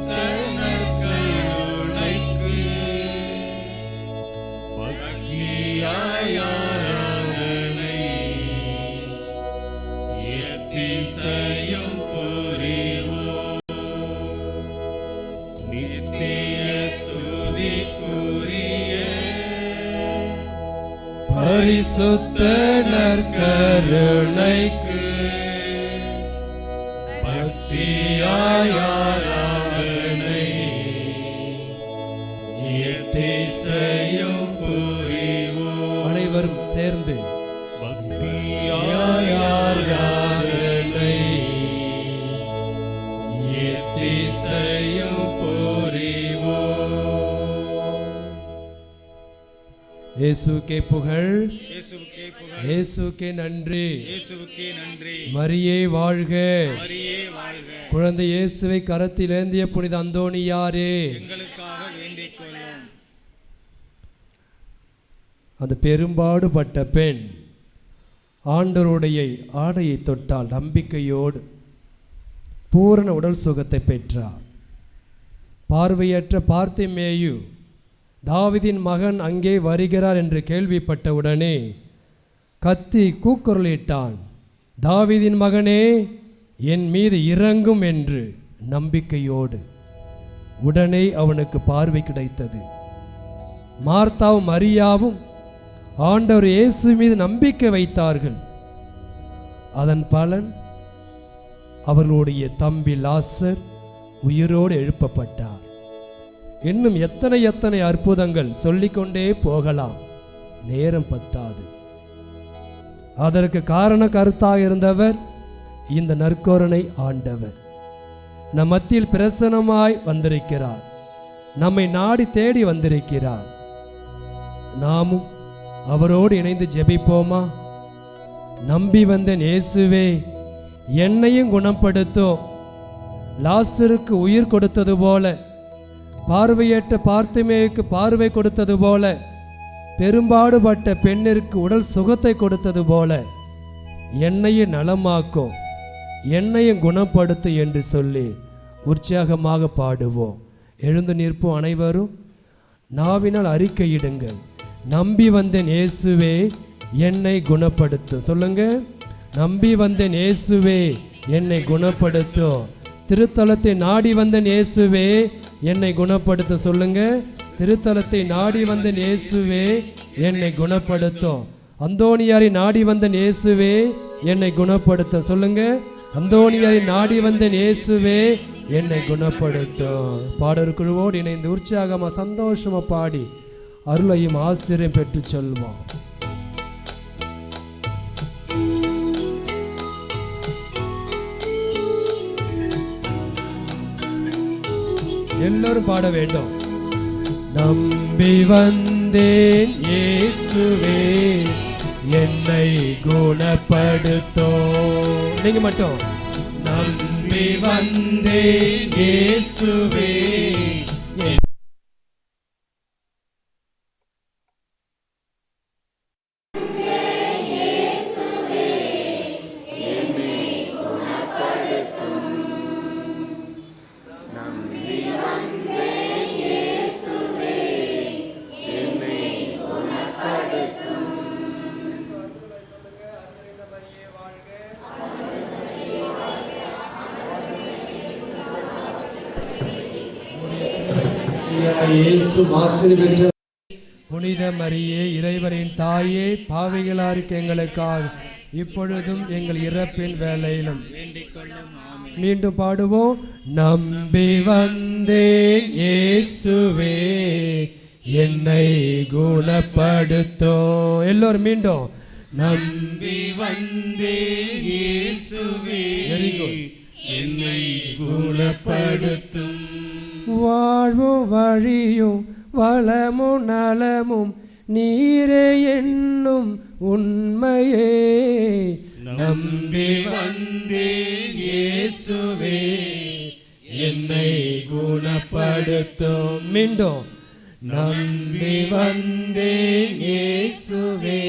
நற்கருணைக்கு பக்தியாய் ஆராதனை எத்திசையும் புரிவோம். நித்திய ஸ்துதிக்குரிய பரிசுத்த நற்கருணைக்கு பக்தியாய் ஆராதனை எத்திசையும் புரிவோம். அனைவரும் சேர்ந்து பக்தியாய் ஆராதனை எத்திசையும் புரிவோம். இயேசுவுக்கே புகழ், இயேசுவுக்கே புகழ், இயேசுவுக்கே நன்றி, இயேசுவுக்கே நன்றி. மரியே வாழ்க, மரியே வாழ்க. குழந்தை இயேசுவை கரத்தில் ஏந்திய புனித அந்தோணியாரே எங்களுக்காக வேண்டிக் கொள்ளும். அந்த பெரும்பாடுபட்ட பெண் ஆண்டவருடைய ஆடையை தொட்டால் நம்பிக்கையோடு பூரண உடல் சுகத்தை பெற்றார். பார்வையற்ற பார்த்திமேயு தாவீதின் மகன் அங்கே வருகிறார் என்று கேள்விப்பட்டவுடனே கத்தி கூக்குரலிட்டான், தாவீதின் மகனே என் மீது இறங்கும் என்று நம்பிக்கையோடு. உடனே அவனுக்கு பார்வை கிடைத்தது. மார்த்தாவும் மரியாவும் ஆண்டவர் இயேசு மீது நம்பிக்கை வைத்தார்கள். அதன் பலன் அவர்களுடைய தம்பி லாசர் உயிரோடு எழுப்பப்பட்டார். இன்னும் எத்தனை எத்தனை அற்புதங்கள் சொல்லிக்கொண்டே போகலாம், நேரம் பத்தாது. அதற்கு காரண கருத்தாக இருந்தவர் இந்த நற்கருணை ஆண்டவர். நம் மத்தியில் பிரசன்னமாய் வந்திருக்கிறார், நம்மை நாடி தேடி வந்திருக்கிறார். நாமும் அவரோடு இணைந்து ஜெபிப்போமா? நம்பி வந்தேன் இயேசுவே, என்னையும் குணப்படுத்தும். லாசருக்கு உயிர் கொடுத்தது போல, பார்வையற்ற பார்த்திமேயுக்கு பார்வை கொடுத்தது போல, பெரும்பாடுபட்ட பெண்ணிற்கு உடல் சுகத்தை கொடுத்தது போல என்னையும் நலமாக்கும், என்னையும் குணப்படுத்து என்று சொல்லி உற்சாகமாக பாடுவோம். எழுந்து நிற்போம் அனைவரும். நாவினால் அறிக்கையிடுங்கள், நம்பி வந்தேன் இயேசுவே என்னை குணப்படுத்தும். சொல்லுங்க, நம்பி வந்தேன் இயேசுவே என்னை குணப்படுத்தும். திருத்தலத்தை நாடி வந்தேன் இயேசுவே என்னை குணப்படுத்த. சொல்லுங்க, திருத்தலத்தை நாடி வந்தேன் இயேசுவே என்னை குணப்படுத்தும். அந்தோணியாரை நாடி வந்தேன் இயேசுவே என்னை குணப்படுத்த. சொல்லுங்க, அந்தோணியாரை நாடி வந்தேன் இயேசுவே என்னை குணப்படுத்தும். பாடல் குழுவோடு இணைந்து உற்சாகமா சந்தோஷமா பாடி அருளையும் ஆசிரியம் பெற்று சொல்வோம். எல்லோரும் பாட வேண்டும். நம்பி வந்தேன் இயேசுவே என்னை குணப்படுத்தோ. நீங்க மட்டும் நம்பி வந்தேன் இயேசுவே புனித மரியே இறைவரின் தாயே, பாவிகளாருக்கு எங்களுக்காக இப்பொழுதும் எங்கள் இறப்பின் வேளையிலும் வேண்டிக் கொள்ளும். மீண்டும் பாடுவோம். நம்பி வந்தேன் இயேசுவே என்னை குணப்படுத்தோ. எல்லோரும் மீண்டும் நம்பி வந்தேன் இயேசுவே என்னை குணப்படுத்தும். வாழ்வும் வழியும் வளமும் நலமும் நீரே என்னும் உண்மையே நம்பி வந்தேன் இயேசுவே என்னை குணப்படுத்தும். மீண்டும் நம்பி வந்தேன் இயேசுவே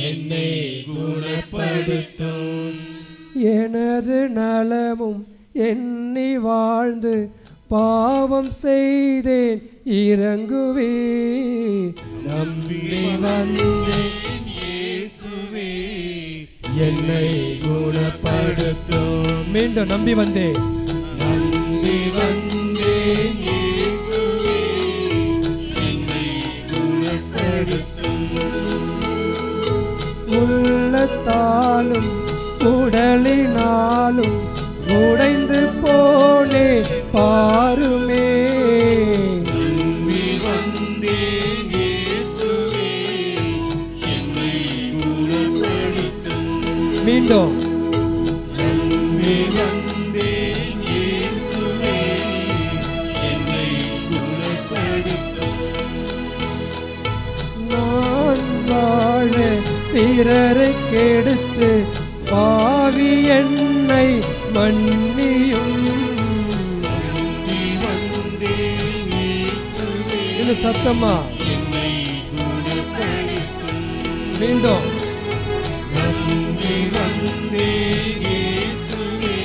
என்னை குணப்படுத்தும். எனது நலமும் எண்ணி வாழ்ந்து பாவம் செய்தேன் இறங்குவீர். நம்பி வந்தேன் இயேசுவே, என்னை குணப்படுத்தும். மீண்டும் நம்பி வந்தேன். நம்பி வந்தேன் இயேசுவே, என்னை குணப்படுத்தும். உள்ளத்தாலும் உடலினாலும் உடைந்து போனே பாருமே. நம்பி வந்தேன் இயேசுவே, என்னை குணப்படுத்தும். மீண்டும் நம்பி வந்தேன் இயேசுவே, என்னை குணப்படுத்தும். நான் வாழ பிறரை கெடுத்து பாவி என்னை மன்னியும். நம்பி வந்தேன் இயேசுவே, இது சத்தமா? என்னை குணப்படுத்தும். மீண்டும் நம்பி வந்தேன் இயேசுவே,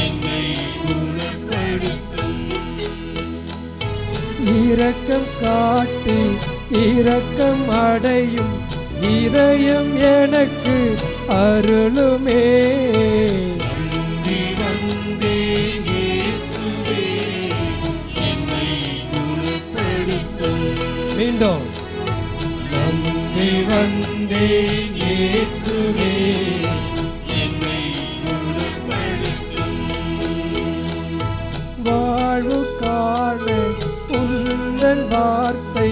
என்னை குணப்படுத்தும். இரக்கம் காட்டி இரக்கம் அடையும் இதயம் எனக்கு அருளுமே. நம்பி வந்தேன் இயேசுவே, என்னை குணப்படுத்தும். மீண்டும் நம்பி வந்தேன் இயேசுவே, என்னை குணப்படுத்தும். வாழ்வு காண உந்தன் வார்த்தை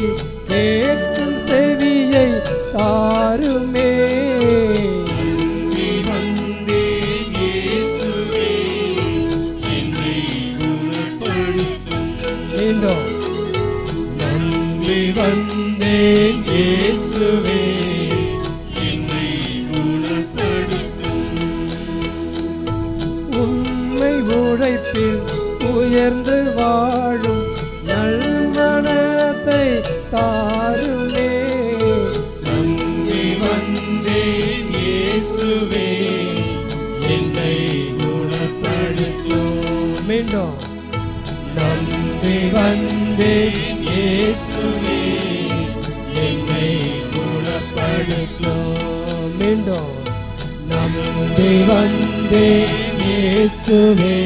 கேட்கும் செவியை தாருமே. நம்பி வந்தேன் இயேசுவே, என்னை குணப்படுத்தும். மீண்டும் நம்பி வந்தேன் இயேசுவே, என்னை குணப்படுத்தும். உண்மை உழைப்பில் உயர்ந்து வாழும் நல்மனத்தை தாருமே. நம்பி வந்தேன் இயேசுவே, என்னை குணப்படுத்தும். மீண்டும் நம்பி வந்தேன் இயேசுவே, என்னை குணப்படுத்தும். மீண்டும் நம்பி வந்தேன் இயேசுவே,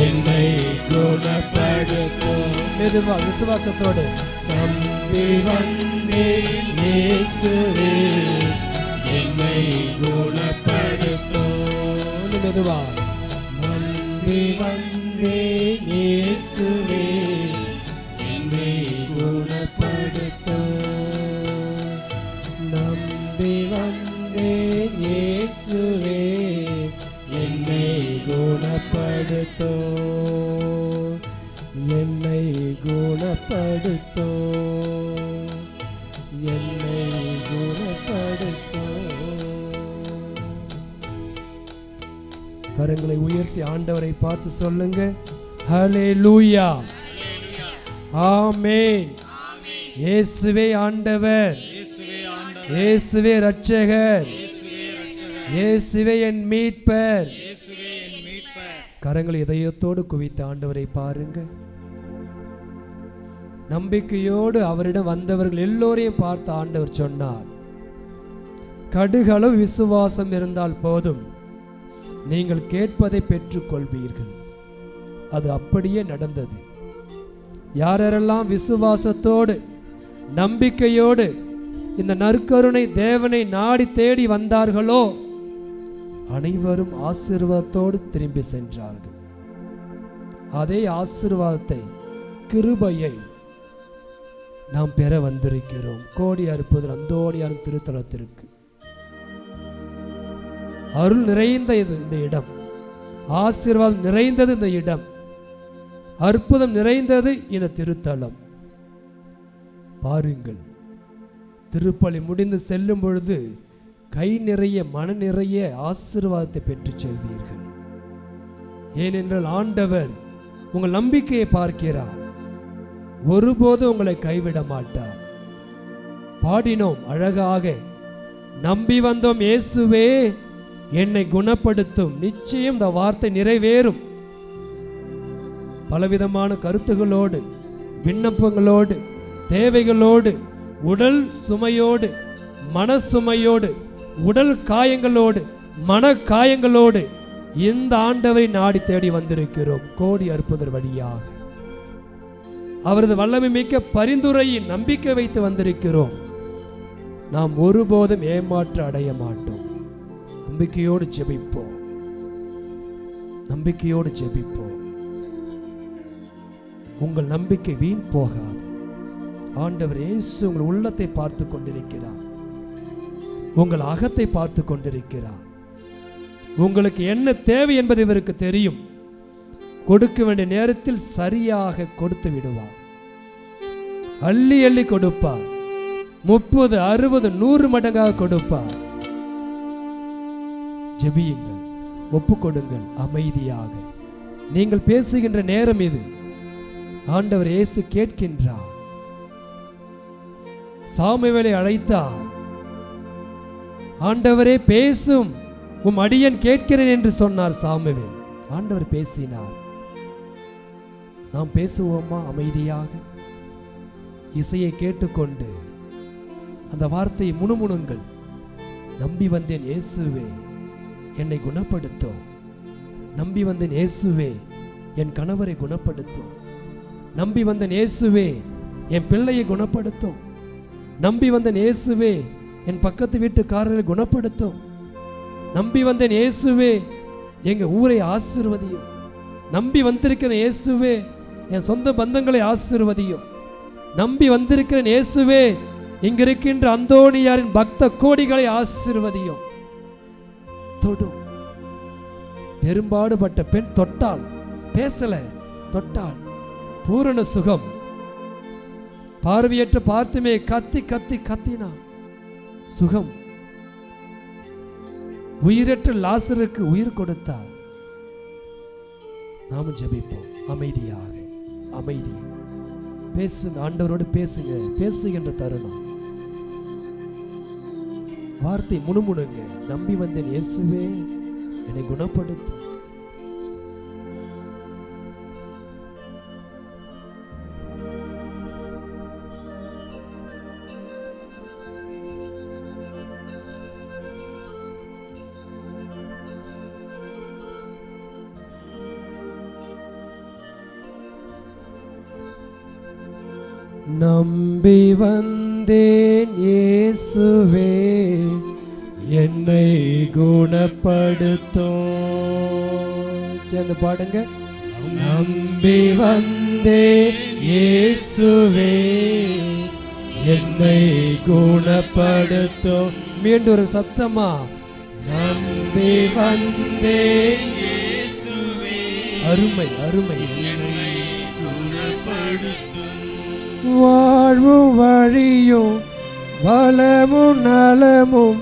என்னை குணப்படுத்தும். மெதுவா விசுவாசத்தோடு நம்பி வந்தேன் இயேசுவே, என்னை குணப்படுத்தும். இன்னும் மெதுவா நம்பி வந்தேன் இயேசுவே, என்னை குணப்படுத்தும். நம்பி வந்தேன் இயேசுவே என்னை குணப்படுத்தும். என்னை குணப்படுத்தோ, என்னை குணப்படுத்தோ. கரங்களை உயர்த்தி ஆண்டவரை பார்த்து சொல்லுங்க, ஹல்லேலூயா, ஆமென். இயேசுவே ஆண்டவர், இயேசுவே ஆண்டவர், இயேசுவே இரட்சகர், இயேசுவே இரட்சகர், இயேசுவே என் மீட்பர். இயேசுவே என் மீட்பர். கரங்களை இதயத்தோடு குவித்து ஆண்டவரை பாருங்க. நம்பிக்கையோடு அவரிடம் வந்தவர்கள் எல்லோரையும் பார்த்து ஆண்டவர் சொன்னார், கடுகளவு விசுவாசம் இருந்தால் போதும், நீங்கள் கேட்பதை பெற்றுக் கொள்வீர்கள். அது அப்படியே நடந்தது. யாரெல்லாம் விசுவாசத்தோடு நம்பிக்கையோடு இந்த நற்கருணை தேவனை நாடி தேடி வந்தார்களோ அனைவரும் ஆசீர்வாதத்தோடு திரும்பி சென்றார்கள். அதே ஆசீர்வாதத்தை, கிருபையை நாம் பெற வந்திருக்கிறோம். கோடி அற்புதம் அந்தோணியார் திருத்தலத்திற்கு அருள் நிறைந்த இந்த இடம், ஆசீர்வாதம் நிறைந்தது இந்த இடம், அற்புதம் நிறைந்தது இந்த திருத்தலம். பாருங்கள், திருப்பலி முடிந்து செல்லும் பொழுது கை நிறைய மன நிறைய ஆசீர்வாதத்தை பெற்று செல்வீர்கள். ஏனென்றால் ஆண்டவர் உங்கள் நம்பிக்கையை பார்க்கிறார், ஒருபோதும் உங்களை கைவிட மாட்டார். பாடினோம் அழகாக, நம்பி வந்தோம் இயேசுவே என்னை குணப்படுத்தும். நிச்சயம் இந்த வார்த்தை நிறைவேறும். பலவிதமான கருத்துகளோடு, விண்ணப்பங்களோடு, தேவைகளோடு, உடல் சுமையோடு, மன சுமையோடு, உடல் காயங்களோடு, மன காயங்களோடு இந்த ஆண்டவரை நாடி தேடி வந்திருக்கிறோம். கோடி அற்புதர் வழியாக அவரது வல்லமை மிக்க பரிந்துரையின் நம்பிக்கை வைத்து வந்திருக்கிறோம். நாம் ஒருபோதும் ஏமாற்ற அடைய மாட்டோம். நம்பிக்கையோடு ஜெபிப்போம், நம்பிக்கையோடு ஜெபிப்போம். உங்கள் நம்பிக்கை வீண் போகாது. ஆண்டவர் இயேசு உங்கள் உள்ளத்தை பார்த்து கொண்டிருக்கிறார், உங்கள் அகத்தை பார்த்து கொண்டிருக்கிறார். உங்களுக்கு என்ன தேவை என்பது இவருக்கு தெரியும். கொடுக்க வேண்டிய நேரத்தில் சரியாக கொடுத்து விடுவார். அள்ளி அள்ளி கொடுப்பார். 30, 60, 100 மடங்காக கொடுப்பார். ஜெபியுங்கள், ஒப்புக்கொடுங்கள் அமைதியாக. நீங்கள் பேசுகின்ற நேரம் இது. ஆண்டவர் இயேசு கேட்கின்றார். சாமுவேலை அழைத்தார். ஆண்டவரே பேசும், உம் அடியேன் கேட்கிறேன் என்று சொன்னார் சாமுவேல். ஆண்டவர் பேசினார். நாம் பேசுவோமா அமைதியாக? இசையை கேட்டுக்கொண்டு அந்த வார்த்தையை முணுமுணுங்கள். நம்பி வந்தேன் இயேசுவே, என்னை குணப்படுத்தும். நம்பி வந்தேன் இயேசுவே, என் கணவரை குணப்படுத்தும். நம்பி வந்தேன் இயேசுவே, என் பிள்ளையை குணப்படுத்தும். நம்பி வந்தேன் இயேசுவே, என் பக்கத்து வீட்டுக்காரரை குணப்படுத்தும். நம்பி வந்தேன் இயேசுவே, எங்க ஊரை ஆசீர்வதியும். நம்பி வந்திருக்கிற இயேசுவே, என் சொந்த பந்தங்களை ஆசீர்வதியும். நம்பி வந்திருக்கிற இயேசுவே, இங்க இருக்கின்ற அந்தோணியாரின் பக்த கோடிகளை ஆசீர்வதியும். தொடும். பெரும்பாடுபட்ட பெண் தொட்டாள், பேசல, தொட்டாள், பூரண சுகம். பார்வையற்ற பார்த்துமே கத்தி கத்தி கத்தினான், சுகம். உயிரற்ற லாசருக்கு உயிர் கொடுத்தார். நாமும் ஜெபிப்போம் அமைதியாக. அமைதி. பேசுங்க, ஆண்டவரோடு பேசுங்க. பேசுகின்ற தருணம். வார்த்தை முணுமுணுங்க. நம்பி வந்தேன் இயேசுவே, என்னை குணப்படுத்தும். நம்பி வந்தேன் இயேசுவே, என்னை குணப்படுத்தும். சேர்ந்து பாடுங்க. நம்பி வந்தேன் இயேசுவே, என்னை குணப்படுத்தும். மீண்டும் ஒரு சத்தமா, நம்பி வந்தேன் இயேசுவே, அருமை அருமை. வாழ்வும் வழியும் வளமும் நலமும்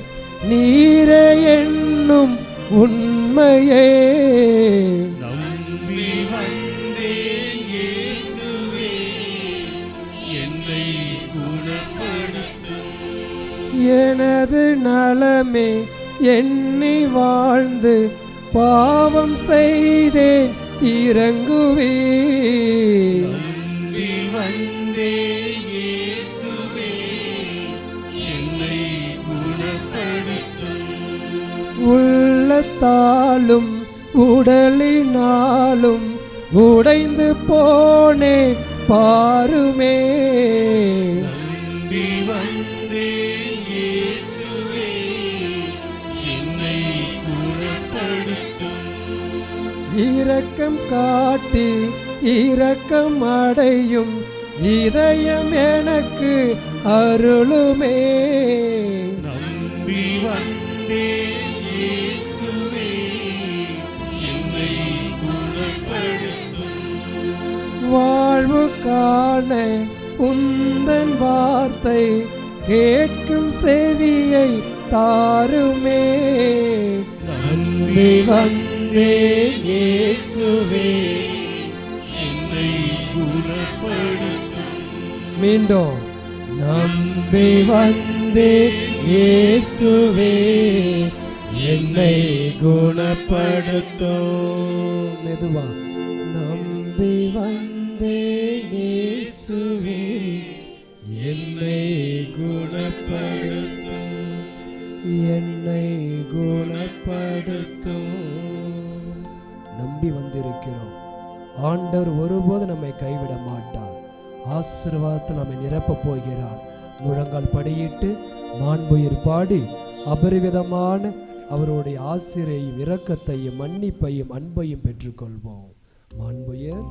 நீரே என்னும் உண்மையே. நம்பி வந்தேன் இயேசுவே, என்னை குணப்படுத்தும். எனது நலமே எண்ணி வாழ்ந்து பாவம் செய்தேன் இறங்குவே. நம்பி வந்தேன் இயேசுவே, என்னை குணப்படுத்தும். உள்ளத்தாலும் உடலினாலும் உடைந்து போனேன் பாருமே. நம்பி வந்தேன் இயேசுவே, என்னை குணப்படுத்தும். இரக்கம் காட்டி இரக்கம் அடையும் இதயம் எனக்கு அருளுமே. நம்பி வந்தேன் இயேசுவே, என்னை குணப்படுத்தும். வாழ்வு காண உந்தன் வார்த்தை கேட்கும் செவியை தாருமே. நம்பி வந்தேன் இயேசுவே, என்னை குணப்படுத்தும். மீண்டும் நம்பி வந்தேன் இயேசுவே, என்னை குணப்படுத்தும். மெதுவா. நம்பி நம்பி வந்தேன் இயேசுவே என்னை குணப்படுத்தும், என்னை குணப்படுத்தும். நம்பி வந்திருக்கிறோம். ஆண்டவர் ஒருபோது நம்மை கைவிட மாட்டார். ஆசீர்வாதத்தில் நம்மை நிரப்பப் போகிறார். முழங்கால் படியிட்டு மாண்புயிர் பாடி அபரிவிதமான அவருடைய ஆசிரியையும் இரக்கத்தையும் மன்னிப்பையும் அன்பையும் பெற்றுக்கொள்வோம். மாண்புயர்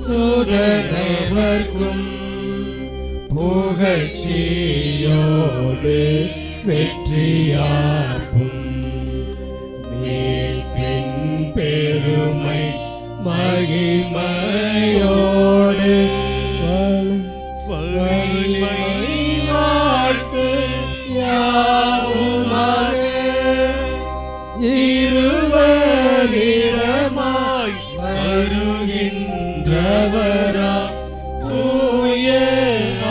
சுதனவர்க்கும் புகழ்ச்சியோடு வெற்றியாகும். மீட்பின் பெருமை மகிமையோடு வலிமை வாழ்த்து யாவுமாக இருவரிடமாய் வருகின்றவரா தூய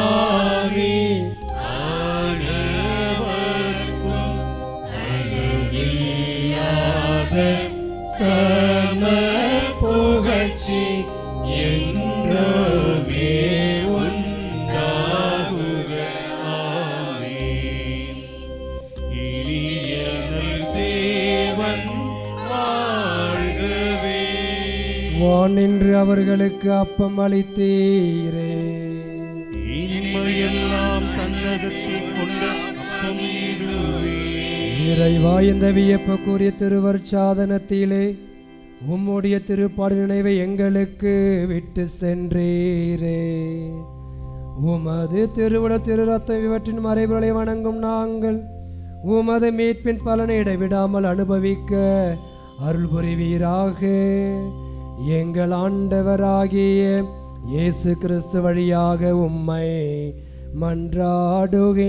ஆவி ஆனவர்க்கும் அளவில்லாத சம புகழ்ச்சி என்றுமே உண்டாகுக. ஆமென். இனியனல் தேவன் வாழ்கவே. வானின்று அவர்களுக்கு அப்பம் அளித்தீரே. இனிமையெல்லாம் தன்னகத்தில் கொண்ட அப்பம் இதுவே. இறைவா, இந்த வியப்புக்குரிய திருவருட்சாதனத்திலே உம்முடைய திருப்பாடு நினைவை எங்களுக்கு விட்டு சென்றீரே. உமது திருவுடல் திரு ரத்தம் இவற்றின் மறைவுகளை வணங்கும் நாங்கள் உமது மீட்பின் பலனை இடைவிடாமல் அனுபவிக்க அருள் புரிவீராக. எங்கள் ஆண்டவராகிய இயேசு கிறிஸ்து வழியாக உம்மை மன்றாடுகின்றோம்.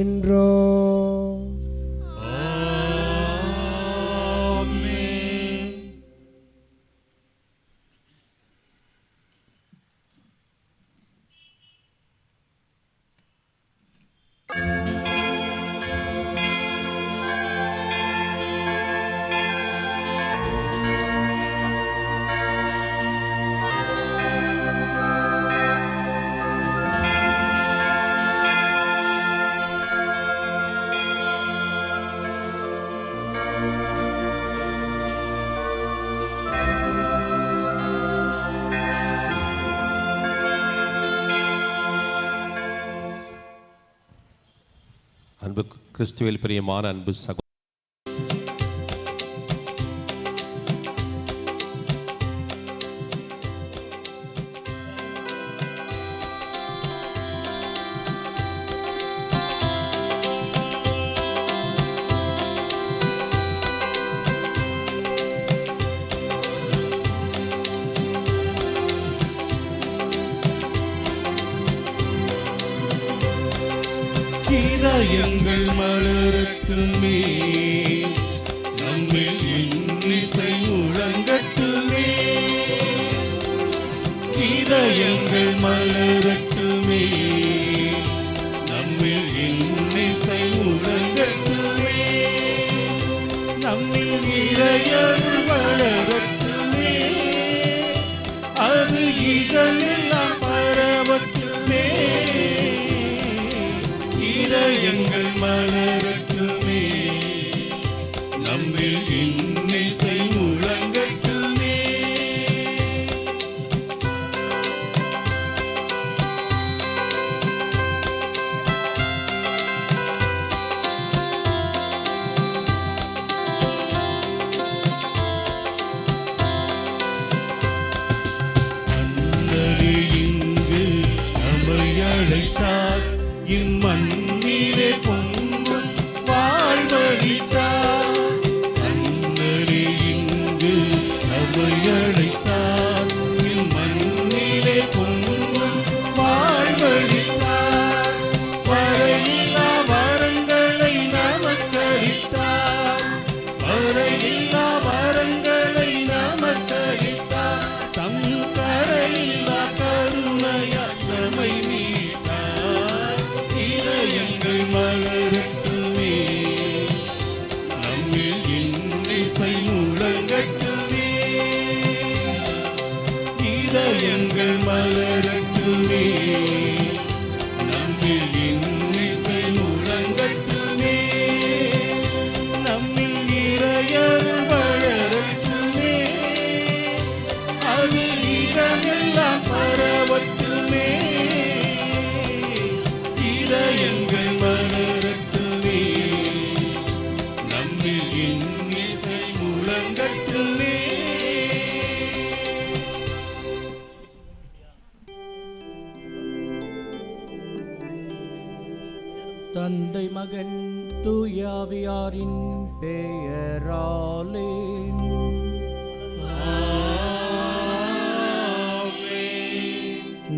அன்பு கிறிஸ்துவில் பிரியமான அன்பு சகோ இதயங்கள் மலரட்டுமே, நம்மில் இன்னிசை முழங்கட்டுமே. இதயங்கள் மலரட்டுமே, நம்மில் இன்னிசை முழங்கட்டுமே. நம்மில் இறையருள் வளரட்டுமே, அது இதெல்லாம் இம்மண்ணிலே பொங்கும் வாழ்வழித்தார். அண்ணலே இங்கு நம்மை அழைத்தார். இம்மண்ணிலே பொங்கும் வாழ்வழித்தார். வரையில்லா வரங்களை நமக்களித்தார். வரையில்லா வரங்களை நமக்களித்தார். தம் கரையில்லா கருணையால் நம்மை மீட்டார். இதயங்கள் மலரட்டுமே, நம்மில் இன்னிசை முழங்கட்டுமே. இதயங்கள் மலரட்டுமே, நம்மில் இன்னிசை முழங்கட்டுமே. நம்மில் இறையருள் வளரட்டுமே, அது இடமெல்லாம் பரவட்டுமே. இதயங்கள் மலரட்டுமே, நம்மில் இன்னிசை முழங்கட்டுமே. தந்தை மகன் தூயாவியாரின் பெயராலே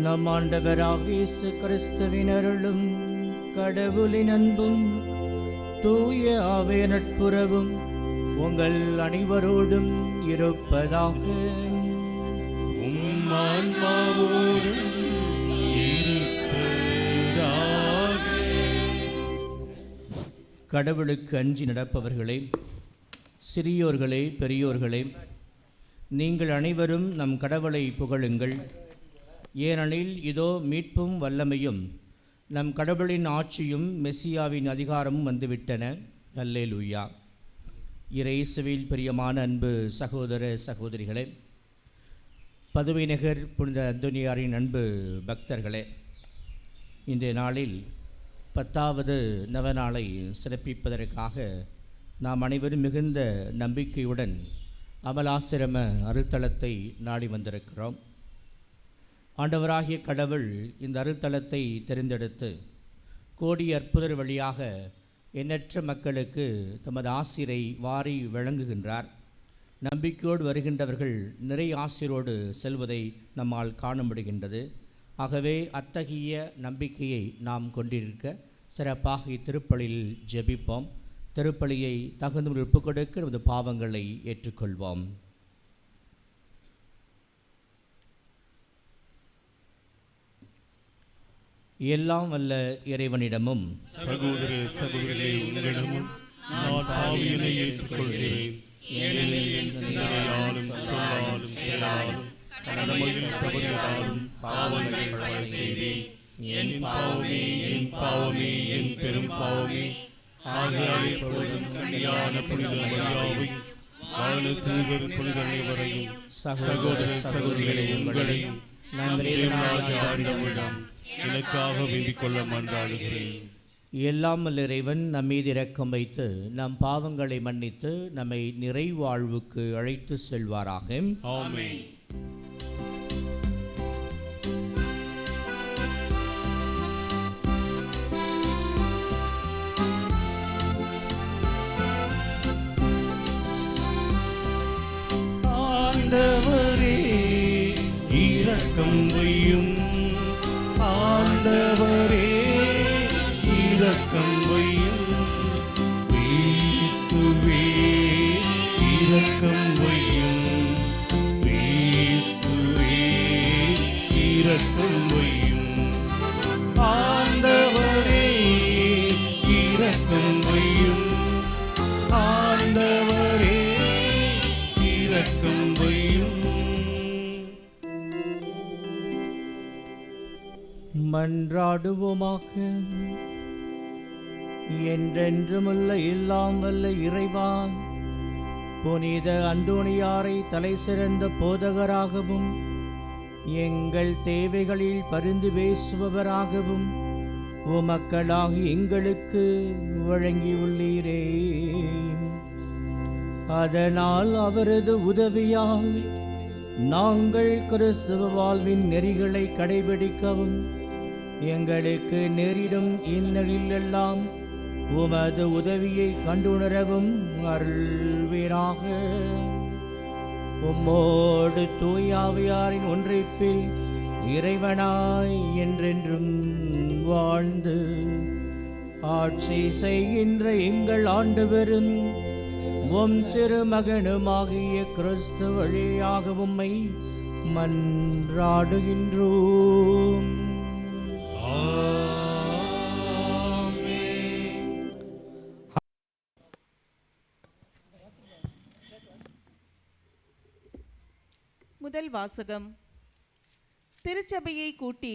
நம் ஆண்டவராகிய இயேசு கிறிஸ்துவின் அருளும் கடவுளின் அன்பும் தூய ஆவிய நட்புறவும் உங்கள் அனைவரோடும் இருப்பதாக. ஆன்மாவோடும் இருப்பதாக. கடவுளுக்கு அஞ்சி நடப்பவர்களே, சிறியோர்களே, பெரியோர்களே, நீங்கள் அனைவரும் நம் கடவுளை புகழுங்கள். ஏனெனில் இதோ மீட்பும் வல்லமையும் நம் கடவுளின் ஆட்சியும் மெசியாவின் அதிகாரமும் வந்துவிட்டன. அல்லேலூயா. இயேசுவில் பிரியமான அன்பு சகோதர சகோதரிகளே, பதுவை நகர் புனித அந்தோனியாரின் அன்பு பக்தர்களே, இன்றைய நாளில் 10வது நவநாளை சிறப்பிப்பதற்காக நாம் அனைவரும் மிகுந்த நம்பிக்கையுடன் அமலாசிரம அருள்தலத்தை நாடி வந்திருக்கிறோம். ஆண்டவராகிய கடவுள் இந்த அருள்தலத்தை தெரிந்தெடுத்து கோடி அற்புதர் வழியாக எண்ணற்ற மக்களுக்கு தமது ஆசிரை வாரி வழங்குகின்றார். நம்பிக்கையோடு வருகின்றவர்கள் நிறை ஆசிரோடு செல்வதை நம்மால் காண முடிகின்றது. ஆகவே அத்தகைய நம்பிக்கையை நாம் கொண்டிருக்க சிறப்பாக இத்திருப்பலியில் ஜெபிப்போம். திருப்பலியை தகுந்த ஒப்புக் கொடுக்க நமது பாவங்களை ஏற்றுக்கொள்வோம். எல்லாம் வல்ல இறைவனிடமும் சகோதர சகோதரிகளே, உங்களிடமும் நான் பாவியனை ஏற்றுக்கொள்கிறேன். ஏனெனில் என் சிந்தனையாலும் சொல்லாலும் செயலாலும் கடமையில் தவறியதாலும் பாவங்கள் பல செய்தேன். என் பாவமே, என் பாவமே, என் பெரும் பாவமே. ஆகையால் எப்பொழுதும் கன்னியான புனித மரியாவை வாழ தூதர் புனித அனைவரையும் சகோதர சகோதரிகளை உங்களையும் தேவனாகிய ஆண்டவரிடம் எனக்காக வேண்டிக் கொள்ள மன்றாடுகிறேன். எல்லாம் வல்ல இறைவன் நம் மீது இரக்கம் வைத்து நம் பாவங்களை மன்னித்து நம்மை நிறைவாழ்வுக்கு அழைத்து செல்வாராக. ஆமென். ஆண்டவரே இரக்கம் வையும். ஆண்டவரே இரக்கம் வையும். கிறிஸ்துவே இரக்கம் வையும். கிறிஸ்துவே இரக்கம் வையும். ஆண்டவரே இரக்கம் வையும். ஆண்டவரே இரக்கம் வையும். மன்றாடுவோமாக. என்றென்றுமுள்ள எல்லாம் வல்ல இறைவா, புனித அந்தோணியாரை தலை சிறந்த போதகராகவும் எங்கள் தேவைகளில் பரிந்து பேசுபவராகவும் உமக்களாகி எங்களுக்கு வழங்கியுள்ளீரே. அதனால் அவரது உதவியால் நாங்கள் கிறிஸ்துவ வாழ்வின் நெறிகளை கடைபிடிக்கவும் எங்களுக்கு நேரிடும் இன்னலிலெல்லாம் உமது உதவியை கண்டுணரவும் அருள்வீராக. உம்மோடு தூயாவியாரின் ஒன்றைப்பில் இறைவனாய் என்றென்றும் வாழ்ந்து ஆட்சி செய்கின்ற எங்கள் ஆண்டவரும் உம் திருமகனுமாகிய கிறிஸ்து வழியாக உம்மை மன்றாடுகின்றோம். முதல் வாசகம். திருச்சபையை கூட்டி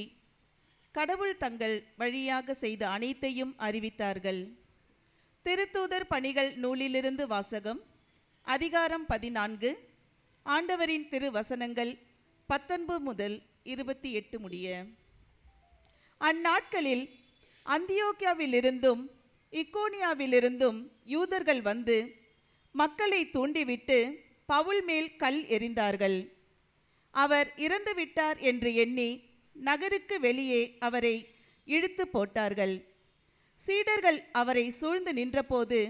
கடவுள் தங்கள் வழியாக செய்த அனைத்தையும் அறிவித்தார்கள். திருத்தூதர் பணிகள் நூலிலிருந்து வாசகம். அதிகாரம் 14. ஆண்டவரின் திருவசனங்கள் 19 முதல் 28 முடிய. அந்நாட்களில் அந்தியோக்கியாவிலிருந்தும் இக்கோனியாவிலிருந்தும் யூதர்கள் வந்து மக்களை தூண்டிவிட்டு பவுல் மேல் கல் எறிந்தார்கள். அவர் இறந்துவிட்டார் என்று எண்ணி நகருக்கு வெளியே அவரை இழுத்து போட்டார்கள். சீடர்கள் அவரை சூழ்ந்து நின்றபோது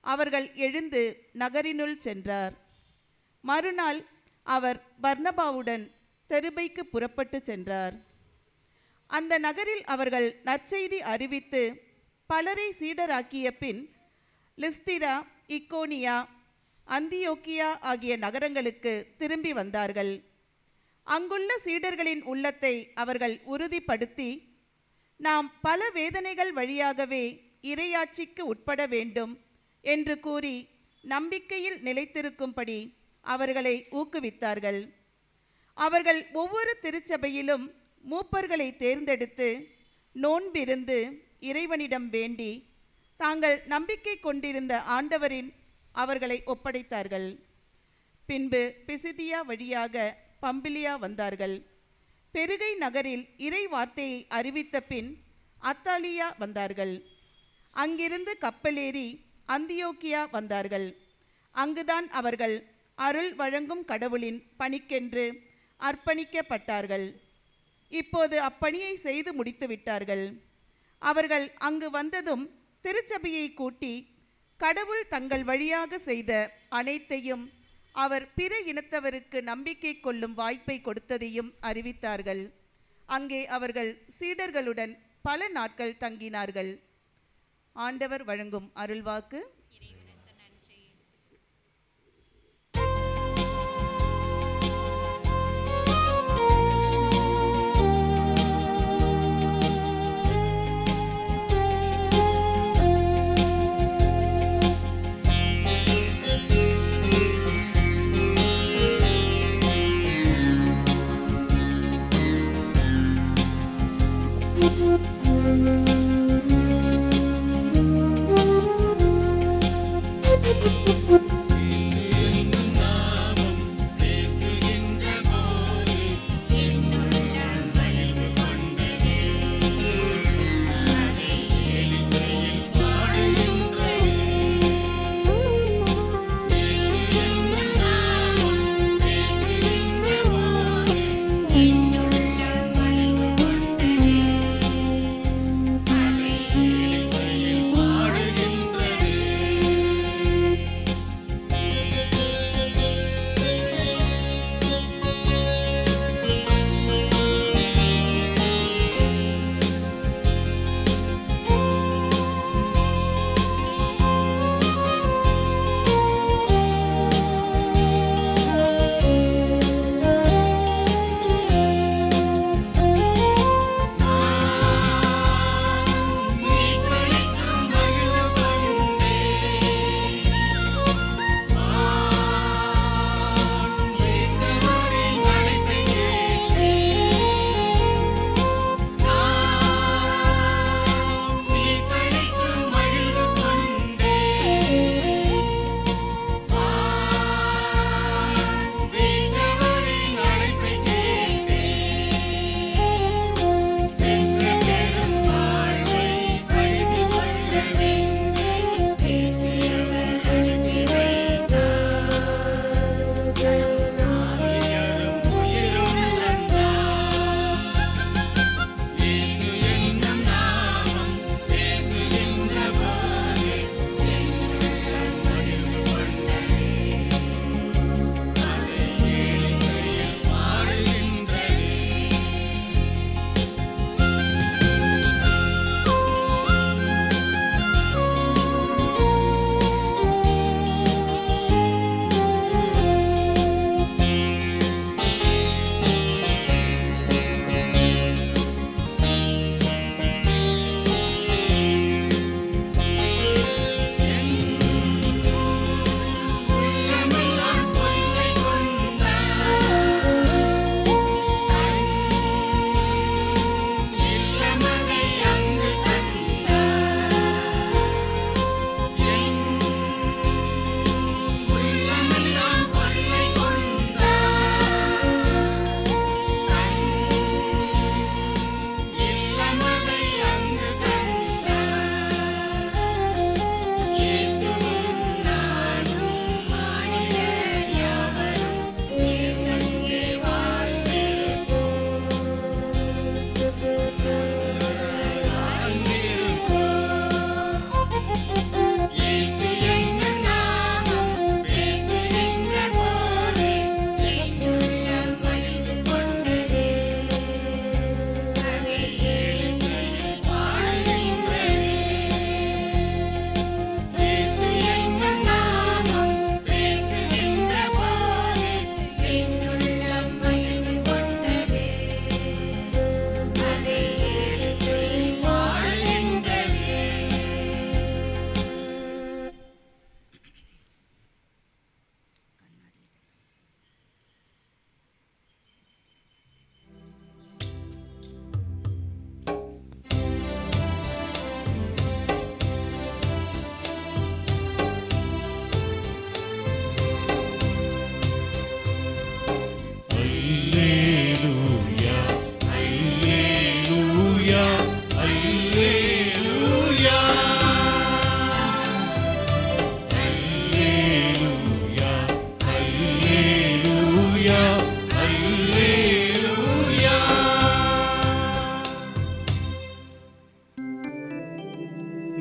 அவர்கள் எழுந்து நகரினுள் சென்றார். மறுநாள் அவர் பர்னபாவுடன் தெருபைக்கு புறப்பட்டு சென்றார். அந்த நகரில் அவர்கள் நற்செய்தி அறிவித்து பலரை சீடராக்கிய பின் லிஸ்திரா, இக்கோனியா, அந்தியோக்கியா ஆகிய நகரங்களுக்கு திரும்பி வந்தார்கள். அங்குள்ள சீடர்களின் உள்ளத்தை அவர்கள் உறுதிப்படுத்தி, நாம் பல வேதனைகள் வழியாகவே இறையாட்சிக்கு உட்பட வேண்டும் என்று கூறி நம்பிக்கையில் நிலைத்திருக்கும்படி அவர்களை ஊக்குவித்தார்கள். அவர்கள் ஒவ்வொரு திருச்சபையிலும் மூப்பர்களை தேர்ந்தெடுத்து நோன்பிருந்து இறைவனிடம் வேண்டி தாங்கள் நம்பிக்கை கொண்டிருந்த ஆண்டவரின் அவர்களை ஒப்படைத்தார்கள். பின்பு பிசிதியா வழியாக பம்பிலியா வந்தார்கள். பெருகை நகரில் இறை வார்த்தையை அறிவித்த பின் அத்தாலியா வந்தார்கள். அங்கிருந்து கப்பலேறி அந்தியோக்கியா வந்தார்கள். அங்குதான் அவர்கள் அருள் வழங்கும் கடவுளின் பணிக்கென்று அர்ப்பணிக்கப்பட்டார்கள். இப்போது அப்பணியை செய்து முடித்து விட்டார்கள். அவர்கள் அங்கு வந்ததும் திருச்சபையை கூட்டி கடவுள் தங்கள் வழியாக செய்த அனைத்தையும் அவர் பிற இனத்தவருக்கு நம்பிக்கை கொள்ளும் வாய்ப்பை கொடுத்ததையும் அறிவித்தார்கள். அங்கே அவர்கள் சீடர்களுடன் பல நாட்கள் தங்கினார்கள். ஆண்டவர் வழங்கும் அருள்வாக்கு.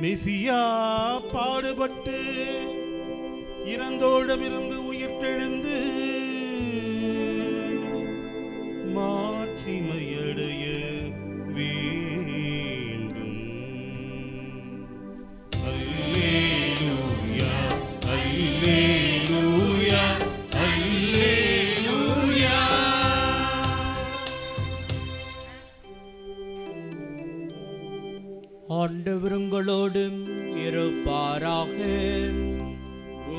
மெசியா பாடுபட்டு இறந்தோரிடமிருந்து உயிர்த்தெழுந்து மாட்சிமையடைய வேண்டும். அல்லேலூயா, அல்லேலூயா, அல்லேலூயா. ஆண்டவர் உங்களோடும் இருப்பாராக.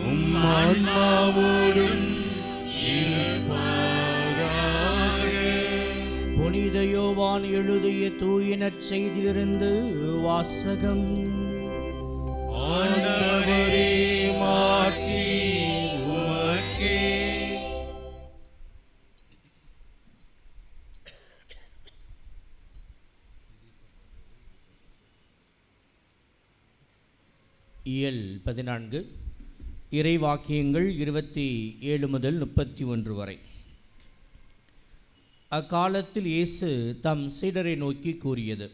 உம் ஆன்மாவோடும் இருப்பாராக. புனித யோவான் எழுதிய தூய நற்செய்தியிலிருந்து வாசகம். ஆண்டவரே, மாட்சி உமக்கே. இயல் 14 இறைவாக்கியங்கள் 27 முதல் 31 வரை. அக்காலத்தில் இயேசு தம் சீடரை நோக்கி கூறியது: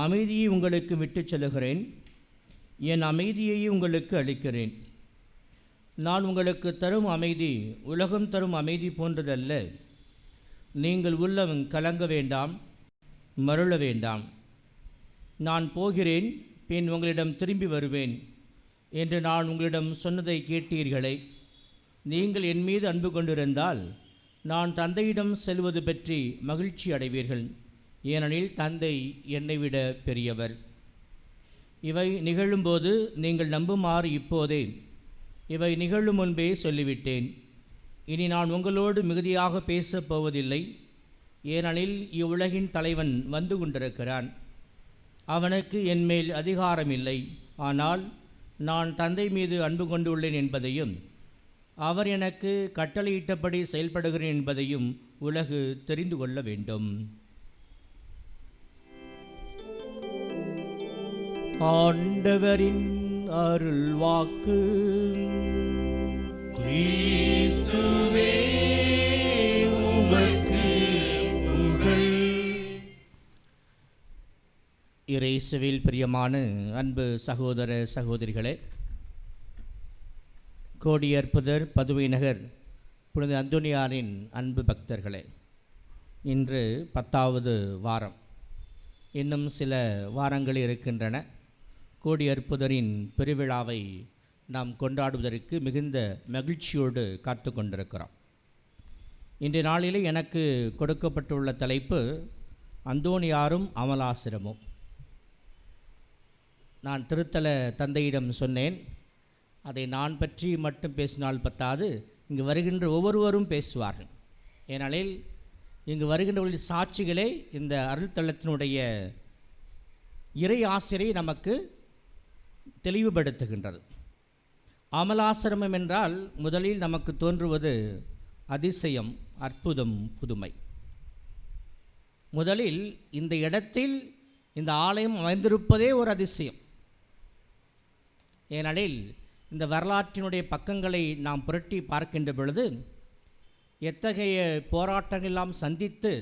அமைதியை உங்களுக்கு விட்டுச் செல்கிறேன், என் அமைதியை உங்களுக்கு அளிக்கிறேன். நான் உங்களுக்கு தரும் அமைதி உலகம் தரும் அமைதி போன்றதல்ல. நீங்கள் உள்ளம் கலங்க வேண்டாம், மருள வேண்டாம். நான் போகிறேன், பின் உங்களிடம் திரும்பி வருவேன் என்று நான் உங்களிடம் சொன்னதை கேட்டீர்களே. நீங்கள் என் மீது அன்பு கொண்டிருந்தால் நான் தந்தையிடம் செல்வது பற்றி மகிழ்ச்சி அடைவீர்கள், ஏனெனில் தந்தை என்னை விட பெரியவர். இவை நிகழும்போது நீங்கள் நம்புமாறு இப்போதே இவை நிகழும் முன்பே சொல்லிவிட்டேன். இனி நான் உங்களோடு மிகுதியாக பேசப் போவதில்லை, ஏனெனில் இவ்வுலகின் தலைவன் வந்து கொண்டிருக்கிறான். அவனுக்கு என்மேல் அதிகாரம் இல்லை, ஆனால் நான் தந்தை மீது அன்பு கொண்டுள்ளேன் என்பதையும் அவர் எனக்கு கட்டளையிட்டபடி செயல்படுகிறேன் என்பதையும் உலகு தெரிந்து கொள்ள வேண்டும். ஆண்டவரின் அருள் வாக்கு. கிறிஸ்துவே, உமக்கு புகழ். இயேசுவில் பிரியமான அன்பு சகோதர சகோதரிகளே, கோடியற்புதர் பதுவை நகர் புனித அந்தோனியாரின் அன்பு பக்தர்களே, இன்று 10வது வாரம். இன்னும் சில வாரங்கள் இருக்கின்றன. கோடியற்புதரின் பெருவிழாவை நாம் கொண்டாடுவதற்கு மிகுந்த மகிழ்ச்சியோடு காத்து கொண்டிருக்கிறோம். இன்றைய நாளிலே எனக்கு கொடுக்கப்பட்டுள்ள தலைப்பு அந்தோனியாரும் அமலாசிரமும். நான் திருத்தல தந்தையிடம் சொன்னேன், அதை நான் பற்றி மட்டும் பேசினால் பத்தாது, இங்கு வருகின்ற ஒவ்வொருவரும் பேசுவார்கள். ஏனெனில் இங்கு வருகின்றவர்களின் சாட்சிகளே இந்த அருள்தலத்தினுடைய இறை ஆசிரியை நமக்கு தெளிவுபடுத்துகின்றது. அமலாசிரமம் என்றால் முதலில் நமக்கு தோன்றுவது அதிசயம், அற்புதம், புதுமை. முதலில் இந்த இடத்தில் இந்த ஆலயம் அமைந்திருப்பதே ஒரு அதிசயம். ஏனெனில் இந்த வரலாற்றினுடைய பக்கங்களை நாம் புரட்டி பார்க்கின்ற பொழுது எத்தகைய போராட்டங்கள் எல்லாம் சந்தித்து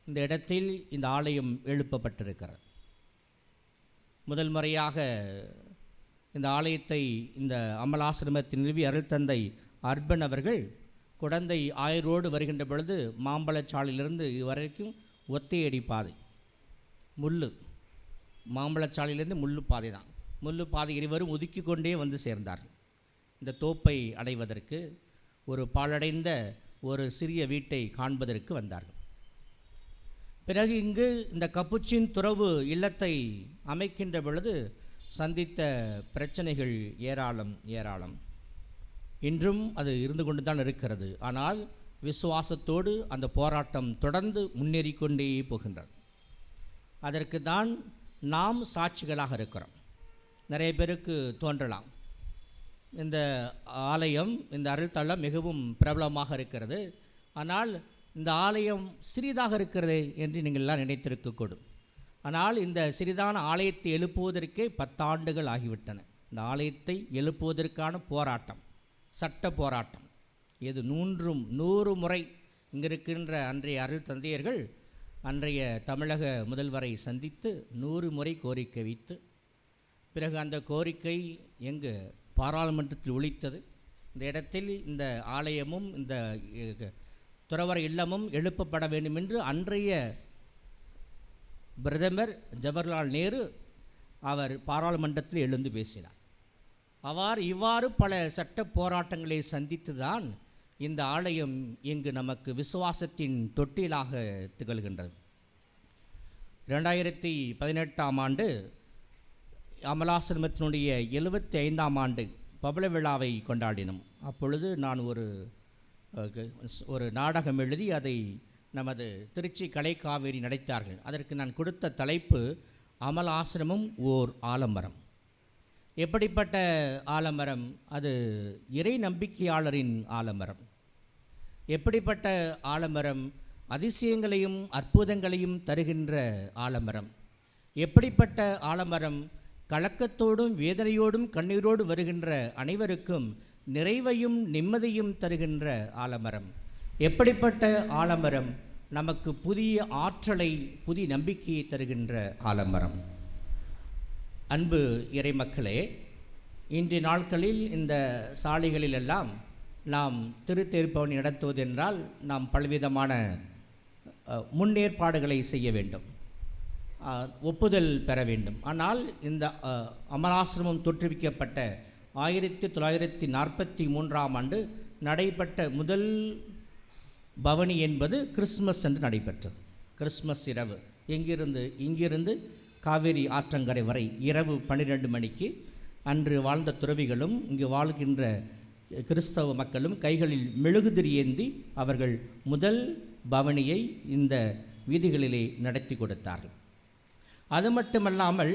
இந்த இடத்தில் இந்த ஆலயம் எழுப்பப்பட்டிருக்கிறது. முதல் முறையாக இந்த ஆலயத்தை இந்த அமலாசிரமத்தின் நிறுவி அருள் தந்தை அர்பன் அவர்கள் குடந்தை ஆயரோடு வருகின்ற பொழுது மாம்பழச்சாலையிலிருந்து இதுவரைக்கும் ஒத்தையடி பாதை, முள்ளு, மாம்பழச்சாலையிலிருந்து முள்ளு பாதை தான். முள்ளு பாதை இருவரும் ஒதுக்கி கொண்டே வந்து சேர்ந்தார்கள். இந்த தோப்பை அடைவதற்கு, ஒரு பாழடைந்த ஒரு சிறிய வீட்டை காண்பதற்கு வந்தார்கள். பிறகு இங்கு இந்த கப்புச்சின் துறவு இல்லத்தை அமைக்கின்ற பொழுது சந்தித்த பிரச்சனைகள் ஏராளம். இன்றும் அது இருந்து கொண்டு தான் இருக்கிறது. ஆனால் விசுவாசத்தோடு அந்த போராட்டம் தொடர்ந்து முன்னேறி கொண்டே போகின்றது. அதற்கு தான் நாம் சாட்சிகளாக இருக்கிறோம். நிறைய பேருக்கு தோன்றலாம், இந்த ஆலயம், இந்த அருள்தலம் மிகவும் பிரபலமாக இருக்கிறது, ஆனால் இந்த ஆலயம் சிறிதாக இருக்கிறது என்று நீங்கள் எல்லாம் நினைத்திருக்கக்கூடும். ஆனால் இந்த சிறிதான ஆலயத்தை எழுப்புவதற்கே 10 ஆண்டுகள் ஆகிவிட்டன. இந்த ஆலயத்தை எழுப்புவதற்கான போராட்டம், சட்ட போராட்டம், இது 100 முறை இங்கே இருக்கின்ற அன்றைய அருள் தந்தையர்கள் அன்றைய தமிழக முதல்வரை சந்தித்து 100 முறை கோரிக்கை வைத்து பிறகு அந்த கோரிக்கை எங்கு பாராளுமன்றத்தில் ஒலித்தது. இந்த இடத்தில் இந்த ஆலயமும் இந்த துறவர இல்லமும் எழுப்பப்பட வேண்டும் என்று அன்றைய பிரதமர் ஜவஹர்லால் நேரு அவர் பாராளுமன்றத்தில் எழுந்து பேசினார். இவ்வாறு பல சட்ட போராட்டங்களை சந்தித்து தான் இந்த ஆலயம் இங்கு நமக்கு விசுவாசத்தின் தொட்டிலாக திகழ்கின்றது. 2018ஆம் ஆண்டு அமலாசிரமத்தினுடைய 75ஆம் ஆண்டு பவள விழாவை கொண்டாடினோம். அப்பொழுது நான் ஒரு நாடகம் எழுதி அதை நமது திருச்சி கலைக்காவேரி நடித்தார்கள். அதற்கு நான் கொடுத்த தலைப்பு அமல் ஆசிரமம் ஓர் ஆலமரம். எப்படிப்பட்ட ஆலமரம்? அது இறை நம்பிக்கையாளரின் ஆலமரம். எப்படிப்பட்ட ஆலமரம்? அதிசயங்களையும் அற்புதங்களையும் தருகின்ற ஆலமரம். எப்படிப்பட்ட ஆலமரம்? கலக்கத்தோடும் வேதனையோடும் கண்ணீரோடு வருகின்ற அனைவருக்கும் நிறைவையும் நிம்மதியும் தருகின்ற ஆலமரம். எப்படிப்பட்ட ஆலமரம்? நமக்கு புதிய ஆற்றலை, புதிய நம்பிக்கையை தருகின்ற ஆலமரம். அன்பு இறைமக்களே, இன்றைய நாட்களில் இந்த சாலைகளிலெல்லாம் நாம் திருத்தேர்ப்பவனை நடத்துவதென்றால் நாம் பலவிதமான முன்னேற்பாடுகளை செய்ய வேண்டும், ஒப்புதல் பெற வேண்டும். ஆனால் இந்த அமலாசிரமம் தோற்றுவிக்கப்பட்ட 1943ஆம் ஆண்டு நடைபெற்ற முதல் பவனி என்பது கிறிஸ்மஸ் என்று நடைபெற்றது. கிறிஸ்மஸ் இரவு இங்கிருந்து காவேரி ஆற்றங்கரை வரை இரவு 12 மணிக்கு அன்று வாழ்ந்த துறவிகளும் இங்கு வாழ்கின்ற கிறிஸ்தவ மக்களும் கைகளில் மெழுகுதிரி ஏந்தி அவர்கள் முதல் பவனியை இந்த வீதிகளிலே நடத்தி கொடுத்தார்கள். அது மட்டுமல்லாமல்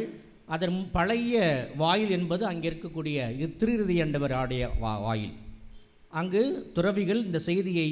அதன் பழைய வாயில் என்பது அங்கே இருக்கக்கூடிய திருநிதி ஆண்டவர் ஆடைய வாயில். அங்கு துறவிகள் இந்த செய்தியை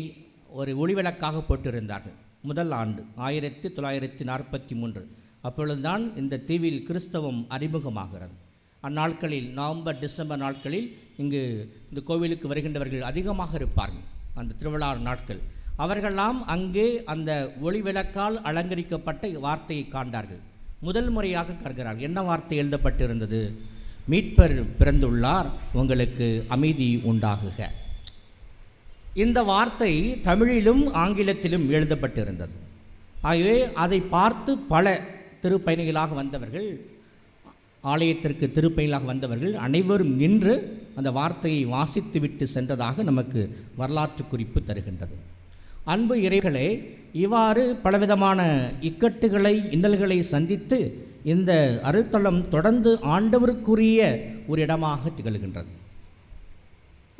ஒரு ஒளிவிளக்காக போட்டிருந்தார்கள். முதல் ஆண்டு 1943. அப்பொழுதுதான் இந்த தீவில் கிறிஸ்தவம் அறிமுகமாகிறது. அந்நாட்களில் நவம்பர் டிசம்பர் நாட்களில் இங்கு இந்த கோவிலுக்கு வருகின்றவர்கள் அதிகமாக இருப்பார்கள். அந்த திருவிழா நாட்கள் அவர்களெல்லாம் அங்கே அந்த ஒளிவிளக்கால் அலங்கரிக்கப்பட்ட வார்த்தையை காண்டார்கள். முதல் முறையாக கற்கிறார்கள். என்ன வார்த்தை எழுதப்பட்டிருந்தது? மீட்பர் பிறந்துள்ளார், உங்களுக்கு அமைதி உண்டாகுக. இந்த வார்த்தை தமிழிலும் ஆங்கிலத்திலும் எழுதப்பட்டிருந்தது. ஆகவே அதை பார்த்து பல திருப்பயணிகளாக வந்தவர்கள், ஆலயத்திற்கு திருப்பயணிகளாக வந்தவர்கள் அனைவரும் நின்று அந்த வார்த்தையை வாசித்துவிட்டு சென்றதாக நமக்கு வரலாற்று குறிப்பு தருகின்றது. அன்பு இறைகளே, இவ்வாறு பலவிதமான இக்கட்டுகளை இன்னல்களை சந்தித்து இந்த அருள்தலம் தொடர்ந்து ஆண்டவருக்குரிய ஒரு இடமாக திகழ்கின்றது.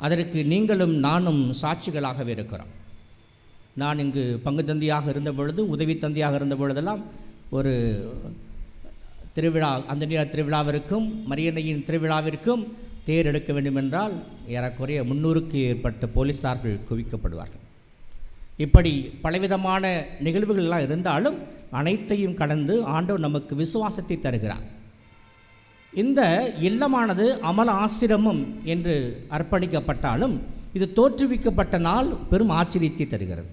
அதற்கு நீங்களும் நானும் சாட்சிகளாகவே இருக்கிறோம். நான் இங்கு பங்கு தந்தையாக இருந்த பொழுது, உதவி தந்தையாக இருந்த பொழுதெல்லாம் ஒரு திருவிழா, அந்தனியார் திருவிழாவிற்கும் மரியன்னையின் திருவிழாவிற்கும் தேர் எடுக்க வேண்டுமென்றால் ஏறக்குறைய 300க்கு ஏற்பட்ட போலீஸார்கள் குவிக்கப்படுவார்கள். இப்படி பலவிதமான நிகழ்வுகள்லாம் இருந்தாலும் அனைத்தையும் கடந்து ஆண்டவர் நமக்கு விசுவாசத்தை தருகிறார். இந்த இல்லமானது அமல ஆசிரமம் என்று அர்ப்பணிக்கப்பட்டாலும் இது தோற்றுவிக்கப்பட்ட நாள் பெரும் ஆச்சரியத்தை தருகிறது.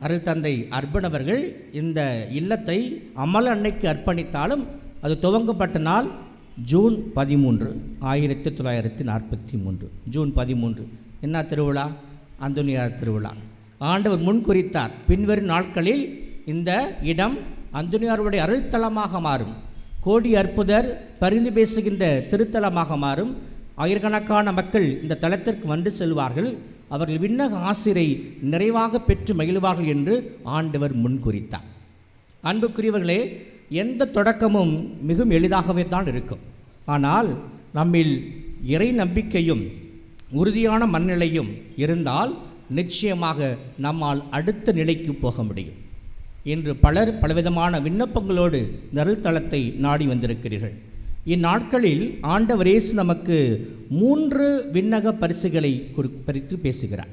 அருள் தந்தை அர்ப்பணவர்கள் இந்த இல்லத்தை அமல அன்னைக்கு அர்ப்பணித்தாலும் அது துவங்கப்பட்ட நாள் ஜூன் 13, 1943. ஜூன் 13 என்ன திருவிழா? அந்தோனியார் திருவிழா. ஆண்டவர் முன்குறித்தார், பின்வரும் நாட்களில் இந்த இடம் அந்தோனியாருடைய அருள்தலமாக மாறும், கோடி அற்புதர் பரிந்து பேசுகின்ற திருத்தலமாக மாறும், ஆயிரக்கணக்கான மக்கள் இந்த தலத்திற்கு வந்து செல்வார்கள், அவர்கள் விண்ணக ஆசிரை நிறைவாக பெற்று மகிழ்வார்கள் என்று ஆண்டவர் முன்குறித்தார். அன்புக்குரியவர்களே, எந்த தொடக்கமும் மிகவும் எளிதாகவே தான் இருக்கும். ஆனால் நம்மில் இறை நம்பிக்கையும் உறுதியான மனநிலையும் இருந்தால் நிச்சயமாக நம்மால் அடுத்த நிலைக்கு போக முடியும். இன்று பலர் பலவிதமான விண்ணப்பங்களோடு நருள்தலத்தை நாடி வந்திருக்கிறீர்கள். இந்நாட்களில் ஆண்டவர் இயேசு நமக்கு 3 விண்ணக பரிசுகளை குறித்து பேசுகிறார்.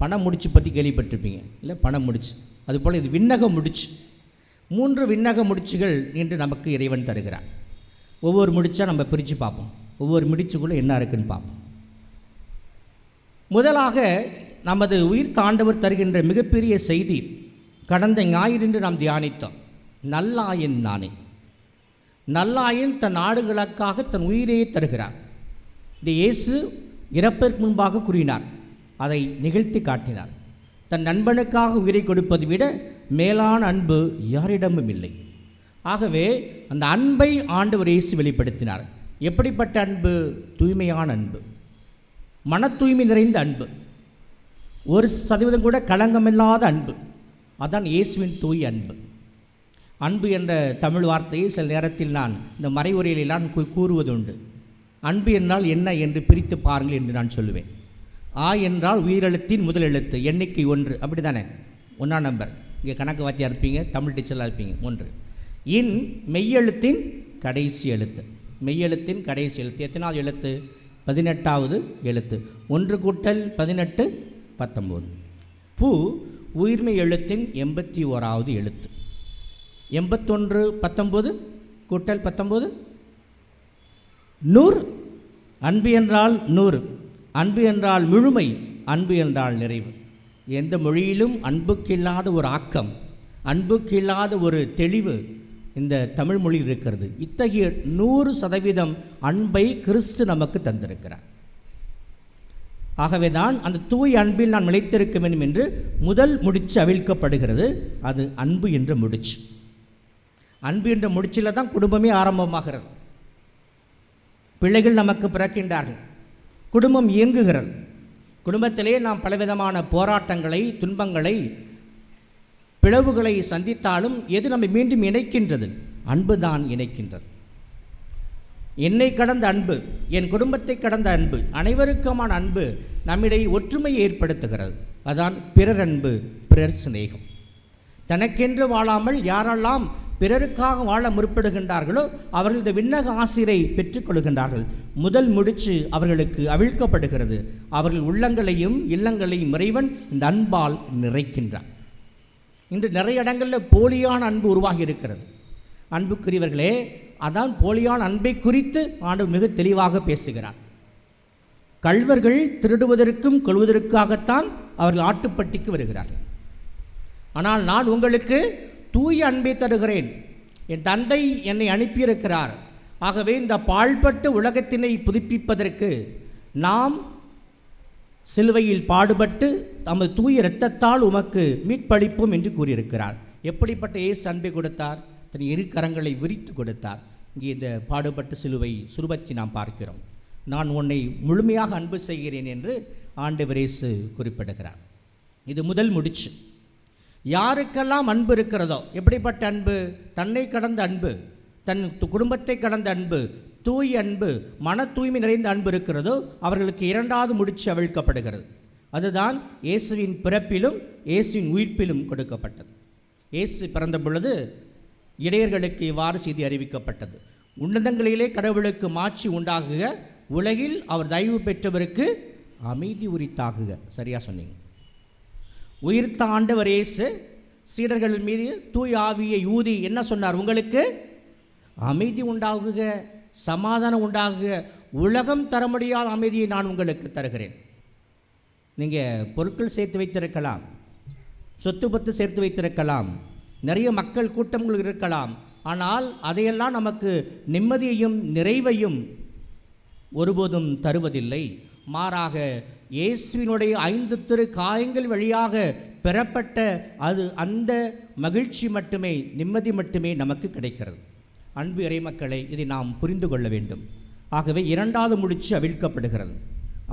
பணம் முடிச்சு பற்றி கேள்விப்பட்டிருப்பீங்க இல்லை? பணம் முடிச்சு, அதுபோல் இது விண்ணக முடிச்சு. 3 விண்ணக முடிச்சுகள் இன்று நமக்கு இறைவன் தருகிறார். ஒவ்வொரு முடிச்சா நம்ம பிரித்து பார்ப்போம், ஒவ்வொரு முடிச்சுக்குள்ளே என்ன இருக்குன்னு பார்ப்போம். முதலாக நமது உயிர் தாண்டவர் தருகின்ற மிகப்பெரிய செய்தி கடந்த ஞாயிறன்று நாம் தியானித்தோம். நல்லாயன் நானே. நல்லாயின் தன் ஆடுகளுக்காக தன் உயிரையே தருகிறார். இந்த இயேசு இறப்பதற்கு முன்பாக கூறினார், அதை நிகழ்த்தி காட்டினார். தன் நண்பனுக்காக உயிரை கொடுப்பதை விட மேலான அன்பு யாரிடமும் இல்லை. ஆகவே அந்த அன்பை ஆண்டவர் இயேசு வெளிப்படுத்தினார். எப்படிப்பட்ட அன்பு? தூய்மையான அன்பு, மன தூய்மை நிறைந்த அன்பு, 1% கூட களங்கமில்லாத அன்பு. அதான் இயேசுவின் தூய அன்பு. அன்பு என்ற தமிழ் வார்த்தையை சில நேரத்தில் நான் இந்த மறைவுரையிலெல்லாம் கூறுவதுண்டு. அன்பு என்றால் என்ன என்று பிரித்து பாருங்கள் என்று நான் சொல்லுவேன். ஆ என்றால் உயிரெழுத்தின் முதல் எழுத்து, எண்ணிக்கை 1, அப்படி தானே? 1ஆம் நம்பர். இங்கே கணக்கு வாத்தியாக இருப்பீங்க, தமிழ் டீச்சராக இருப்பீங்க. 1. இன் மெய்யெழுத்தின் கடைசி எழுத்து, மெய்யெழுத்தின் கடைசி எழுத்து. எத்தனாவது எழுத்து? 18வது எழுத்து. 1 கூட்டல் 18 19. பூ உயிர்மை எழுத்தின் 81வது எழுத்து. 81 19 கூட்டல் 19 100. அன்பு என்றால் 100. அன்பு என்றால் முழுமை, அன்பு என்றால் நிறைவு. எந்த மொழியிலும் அன்புக்கு இல்லாத ஒரு ஆக்கம், அன்புக்கு இல்லாத ஒரு தெளிவு இந்த தமிழ் மொழியில் இருக்கிறது. இத்தகைய 100% அன்பை கிறிஸ்து நமக்கு தந்திருக்கிறார். ஆகவே தான் அந்த தூய அன்பில் நான் நிலைத்திருக்க வேண்டும் என்று முதல் முடிச்சு அவிழ்க்கப்படுகிறது. அது அன்பு என்ற முடிச்சு. அன்பு என்ற முடிச்சில் தான் குடும்பமே ஆரம்பமாகிறது. பிள்ளைகள் நமக்கு பிறக்கின்றார்கள், குடும்பம் இயங்குகிறது. குடும்பத்திலே நாம் பலவிதமான போராட்டங்களை, துன்பங்களை, பிளவுகளை சந்தித்தாலும் எது நம்மை மீண்டும் இணைக்கின்றது? அன்பு தான் இணைக்கின்றது. என்னை கடந்த அன்பு, என் குடும்பத்தை கடந்த அன்பு, அனைவருக்குமான அன்பு நம்மிடையே ஒற்றுமையை ஏற்படுத்துகிறது. அதான் பிறர் அன்பு, பிறர் சிநேகம். தனக்கென்று வாழாமல் யாரெல்லாம் பிறருக்காக வாழ முற்படுகின்றார்களோ அவர்கள் இந்த விண்ணக ஆசிரை பெற்றுக்கொள்கின்றார்கள். முதல் முடிச்சு அவர்களுக்கு அவிழ்க்கப்படுகிறது. அவர்கள் உள்ளங்களையும் இல்லங்களையும் இறைவன் இந்த அன்பால் நிறைக்கின்றார். இன்று நிறைய இடங்களில் போலியான அன்பு உருவாகி இருக்கிறது. அன்புக்குரியவர்களே, அதான் போலியான அன்பை குறித்து ஆண்டவர் மிக தெளிவாக பேசுகிறார். கள்வர்கள் திருடுவதற்கும் கொள்வதற்காகத்தான் அவர்கள் ஆட்டுப்பட்டிக்கு வருகிறார்கள். ஆனால் நான் உங்களுக்கு தூய அன்பை தருகிறேன். என் தந்தை என்னை அனுப்பியிருக்கிறார். ஆகவே இந்த பாழ்பட்ட உலகத்தினை புதுப்பிப்பதற்கு நாம் சிலுவையில் பாடுபட்டு நமது தூய இரத்தத்தால் உமக்கு மீட்பளிப்போம் என்று கூறியிருக்கிறார். எப்படிப்பட்ட இயேசு அன்பை கொடுத்தார்? தன் இரு கரங்களை விரித்து கொடுத்தார். இங்கே இந்த பாடுபட்ட சிலுவை சுரூபத்தை நாம் பார்க்கிறோம். நான் உன்னை முழுமையாக அன்பு செய்கிறேன் என்று ஆண்டவர் இயேசு குறிப்பிடுகிறார். இது முதல் முடிச்சு. யாருக்கெல்லாம் அன்பு இருக்கிறதோ, எப்படிப்பட்ட அன்பு? தன்னை கடந்த அன்பு, தன் குடும்பத்தை கடந்த அன்பு, தூய அன்பு, மன தூய்மை நிறைந்த அன்பு இருக்கிறதோ அவர்களுக்கு 2வது முடிச்சு அவிழ்க்கப்படுகிறது. அதுதான் இயேசுவின் பிறப்பிலும் இயேசுவின் உயிர்ப்பிலும் கொடுக்கப்பட்டது. இயேசு பிறந்த பொழுது இடையர்களுக்கு இவ்வாறு செய்தி அறிவிக்கப்பட்டது: உன்னதங்களிலே கடவுளுக்கு மாட்சி உண்டாகுக, உலகில் அவர் தயவு பெற்றவருக்கு அமைதி உரித்தாகுக. சரியா சொன்னீங்க. உயிர்த்த ஆண்டவர் இயேசு சீடர்கள் மீது தூய் ஆவியை ஊதி என்ன சொன்னார்? உங்களுக்கு அமைதி உண்டாகுக, சமாதானம் உண்டாகுக, உலகம் தர முடியாத அமைதியை நான் உங்களுக்கு தருகிறேன். நீங்கள் பொருட்கள் சேர்த்து வைத்திருக்கலாம், சொத்து பத்து சேர்த்து வைத்திருக்கலாம், நிறைய மக்கள் கூட்டங்கள் இருக்கலாம். ஆனால் அதையெல்லாம் நமக்கு நிம்மதியையும் நிறைவையும் ஒருபோதும் தருவதில்லை. மாறாக இயேசுவினுடைய 5 திரு காயங்கள் வழியாக பெறப்பட்ட அந்த மகிழ்ச்சி மட்டுமே, நிம்மதி மட்டுமே நமக்கு கிடைக்கிறது. அன்பு இறைமக்களை, இதை நாம் புரிந்து கொள்ள வேண்டும். ஆகவே 2வது முடிச்சு அவிழ்க்கப்படுகிறது,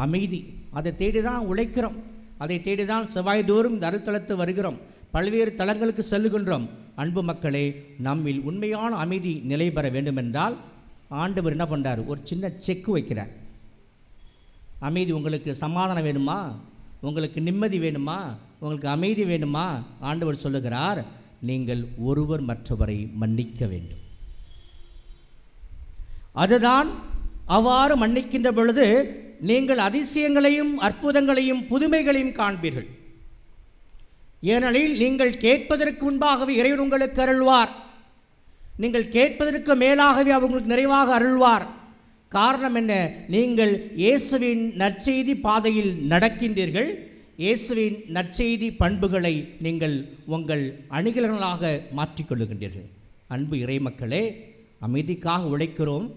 அமைதி. அதை தேடி தான் உழைக்கிறோம், அதை தேடி தான் செவ்வாய்தோறும் இந்த அருத்தலத்து வருகிறோம், பல்வேறு தலங்களுக்கு செல்லுகின்றோம். அன்பு மக்களே, நம்மில் உண்மையான அமைதி நிலை பெற வேண்டுமென்றால் ஆண்டவர் என்ன பண்ணுறார்? ஒரு சின்ன செக்கு வைக்கிறார். அமைதி, உங்களுக்கு சமாதானம் வேணுமா? உங்களுக்கு நிம்மதி வேணுமா? உங்களுக்கு அமைதி வேணுமா? ஆண்டவர் சொல்லுகிறார், நீங்கள் ஒருவர் மற்றவரை மன்னிக்க வேண்டும். அதுதான் அவ்வாறு மன்னிக்கின்ற பொழுது நீங்கள் அதிசயங்களையும் அற்புதங்களையும் புதுமைகளையும் காண்பீர்கள். ஏனெனில் நீங்கள் கேட்பதற்கு முன்பாகவே இறைவன் உங்களுக்கு அருள்வார். நீங்கள் கேட்பதற்கு மேலாகவே அவர் உங்களுக்கு நிறைவாக அருள்வார். காரணம் என்ன? நீங்கள் இயேசுவின் நற்செய்தி பாதையில் நடக்கின்றீர்கள். இயேசுவின் நற்செய்தி பண்புகளை நீங்கள் உங்கள் அணிகலன்களாக மாற்றிக்கொள்ளுகின்றீர்கள். அன்பு இறைமக்களே, அமைதிக்காக உழைக்கிறோம்,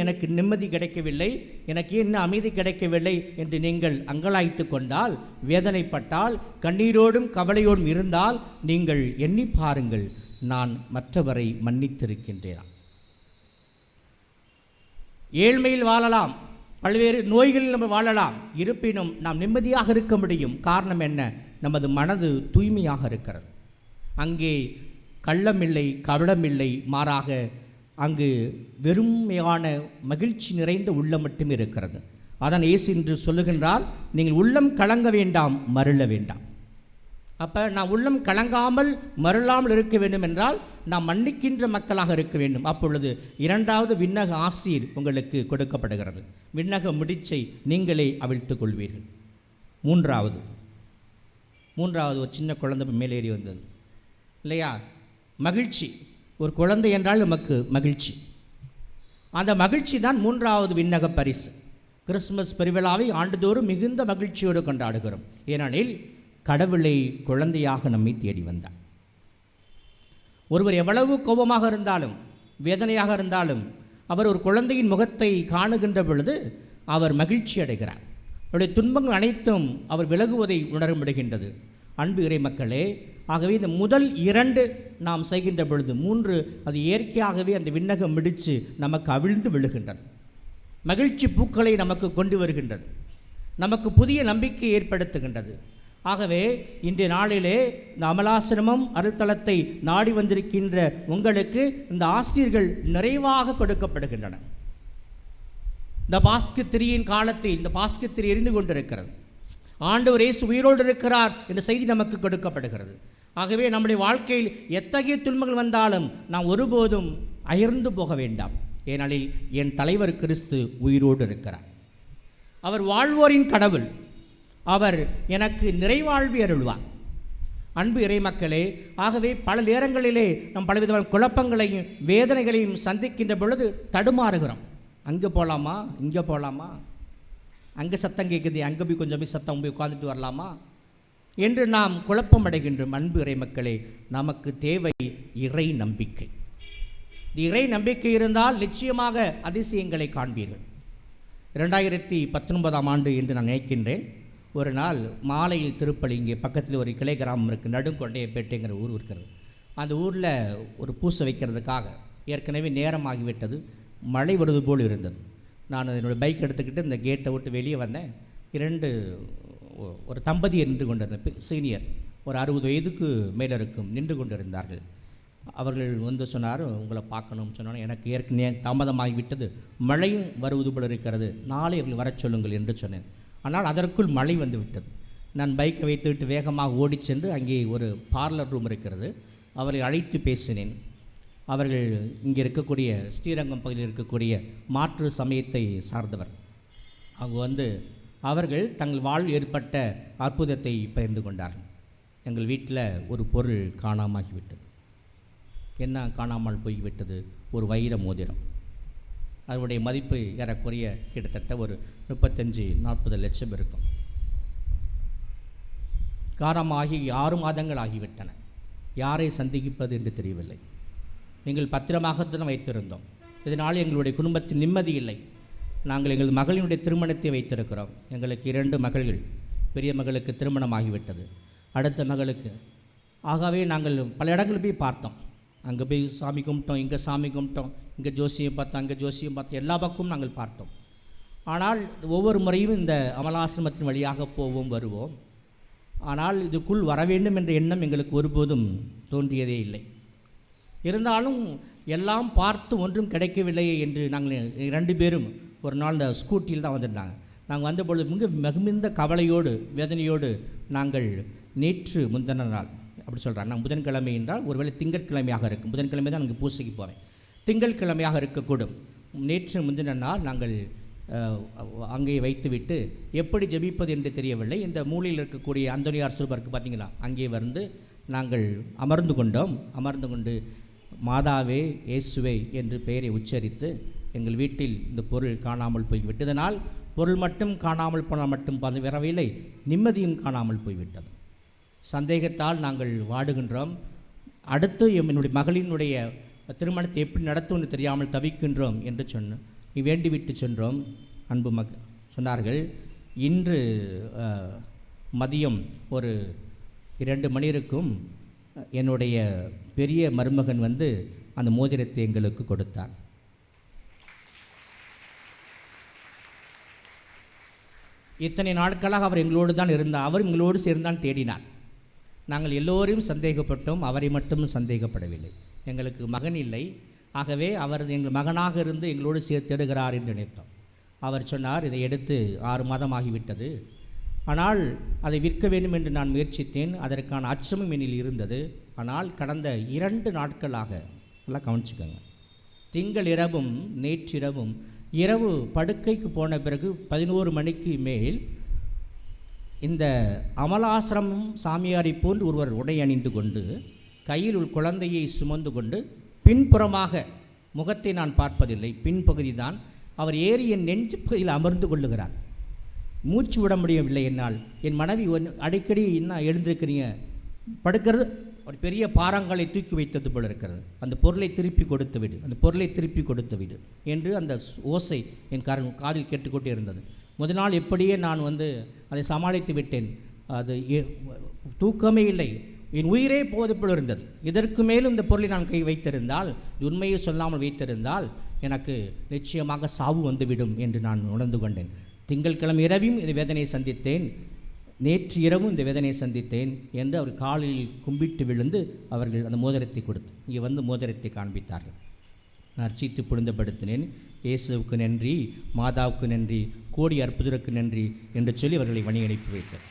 எனக்கு நிம்மதி கிடைக்கவில்லை, எனக்கு ஏன் இன்னும் அமைதி கிடைக்கவில்லை என்று நீங்கள் அங்கலாய்த்து கொண்டால், வேதனைப்பட்டால், கண்ணீரோடும் கவலையோடும் இருந்தால் நீங்கள் எண்ணி பாருங்கள், நான் மற்றவரை மன்னித்திருக்கின்றேன். ஏழ்மையில் வாழலாம், பல்வேறு நோய்களில் நம்ம வாழலாம், இருப்பினும் நாம் நிம்மதியாக இருக்க முடியும். காரணம் என்ன? நமது மனது தூய்மையாக இருக்கிறது. அங்கே கள்ளமில்லை, கபடமில்லை, மாறாக அங்கு வெறுமையான மகிழ்ச்சி நிறைந்த உள்ளம் மட்டும் இருக்கிறது. அதான் இயேசு என்று சொல்லுகின்றார், நீங்கள் உள்ளம் கலங்க வேண்டாம், மருள வேண்டாம். அப்போ நாம் உள்ளம் கலங்காமல் மருளாமல் இருக்க வேண்டும் என்றால் நாம் மன்னிக்கின்ற மக்களாக இருக்க வேண்டும். அப்பொழுது இரண்டாவது விண்ணக ஆசீர் உங்களுக்கு கொடுக்கப்படுகிறது. விண்ணக முடிச்சை நீங்களே அவிழ்த்து கொள்வீர்கள். மூன்றாவது ஒரு சின்ன குழந்தை மேலேறி வந்தது இல்லையா? மகிழ்ச்சி. ஒரு குழந்தை என்றால் நமக்கு மகிழ்ச்சி. அந்த மகிழ்ச்சி தான் மூன்றாவது விண்ணக பரிசு. கிறிஸ்துமஸ் பெருவிழாவை ஆண்டுதோறும் மிகுந்த மகிழ்ச்சியோடு கொண்டாடுகிறோம். ஏனெனில் கடவுளை குழந்தையாக நம்மை தேடி வந்தார். ஒருவர் எவ்வளவு கோபமாக இருந்தாலும் வேதனையாக இருந்தாலும் அவர் ஒரு குழந்தையின் முகத்தை காணுகின்ற பொழுது அவர் மகிழ்ச்சி அடைகிறார். அவருடைய துன்பங்கள் அனைத்தும் அவர் விலகுவதை உணர முடிகின்றது. அன்பு இறை மக்களே, ஆகவே இந்த முதல் 2 நாம் செய்கின்ற பொழுது 3 அது இயற்கையாகவே அந்த விண்ணகம் மிடித்து நமக்கு அவிழ்ந்து விழுகின்றது. மகிழ்ச்சி பூக்களை நமக்கு கொண்டு வருகின்றது, நமக்கு புதிய நம்பிக்கை ஏற்படுத்துகின்றது. ஆகவே இன்றைய நாளிலே இந்த அமலாசிரமம் அருள்தலத்தை நாடி வந்திருக்கின்ற உங்களுக்கு இந்த ஆசீர்கள் நிறைவாக கொடுக்கப்படுகின்றன. இந்த பாஸ்கத்திரியின் காலத்தில் இந்த பாஸ்கத்திரி எரிந்து கொண்டிருக்கிறது. ஆண்டவர் இயேசு உயிரோடு இருக்கிறார் என்ற செய்தி நமக்கு கொடுக்கப்படுகிறது. ஆகவே நம்முடைய வாழ்க்கையில் எத்தகைய துன்பங்கள் வந்தாலும் நாம் ஒருபோதும் அயர்ந்து போக வேண்டாம். ஏனெனில் என் தலைவர் கிறிஸ்து உயிரோடு இருக்கிறார். அவர் வாழ்வோரின் கடவுள். அவர் எனக்கு நிறைவாழ்வி அருள்வார். அன்பு இறை மக்களே, ஆகவே பல நேரங்களிலே நம் பலவிதமான குழப்பங்களையும் வேதனைகளையும் சந்திக்கின்ற பொழுது தடுமாறுகிறோம். அங்கே போகலாமா, இங்கே போகலாமா, அங்கே சத்தம் கேட்குது, அங்கே போய் கொஞ்சம் போய் சத்தம் போய் உட்காந்துட்டு வரலாமா என்று நாம் குழப்பம் அடைகின்றோம். அன்பு இறை மக்களே, நமக்கு தேவை இறை நம்பிக்கை. இறை நம்பிக்கை இருந்தால் நிச்சயமாக அதிசயங்களை காண்பீர்கள். 2019ஆம் ஆண்டு என்று நான் நினைக்கின்றேன். ஒரு நாள் மாலையில் திருப்பலி, இங்கே பக்கத்தில் ஒரு கிளை கிராமம் இருக்குது, நடுங்கொண்டையப்பேட்டைங்கிற ஊர் இருக்கிறது. அந்த ஊரில் ஒரு பூசை வைக்கிறதுக்காக ஏற்கனவே நேரமாகிவிட்டது, மழை வருவது போல் இருந்தது. நான் என்னோடய பைக் எடுத்துக்கிட்டு இந்த கேட்டை விட்டு வெளியே வந்தேன். ஒரு தம்பதியர் நின்று கொண்டிருந்த சீனியர், ஒரு 60 வயதுக்கு மேலே இருக்கும், நின்று கொண்டிருந்தார்கள். அவர்கள் சொன்னார், உங்களை பார்க்கணும்னு சொன்னாலும் எனக்கு ஏற்கனவே தாமதமாகிவிட்டது, மழையும் வருவது போல் இருக்கிறது, நாளை அவர்கள் வர சொல்லுங்கள் என்று சொன்னேன். ஆனால் அதற்குள் மழை வந்து விட்டது. நான் பைக்கை வைத்துவிட்டு வேகமாக ஓடி சென்று அங்கே ஒரு பார்லர் ரூம் இருக்கிறது, அவரை அழைத்து பேசினேன். அவர்கள் இங்கே இருக்கக்கூடிய ஸ்ரீரங்கம் பகுதியில் இருக்கக்கூடிய மாற்று சமயத்தை சார்ந்தவர். அவங்க அவர்கள் தங்கள் வாழ்வில் ஏற்பட்ட அற்புதத்தை பகிர்ந்து கொண்டார்கள். எங்கள் வீட்டில் ஒரு பொருள் காணாமாகிவிட்டது. என்ன காணாமல் போய்விட்டது? ஒரு வைர மோதிரம். அதனுடைய மதிப்பு ஏறக்குறைய கிட்டத்தட்ட ஒரு 35-40 லட்சம் இருக்கும். காரணமாகி 6 மாதங்கள் ஆகிவிட்டன. யாரை சந்திப்பது என்று தெரியவில்லை. நீங்கள் பத்திரமாகத்தான் வைத்திருந்தோம். இதனால் எங்களுடைய குடும்பத்தில் நிம்மதி இல்லை. நாங்கள் எங்கள் மகளினுடைய திருமணத்தை வைத்திருக்கிறோம். எங்களுக்கு 2 மகள்கள். பெரிய மகளுக்கு திருமணம் ஆகிவிட்டது, அடுத்த மகளுக்கு. ஆகவே நாங்கள் பல இடங்கள் போய் பார்த்தோம். அங்கே போய் சாமி கும்பிட்டோம், இங்கே சாமி கும்பிட்டோம், இங்கே ஜோசியம் பார்த்தோம், அங்கே ஜோசியம் பார்த்தோம், எல்லா பக்கமும் நாங்கள் பார்த்தோம். ஆனால் ஒவ்வொரு முறையும் இந்த அமலாசிரமத்தின் வழியாக போவோம் வருவோம். ஆனால் இதுக்குள் வர வேண்டும் என்ற எண்ணம் எங்களுக்கு ஒருபோதும் தோன்றியதே இல்லை. இருந்தாலும் எல்லாம் பார்த்து ஒன்றும் கிடைக்கவில்லையே என்று நாங்கள் 2 பேரும் ஒரு நாள் இந்த ஸ்கூட்டியில் தான் வந்திருந்தாங்க. நாங்கள் வந்தபொழுது மிகுந்த கவலையோடு வேதனையோடு நாங்கள் நேற்று முந்தின நாள் அப்படி சொல்கிறாங்க. நான் புதன்கிழமை என்றால் ஒருவேளை திங்கட்கிழமையாக இருக்கும். புதன்கிழமை தான் நாங்கள் பூசைக்கு போவேன். திங்கட்கிழமையாக இருக்கக்கூடும். நேற்று முந்தின நாள் நாங்கள் அங்கே வைத்துவிட்டு எப்படி ஜெபிப்பது என்று தெரியவில்லை. இந்த மூலையில் இருக்கக்கூடிய அந்தோனியார் சுரூபருக்கு பார்த்தீங்களா, அங்கே நாங்கள் அமர்ந்து கொண்டோம். அமர்ந்து கொண்டு மாதாவே இயேசுவே என்று பெயரை உச்சரித்து எங்கள் வீட்டில் இந்த பொருள் காணாமல் போய்விட்டதனால் பொருள் மட்டும் காணாமல் போனால் மட்டும் வரவில்லை, நிம்மதியும் காணாமல் போய்விட்டது. சந்தேகத்தால் நாங்கள் வாடுகின்றோம். அடுத்து என்னுடைய மகளினுடைய திருமணத்தை எப்படி நடத்தும்னு தெரியாமல் தவிக்கின்றோம் என்று சொன்னோம். வேண்டிவிட்டு சென்றோம். அன்பு சொன்னார்கள், இன்று மதியம் ஒரு 2 மணி இருக்கும் என்னுடைய பெரிய மருமகன் வந்து அந்த மோதிரத்தை எங்களுக்கு கொடுத்தார். இத்தனை நாட்களாக அவர் எங்களோடு தான் இருந்தார். அவர் எங்களோடு சேர்ந்தான் தேடினார். நாங்கள் எல்லோரையும் சந்தேகப்பட்டோம், அவரை மட்டும் சந்தேகப்படவில்லை. எங்களுக்கு மகன் இல்லை, ஆகவே அவர் எங்கள் மகனாக இருந்து எங்களோடு தேடுகிறார் என்று நினைத்தோம். அவர் சொன்னார், இதை எடுத்து 6 மாதம் ஆகிவிட்டது, ஆனால் அதை விற்க வேண்டும் என்று நான் முயற்சித்தேன். அதற்கான அச்சமும் என்னில் இருந்தது. ஆனால் கடந்த 2 நாட்களாக எல்லாம் கவனிச்சுக்கோங்க, திங்கள் இரவும் நேற்றிரவும் இரவு படுக்கைக்கு போன பிறகு 11 மணிக்கு மேல் இந்த அமலாசிரமம் சாமியாரை போன்று ஒருவர் உடை அணிந்து கொண்டு கையில் ஒரு குழந்தையை சுமந்து கொண்டு பின்புறமாக, முகத்தை நான் பார்ப்பதில்லை, பின்பகுதி தான், அவர் ஏறி என் நெஞ்சு பகுதியில் அமர்ந்து கொள்ளுகிறார். மூச்சு விட முடியவில்லை என்னால். என் மனைவி அடிக்கடி என்ன எழுந்திருக்கிறீங்க, படுக்கிறது, ஒரு பெரிய பாறாங்களை தூக்கி வைத்தது போல இருக்கிறது, அந்த பொருளை திருப்பி கொடுத்து விடு, அந்த பொருளை திருப்பி கொடுத்து விடு என்று அந்த ஓசை என் காதில் கேட்டுக்கொண்டே இருந்தது. முதல் நாள் எப்படியே நான் அதை சமாளித்து விட்டேன். அது தூக்கமே இல்லை, என் உயிரே போது போல இருந்தது. இதற்கு மேலும் இந்த பொருளை நான் கை வைத்திருந்தால், உண்மையை சொல்லாமல் வைத்திருந்தால் எனக்கு நிச்சயமாக சாவு வந்துவிடும் என்று நான் உணர்ந்து கொண்டேன். திங்கட்கிழமை இரவும் இந்த வேதனையை சந்தித்தேன், நேற்று இரவும் இந்த வேதனையை சந்தித்தேன் என்று அவர் காலில் கும்பிட்டு விழுந்து அவர்கள் அந்த மோதிரத்தை கொடுத்து இங்கே மோதிரத்தை காண்பித்தார்கள். நான் அர்ச்சித்து புனிதப்படுத்தினேன். இயேசுவுக்கு நன்றி, மாதாவுக்கு நன்றி, கோடி அற்புதருக்கு நன்றி என்று சொல்லி அவர்களை வழி அனுப்பி வைத்தார்.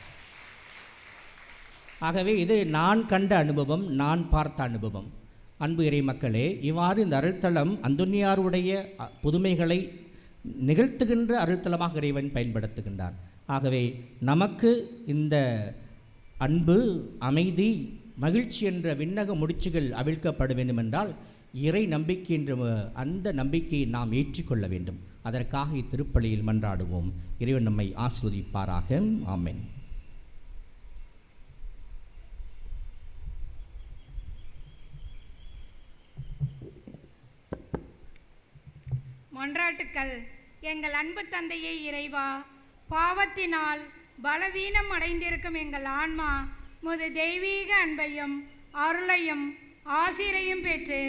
ஆகவே இது நான் கண்ட அனுபவம், நான் பார்த்த அனுபவம். அன்பு இறை மக்களே, இவ்வாறு இந்த அருள்தலம் அந்தோனியாருடைய புதுமைகளை நிகழ்த்துகின்ற அருள்தலமாக இறைவன் பயன்படுத்துகின்றார். ஆகவே நமக்கு இந்த அன்பு, அமைதி, மகிழ்ச்சி என்ற விண்ணக முடிச்சுகள் அவிழ்க்கப்பட வேண்டும் என்றால் இறை நம்பிக்கை என்ற அந்த நம்பிக்கையை நாம் ஏற்றிக்கொள்ள வேண்டும். அதற்காக இத்திருப்பலியில் மன்றாடுவோம். இறைவன் நம்மை ஆசீர்வதிப்பாராக. ஆமென். மன்றாட்டுக்கள். எங்கள் அன்பு தந்தையே இறைவா, பாவத்தினால் பலவீனம் அடைந்திருக்கும் எங்கள் ஆன்மா முது தெய்வீக அன்பையும் அருளையும் ஆசிரையும் பெற்று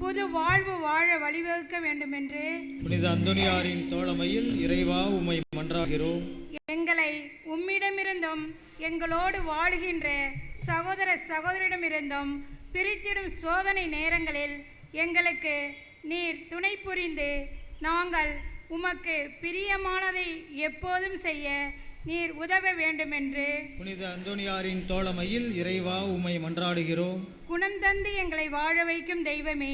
புது வாழ்வு வாழ வழிவகுக்க வேண்டும் என்று புனித அந்தோனியாரின் தோழமையில் இறைவா உம்மை மன்றாடுகிறோம். எங்களை உம்மிடமிருந்தும் எங்களோடு வாழ்கின்ற சகோதர சகோதரிடமிருந்தும் பிரித்திடும் சோதனை நேரங்களில் எங்களுக்கு நீர் துணை புரிந்து நாங்கள் உமக்கு பிரியமானதை எப்போதும் செய்ய நீர் உதவ வேண்டுமென்று புனித அந்தோனியாரின் தோழமையில் இறைவா உம்மை மன்றாடுகிறோம். குணம் தந்து எங்களை வாழ வைக்கும் தெய்வமே,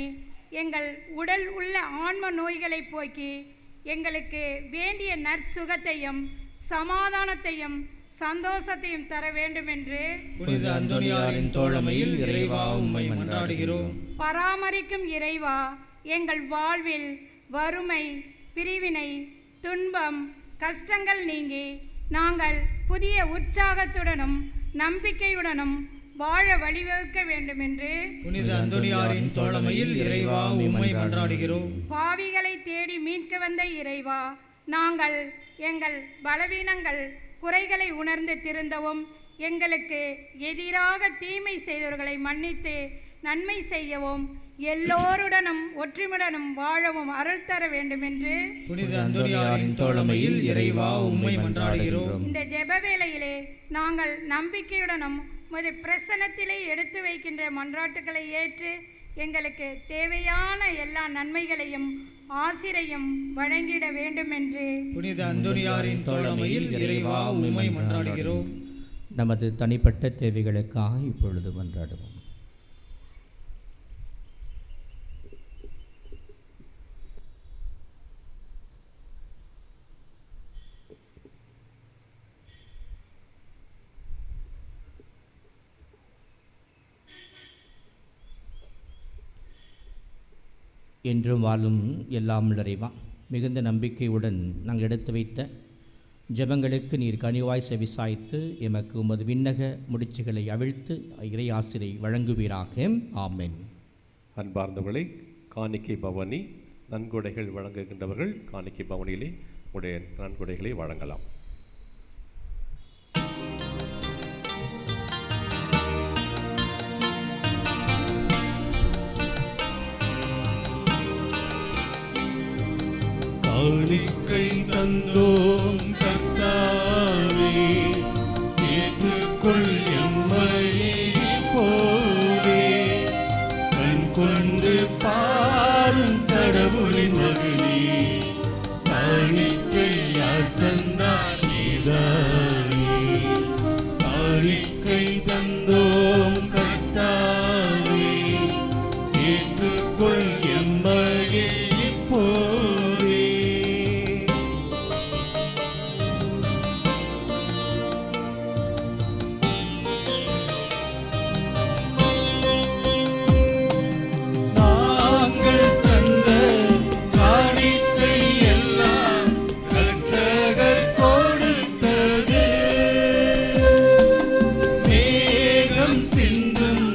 எங்கள் உடல் உள்ள ஆன்ம நோய்களை போக்கி எங்களுக்கு வேண்டிய நற்சுகத்தையும் சமாதானத்தையும் சந்தோஷத்தையும் தர வேண்டும் என்று புனித அந்தோனியாரின் தோழமையில் இறைவா உம்மை மன்றாடுகிறோம். பராமரிக்கும் இறைவா, எங்கள் வாழ்வில் வறுமை, பிரிவினை, துன்பம், கஷ்டங்கள் நீங்கி நாங்கள் புதிய உற்சாகத்துடனும் நம்பிக்கையுடனும் வாழ வழிவகுக்க வேண்டும் என்று புனித அந்தோனியாரின் தோழமையில் இறைவா உம்மை மன்றாடுகிறோம். பாவிகளை தேடி மீட்க வந்த இறைவா, நாங்கள் எங்கள் பலவீனங்கள் குறைகளை உணர்ந்து திருந்தவும் எங்களுக்கு எதிராக தீமை செய்தவர்களை மன்னித்து நன்மை செய்யவும் எல்லோருடனும் ஒற்றுமையுடனும் வாழவும் அருள் தர வேண்டும் என்று புனித அந்தோனியாரின் தோழமையில் இறைவா உம்மை மன்றாடுகிறோம். இந்த ஜெப வேளையிலே நாங்கள் நம்பிக்கையுடனும் உமது பிரசன்னத்திலே எடுத்து வைக்கின்ற மன்றாட்டுக்களை ஏற்று எங்களுக்கு தேவையான எல்லா நன்மைகளையும் ஆசிரையும் வழங்கிட வேண்டும் என்று புனித அந்தோனியாரின் தோழமையில் இறைவா உம்மை மன்றாடுகிறோம். நமது தனிப்பட்ட தேவைகளுக்காக இப்பொழுது மன்றாடுவோம். என்றும் வாழும் எல்லாம் நிறைவா, மிகுந்த நம்பிக்கையுடன் நாங்கள் எடுத்து வைத்த ஜெபங்களுக்கு நீர் கனிவாய் செவிசாய்த்து எமக்கு உமது விண்ணக முடிச்சுகளை அவிழ்த்து இறை ஆசிரை வழங்குவீராக. ஆமென். அன்பார்ந்தவர்களே, காணிக்கை பவனி நன்கொடைகள் வழங்குகின்றவர்கள் காணிக்கை பவனியிலே உடைய நன்கொடைகளை வழங்கலாம். காணிக்கை தந்தோம் கர்த்தாவே, ஏற்றுக்கொள் எம்மையே இப்போதே. கண் கொண்டு பாரும் கடவுளின் மகனே, காணிக்கை யார் தந்தார் நீதானே. காணிக்கை தந்தோம் கர்த்தாவே, ஏற்றுக்கொள் எம்மையே இப்போதே. நாங்கள் தந்த காணிக்கை எல்லாம் இரட்சகர் கொடுத்தது. மேகம் சிந்தும்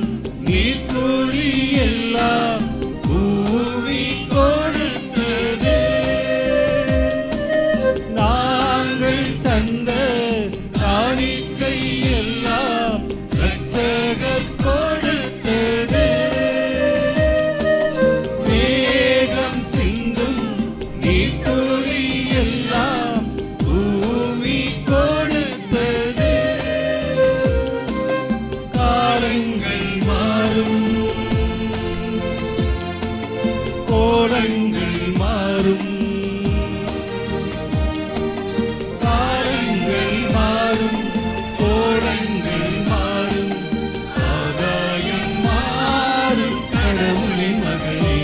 நீர்த்துளி எல்லாம் பூமி கொடுத்தது. நாங்கள் தந்த காணிக்கை எல்லாம் இரட்சகர் கொடுத்தது. மேகம் சிந்தும் நீர்த்துளி எல்லாம் பூமி கொடுத்தது. காலங்கள் மாறும், கோலங்கள் மாறும். காலங்கள் மாறும், கோலங்கள் மாறும். ஆகாயம் மாறும் கடவுளின் மகளே,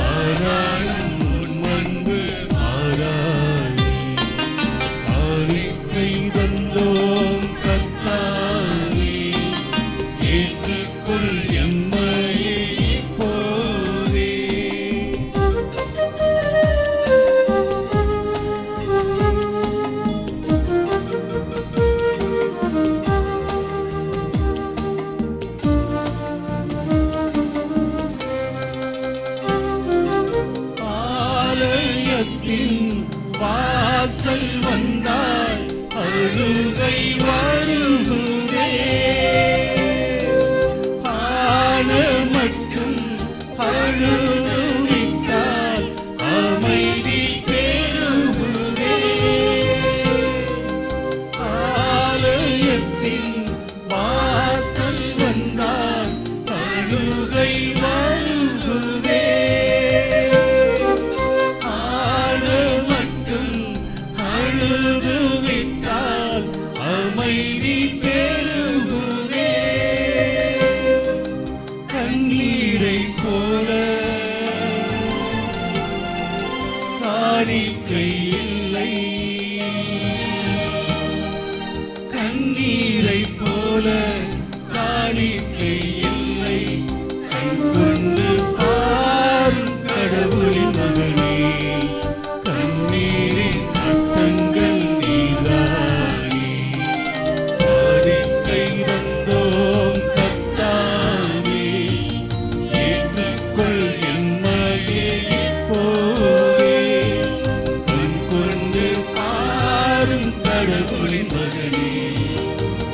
ஆராயும் உன் அன்பு மாறாயே. காணிக்கை தந்தோம் கர்த்தாவே, ஏற்றுக்கொள் எம்மையே இப்போதே. ஆலயத்தின் வாசல் வந்தால் அழுகை வருகுதே. ஆன மட்டும் அழுதுவிட்டால் அமைதி பெருகுதே. ஆலயத்தின் வாசல் வந்தால் அழுகை வருகுதே. ஆன மட்டும் அழுதுவிட்டால் அமைதி பெருகுதே. கண்ணீரை போல காணிக்கை இல்லை. கண்ணீரை போல காணிக்கை இல்லை. கண் கொண்டு பாரும் கடவுளின் மகனே, கண்ணீரின் அர்த்தங்கள் நீதானே. காணிக்கை தந்தோம் கர்த்தாவே, ஏற்றுக்கொள் எம்மையே இப்போதே. கண் கொண்டு பாரும் கடவுளின் மகனே,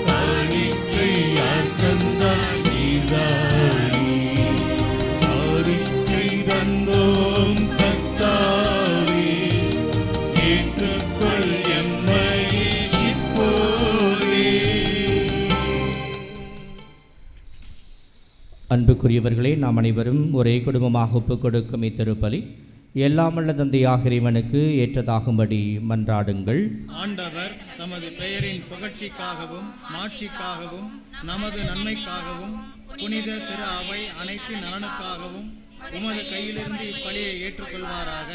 காணிக்கை யார் தந்தார் நீதானே. காணிக்கை தந்தோம் கர்த்தாவே, ஏற்றுக்கொள் எம்மையே இப்போதே. அன்புக்குரியவர்களே, நாம் அனைவரும் ஒரே குடும்பமாக ஒப்புக் கொடுக்கும் இத்திருப்பலி எல்லாமல்ல தந்தையாக இறைவனுக்கு ஏற்றதாகும்படி மன்றாடுங்கள். ஆண்டவர் தமது பெயரின் புகழ்ச்சிக்காகவும் மாட்சிக்காகவும் நமது நன்மைக்காகவும் புனித திரு அவை அனைத்து நலனுக்காகவும் உமது கையிலிருந்து இப்பலியை ஏற்றுக்கொள்வாராக.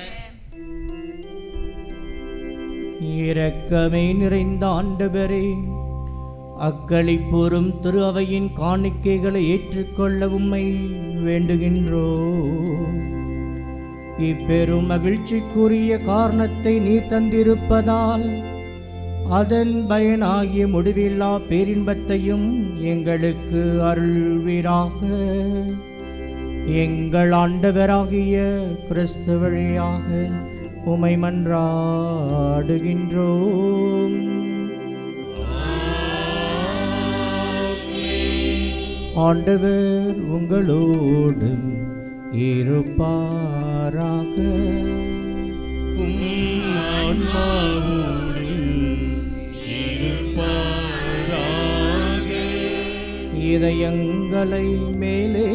இரக்கமே நிறைந்த ஆண்டவரே, அக்களிப்பூரும் திரு அவையின் காணிக்கைகளை ஏற்றுக்கொள்ள உம்மை வேண்டுகின்றோ. இப்பெரும் மகிழ்ச்சிக்குரிய காரணத்தை நீ தந்திருப்பதால் அதன் பயனாகிய முடிவில்லா பேரின்பத்தையும் எங்களுக்கு அருள்வீராக. எங்கள் ஆண்டவராகிய கிறிஸ்து வழியாக உமை மன்றாடுகின்றோம். ஆண்டவர் உங்களோடு இருப்பாராக. இதயங்களை மேலே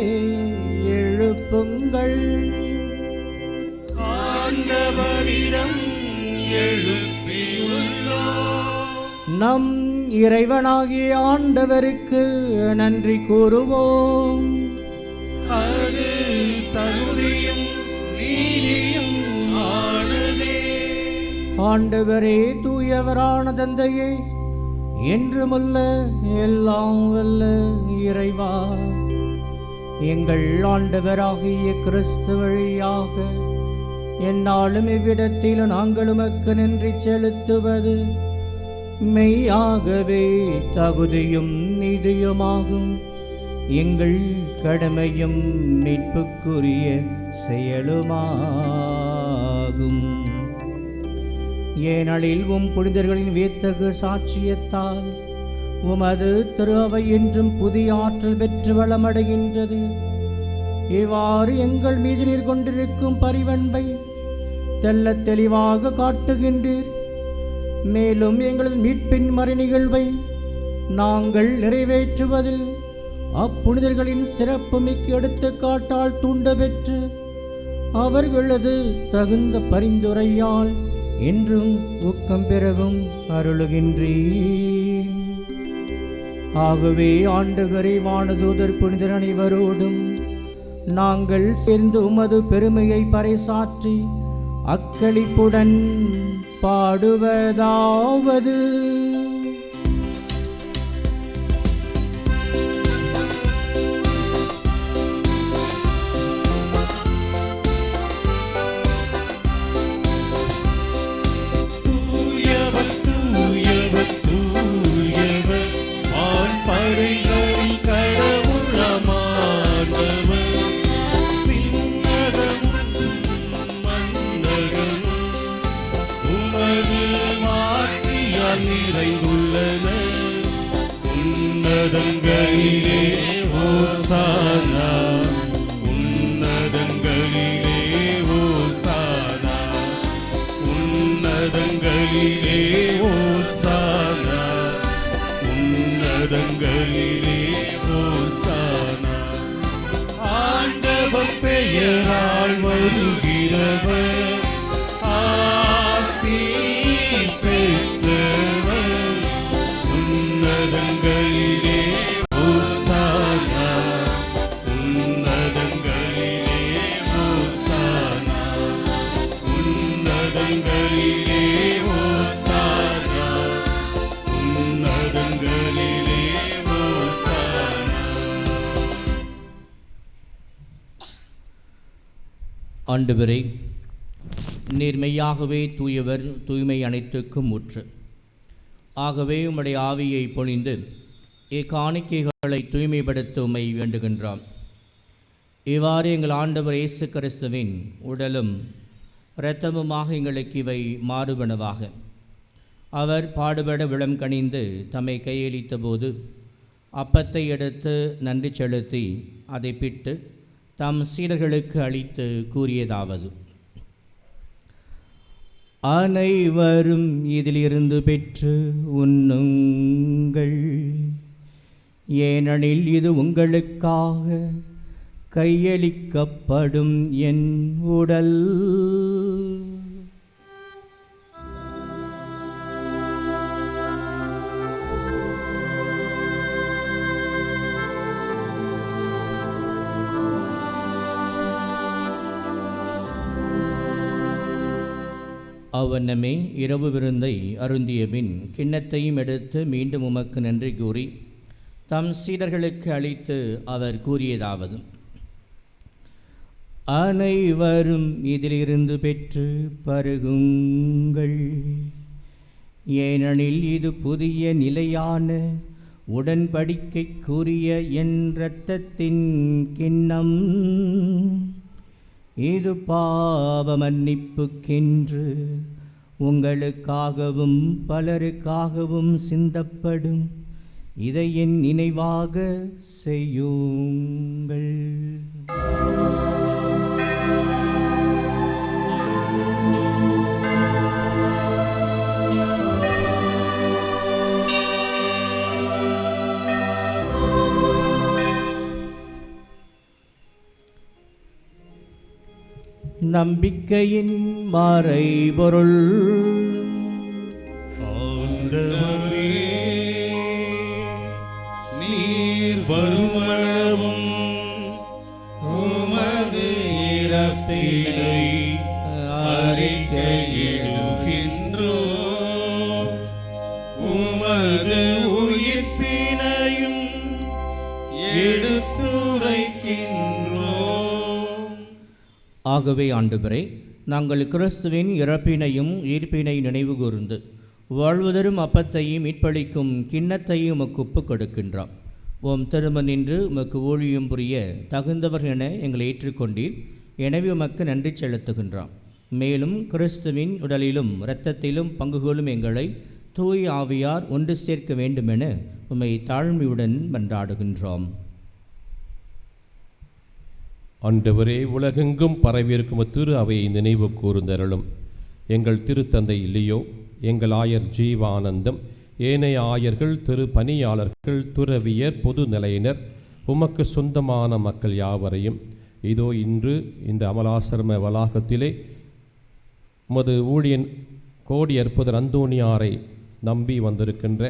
எழுப்புங்கள். ஆண்டவரிடம் எழுப்பியுள்ளோம். நம் இறைவனாகிய ஆண்டவருக்கு நன்றி கூறுவோம். அது தகுதியும் நீதியும் ஆனதே. ஆண்டவரே, தூயவரான தந்தையே, என்றுமுள்ள எல்லாம் வல்ல இறைவா, எங்கள் ஆண்டவராகிய கிறிஸ்து வழியாக எந்நாளும் இவ்விடத்தில் நாங்கள் உமக்கு நன்றி செலுத்துவது மெய்யாகவே தகுதியும் நீதியுமாகும். எங்கள் கடமையும் மீட்புக்குரிய செயலுமாகும். ஏனெனில் புனிதர்களின் வியத்தகு சாட்சியத்தால் உமது திரு அவை என்றும் புதிய ஆற்றல் பெற்று வளமடைகின்றது. இவ்வாறு எங்கள் மீது நீர் கொண்டிருக்கும் பரிவன்பை தெள்ளத் தெளிவாக காட்டுகின்றீர். மேலும் எங்களது மீட்பின் மறை நிகழ்வை நாங்கள் நிறைவேற்றுவதில் அப்புனிதர்களின் சிறப்பு மிக்க எடுத்துக்காட்டால் தூண்ட பெற்று அவர்களது தகுந்த பரிந்துரையால் என்றும் ஊக்கம் பெறவும் அருளுகின்றீர். ஆகவே ஆண்டவரே, வானதூதர் புனிதர் அனைவரோடும் நாங்கள் சேர்ந்து உமது பெருமையை பறைசாற்றி அக்களிப்புடன் பாடுவதாவது: உன்னதங்களிலே ஓசானா, உன்னதங்களிலே ஓசானா, உன்னதங்களிலே ஓசானா, உன்னதங்களிலே ஓசானா. ஆண்டவர் பெயரால் வருகிறவர் ஆசி பெற்றவர். உன்னதங்களிலே ஓசானா, உன்னதங்களிலே ஓசானா, உன்னதங்களிலே ஓசானா, உன்னதங்களிலே ஓசானா. ஆண்டவரே, நீர் மெய்யாகவே தூயவர், தூய்மை அனைத்துக்கும் ஊற்று. ஆகவே உம்முடைய ஆவியை பொழிந்து இக்காணிக்கைகளை தூய்மைப்படுத்த உம்மை வேண்டுகின்றோம். இவ்வாறு எங்கள் ஆண்டவர் இயேசு கிறிஸ்துவின் உடலும் இரத்தமுமாக எங்களுக்கு இவை மாறுபனவாக. அவர் பாடுபட விளம் கனிந்து தம்மை கையளித்த போது அப்பத்தை எடுத்து நன்றி செலுத்தி அதை பிட்டு தம் சீடர்களுக்கு அளித்து கூறியதாவது: அனைவரும் இதிலிருந்து பெற்று உண்ணுங்கள். ஏனெனில் இது உங்களுக்காக கையளிக்கப்படும் என் உடல். அவ்வண்ணமே இரவு விருந்தை அருந்திய பின் கிண்ணத்தையும் எடுத்து மீண்டும் உமக்கு நன்றி கூறி தம் சீடர்களுக்கு அளித்து அவர் கூறியதாவது: அனைவரும் இதிலிருந்து பெற்று பருகுங்கள். ஏனெனில் இது புதிய நிலையான உடன்படிக்கைக்குரிய என் இரத்தத்தின் கிண்ணம், இது பாவ மன்னிப்புக்கென்று உங்களுக்காகவும் பலருக்காகவும் சிந்தப்படும். இதை என் நினைவாக செய்யுங்கள். நம்பிக்கையின் மறைபொருள். ஆண்டவரே, நீர் வருமளவும் உமது இறப்பினை அறிக்கையிடுகின்றோம், உமது உயிர்ப்பினையும் எடுத்துரைக்கின்றோம். ஆகவே ஆண்டவரே, நாங்கள் கிறிஸ்துவின் இறப்பினையும் உயிர்ப்பினை நினைவு கூர்ந்து வாழ்வதரும் அப்பத்தையும் மீட்பளிக்கும் கிண்ணத்தையும் உமக்கு ஒப்புக் கொடுக்கின்றோம். ஓம் திரும்ப நின்று உமக்கு ஊழியம் புரிய தகுந்தவர்கள் என எங்களை ஏற்றுக்கொண்டீர். எனவே உமக்கு நன்றி செலுத்துகின்றோம். மேலும் கிறிஸ்துவின் உடலிலும் இரத்தத்திலும் பங்கு கொள்ளும் எங்களை தூய் ஆவியார் ஒன்று சேர்க்க வேண்டுமென உம்மை தாழ்மையுடன் மன்றாடுகின்றோம். ஆண்டவரே, உலகெங்கும் பரவியிருக்கும் திரு அவையை நினைவு கூர்ந்தருளும். எங்கள் திருத்தந்தை இல்லையோ, எங்கள் ஆயர் ஜீவானந்தம், ஏனைய ஆயர்கள், திரு பணியாளர்கள், துறவியர், பொது நிலையினர், உமக்கு சொந்தமான மக்கள் யாவரையும் இதோ இன்று இந்த அமலாசிரம வளாகத்திலே உமது ஊழியன் கோடி அற்புதர் அந்தோணியாரை நம்பி வந்திருக்கின்ற,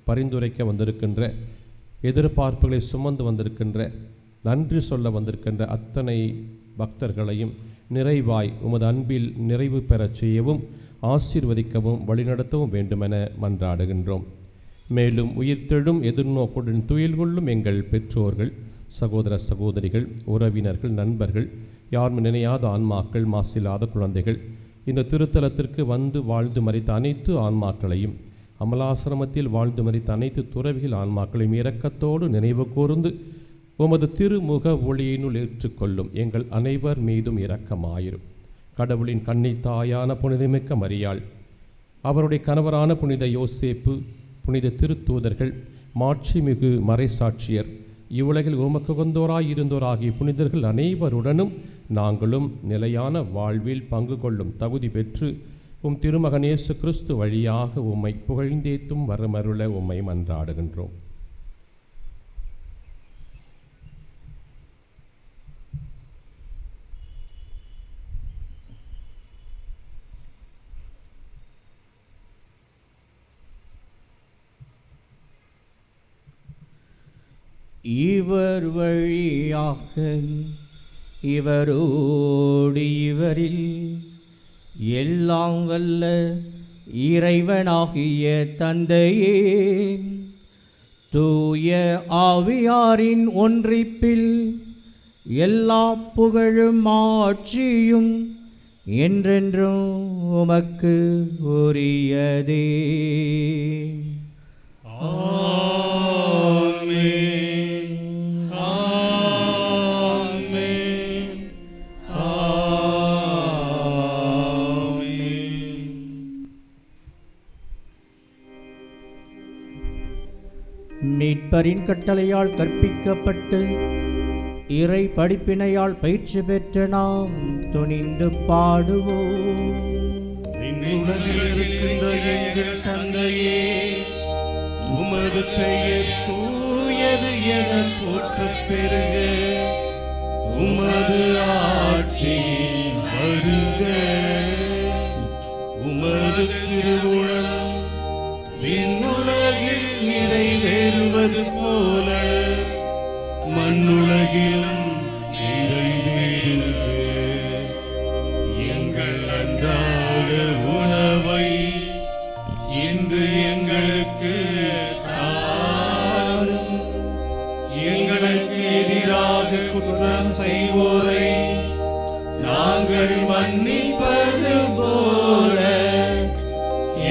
பரிந்துரைக்க வந்திருக்கின்ற, எதிர்பார்ப்புகளை சுமந்து வந்திருக்கின்ற, நன்றி சொல்ல வந்திருக்கின்ற அத்தனை பக்தர்களையும் நிறைவாய் உமது அன்பில் நிறைவு பெறச் செய்யவும் ஆசீர்வதிக்கவும் வழிநடத்தவும் வேண்டுமென மன்றாடுகின்றோம். மேலும் உயிர்த்தெழும் எதிர்நோக்குடன் துயில் கொள்ளும் எங்கள் பெற்றோர்கள், சகோதர சகோதரிகள், உறவினர்கள், நண்பர்கள், யாரும் நினையாத ஆன்மாக்கள், மாசில்லாத குழந்தைகள், இந்த திருத்தலத்திற்கு வந்து வாழ்ந்து மரித்த அனைத்து ஆன்மாக்களையும், அமலாசிரமத்தில் வாழ்ந்து மரித்த அனைத்து துறவிகள் ஆன்மாக்களையும் இரக்கத்தோடு நினைவு கூர்ந்து உமது திருமுக ஒளியினுள் ஏற்றுக்கொள்ளும். எங்கள் அனைவர் மீதும் இரக்கமாயிரும். கடவுளின் கன்னித்தாயான புனிதமிக்க மரியாள், அவருடைய கணவரான புனித யோசேப்பு, புனித திருத்தூதர்கள், மாட்சிமிகு மறைசாட்சியர், இவ்வுலகில் உமக்குகந்தோராய் இருந்தோராகிய புனிதர்கள் அனைவருடனும் நாங்களும் நிலையான வாழ்வில் பங்கு கொள்ளும் தகுதி பெற்று உம் திருமகன் இயேசு கிறிஸ்து வழியாக உம்மை புகழ்ந்தேத்தும் வரமருள உம்மை மன்றாடுகின்றோம். இவர் வழியாக இவரோடு இவரில் எல்லாம் வல்ல இறைவனாகிய தந்தையே, தூய ஆவியாரின் ஒன்றிப்பில் எல்லா புகழும் ஆட்சியும் என்றென்றும் உமக்கு உரியதே. மீட்பரின் கட்டளையால் கற்பிக்கப்பட்டு இறை படிப்பினையால் பயிற்சி பெற்ற நாம் துணிந்து பாடுவோம். உலகில் இருக்கின்ற எங்கள் தந்தையே, உமது பெயர் தூயது என போற்றப் பெறுக. உமது ஆட்சி வருக. உமது திருவுளம் விண்ணுலகில் நிறைவேறுவது போல மண்ணுலகிலும் நிறைவேறுக. எங்கள் அன்றாட உணவை இன்று எங்களுக்கு தாரும். எங்களுக்கு எதிராக குற்றம் செய்வோரை நாங்கள் மன்னிப்பது போல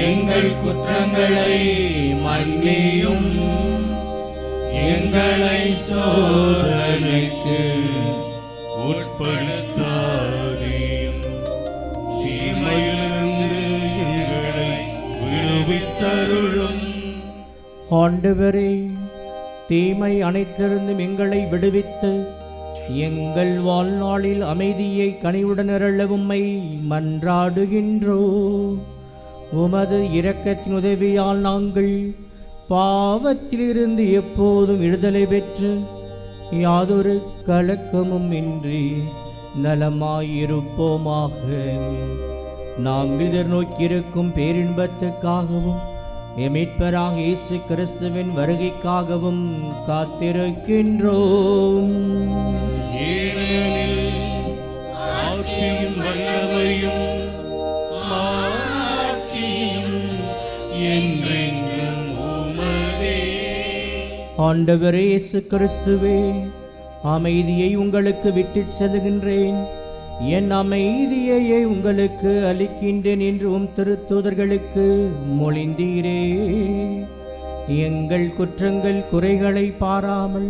எங்கள் குற்றங்களை மன்னியும். எங்களை சோதனைக்கு உட்படுத்தாதேயும் தீமையிலிருந்து எங்களை விடுவித்தருளும். ஆண்டவரே, தீமை அனைத்திலிருந்தும் எங்களை விடுவித்து எங்கள் வாழ்நாளில் அமைதியை கனிவுடன் அருள உம்மை மன்றாடுகின்றோம். உமது இரக்கத்தின் உதவியால் நாங்கள் பாவத்திலிருந்து எப்போதும் விடுதலை பெற்று யாதொரு கலக்கமும் இன்றி நலமாயிருப்போமாக. நாங்கள் எதிர்நோக்கியிருக்கும் பேரின்பத்துக்காகவும் மீட்பராக இயேசு கிறிஸ்துவின் வருகைக்காகவும் காத்திருக்கின்றோம். ஏனெனில் ஆட்சியும் வல்லமையும் மாட்சியும் என்றென்றும் உமதே. ஆண்டவரே இயேசு கிறிஸ்துவே, அமைதியை உங்களுக்கு விட்டுச் செல்கின்றேன், என் அமைதியையே உங்களுக்கு அளிக்கின்றேன் என்று உம் திருத்தூதர்களுக்கு மொழிந்தீரே. எங்கள் குற்றங்கள் குறைகளை பாராமல்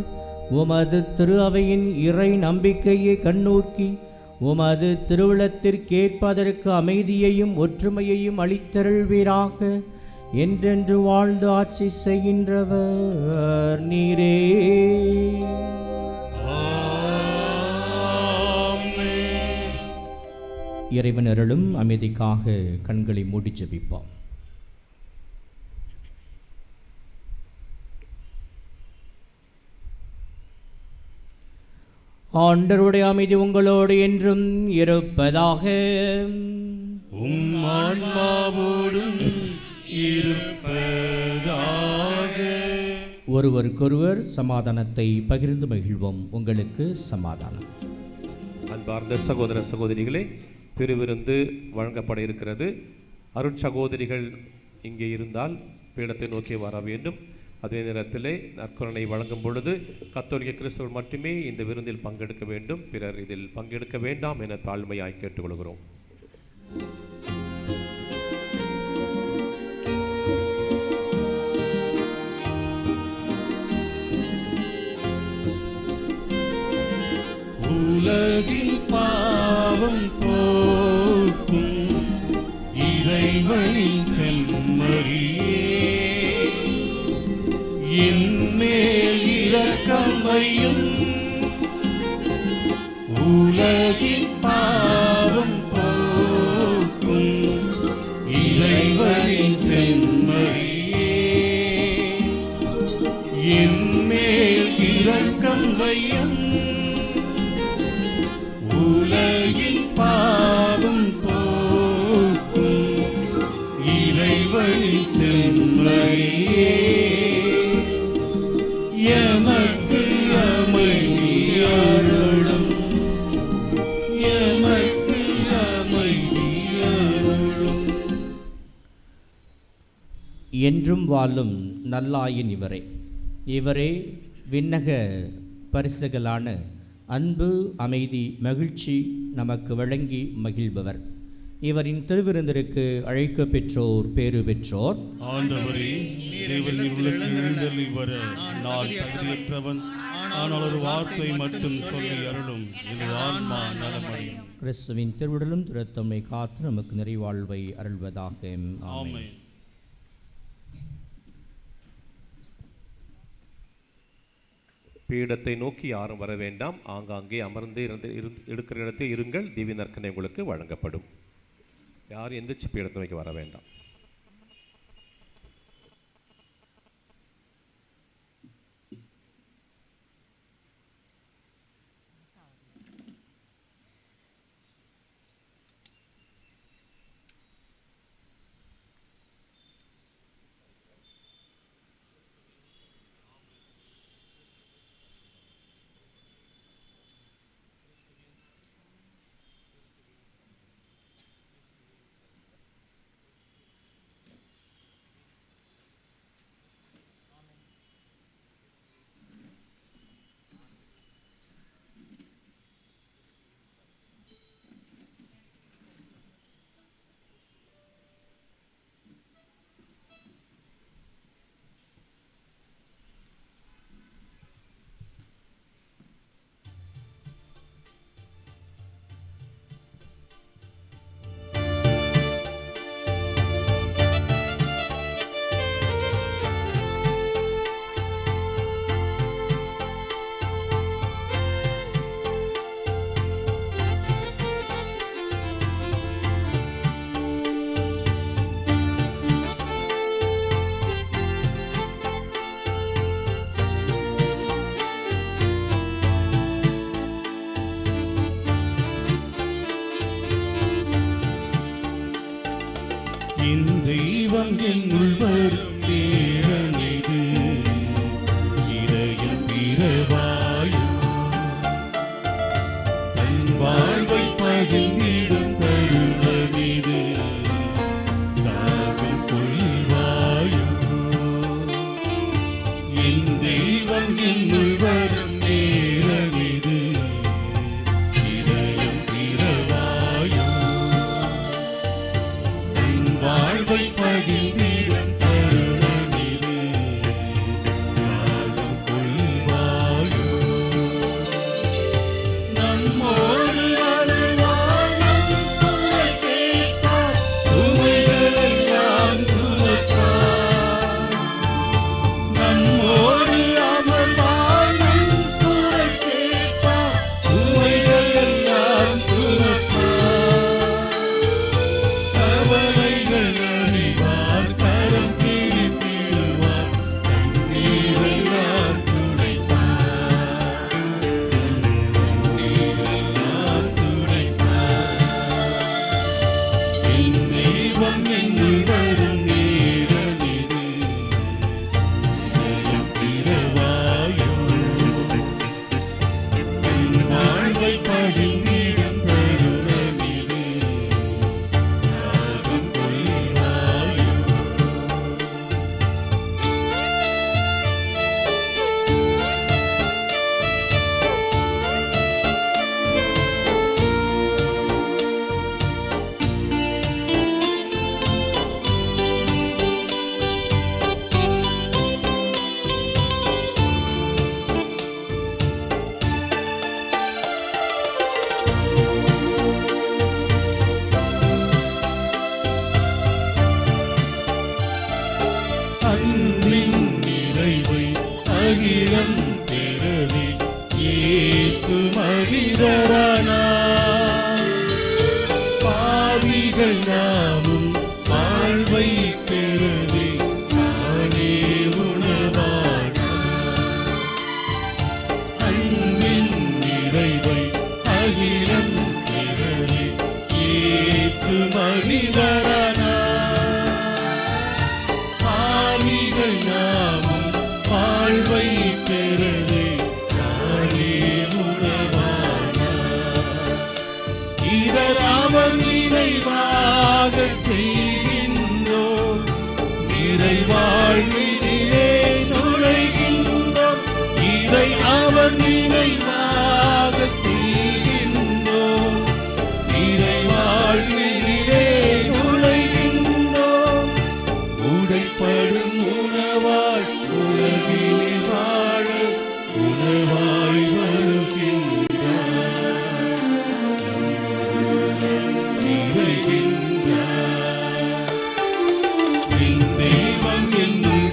உமது திரு அவையின் இறை நம்பிக்கையை கண்ணோக்கி உமது திருவுளத்திற்கேற்பதற்கு அமைதியையும் ஒற்றுமையையும் அளித்தருள்வீராக. என்றென்று வாழ்ந்து ஆட்சி செய்கின்றவர் நீரே. இறைவன் அருளும் அமைதிக்காக கண்களை மூடி ஜெபிப்போம். ஆண்டவருடைய அமைதி உங்களோடு என்றும் இருப்பதாக. உம் ஆன்மாவோடும் இருப்பதாக. ஒருவருக்கொருவர் சமாதானத்தை பகிர்ந்து மகிழ்வோம். உங்களுக்கு சமாதானம். அன்பார்ந்த சகோதர சகோதரிகளே, திருவிருந்து வழங்கப்பட இருக்கிறது. அருட்சகோதரிகள் இங்கே இருந்தால் பீடத்தை நோக்கி வர வேண்டும். அதே நேரத்திலே நற்கருணை வழங்கும் பொழுது கத்தோலிக்க கிறிஸ்தவர்கள் மட்டுமே இந்த விருந்தில் பங்கெடுக்க வேண்டும், பிறர் இதில் பங்கெடுக்க வேண்டாம் என தாழ்மையாய் கேட்டுக்கொள்கிறோம். உலகின் பாவம் போக்கும் இறைவனின் செம்மறியே, என்மேல் இரக்கம் வையும். உலகின் பாவம் போக்கும் இறைவனின் செம்மறியே, என்மேல் இரக்கம் வையும். உலகின் பாவம் போக்கும் இறைவனின் செம்மறியே, எமக்கு அமைதி அருளும். எமக்கு அமைதி அருளும். என்றும் வாழும் நல்லாயின் இவரே விண்ணக பரிசுகளான அன்பு, அமைதி, மகிழ்ச்சி நமக்கு வழங்கி மகிழ்பவர். இவரின் திருவிருந்திற்கு அழைக்க பெற்றோர் பேறு பெற்றோர். ஆண்டவரே, தேவனின் உள்ளத்தில் எழுந்தருளி வர நான் தகுதியற்றவன், ஆனால் ஒரு வார்த்தை மட்டும் சொல்லி அருளும், எனது ஆன்மா நலமடையும். கிறிஸ்துவின் திருவுடலும் திருத்தம்மை காத்து நமக்கு நிறைவாழ்வை அருள்வதாக. ஆமென். பீடத்தை நோக்கி யாரும் வர வேண்டாம். ஆங்காங்கே அமர்ந்து இருக்கிற இடத்தில் இருங்கள். திவ்ய நற்கனை உங்களுக்கு வழங்கப்படும். யாரும் எந்திரிச்சு பீடத்தை நோக்கி வர வேண்டாம். தெய்வம் என்னுள் வரும் நேரமிது இதயம் பிறவாயோ தன் வாழ்வை பகிர்ந்திடும் தருணமிது தாகம் கொள்வாயோ என் தெய்வம் என்னுள் வரும் நேரமிது இதயம் பிறவாயோ என் வாழ்வை பகிர்ந்திடும் தருணமிது தாகம் கொள்வாயோ நம்மோடு அருள்வாயும் குரல் கேட்பார் சுமைகளெல்லாம் சுமப்பார் நம்மோடு அமர்வாயும் குரல் கேட்பார் சுமைகளெல்லாம் சுமப்பார் கவலைகள் அறிவார் கரம் பிடித்திடுவார் கண்ணீரெல்லாம் துடைப்பார் கண்ணீரெல்லாம் துடைப்பார் என் தெய்வம் என்னுள் வரும் நேரமிது இதயம் பிறவாயோ என் வாழ்வை பகிர்ந்திடும் தருணமிது தாகம் கொள்வாயோ அன்பின் நிறைவை அகிலம் பெறவே இயேசு மனிதரானார் பாவிகள் நாமும் வாழ்வை பெறவே தானே உணவானார் அன்பின் நிறைவை அகிலம் பெறவே இயேசு மனிதரானார் பாவிகள் நாமும் வாழ்வை பெறவே தானே உணவானார் இதராவர் நினைவாக செய்கின்றோம் நிறைவாழ்வினிலே நுழைகின்றோம் இதை அவர் நினைவாக செய்கின்றோம் நிறைவாழ்வினிலே நுழைகின்றோம் உடைப்படும் உணவாய் உலகிலே வாழ உணவாய் வருகின்றார் நிறைகின்றார் என் தெய்வம் என்னுள்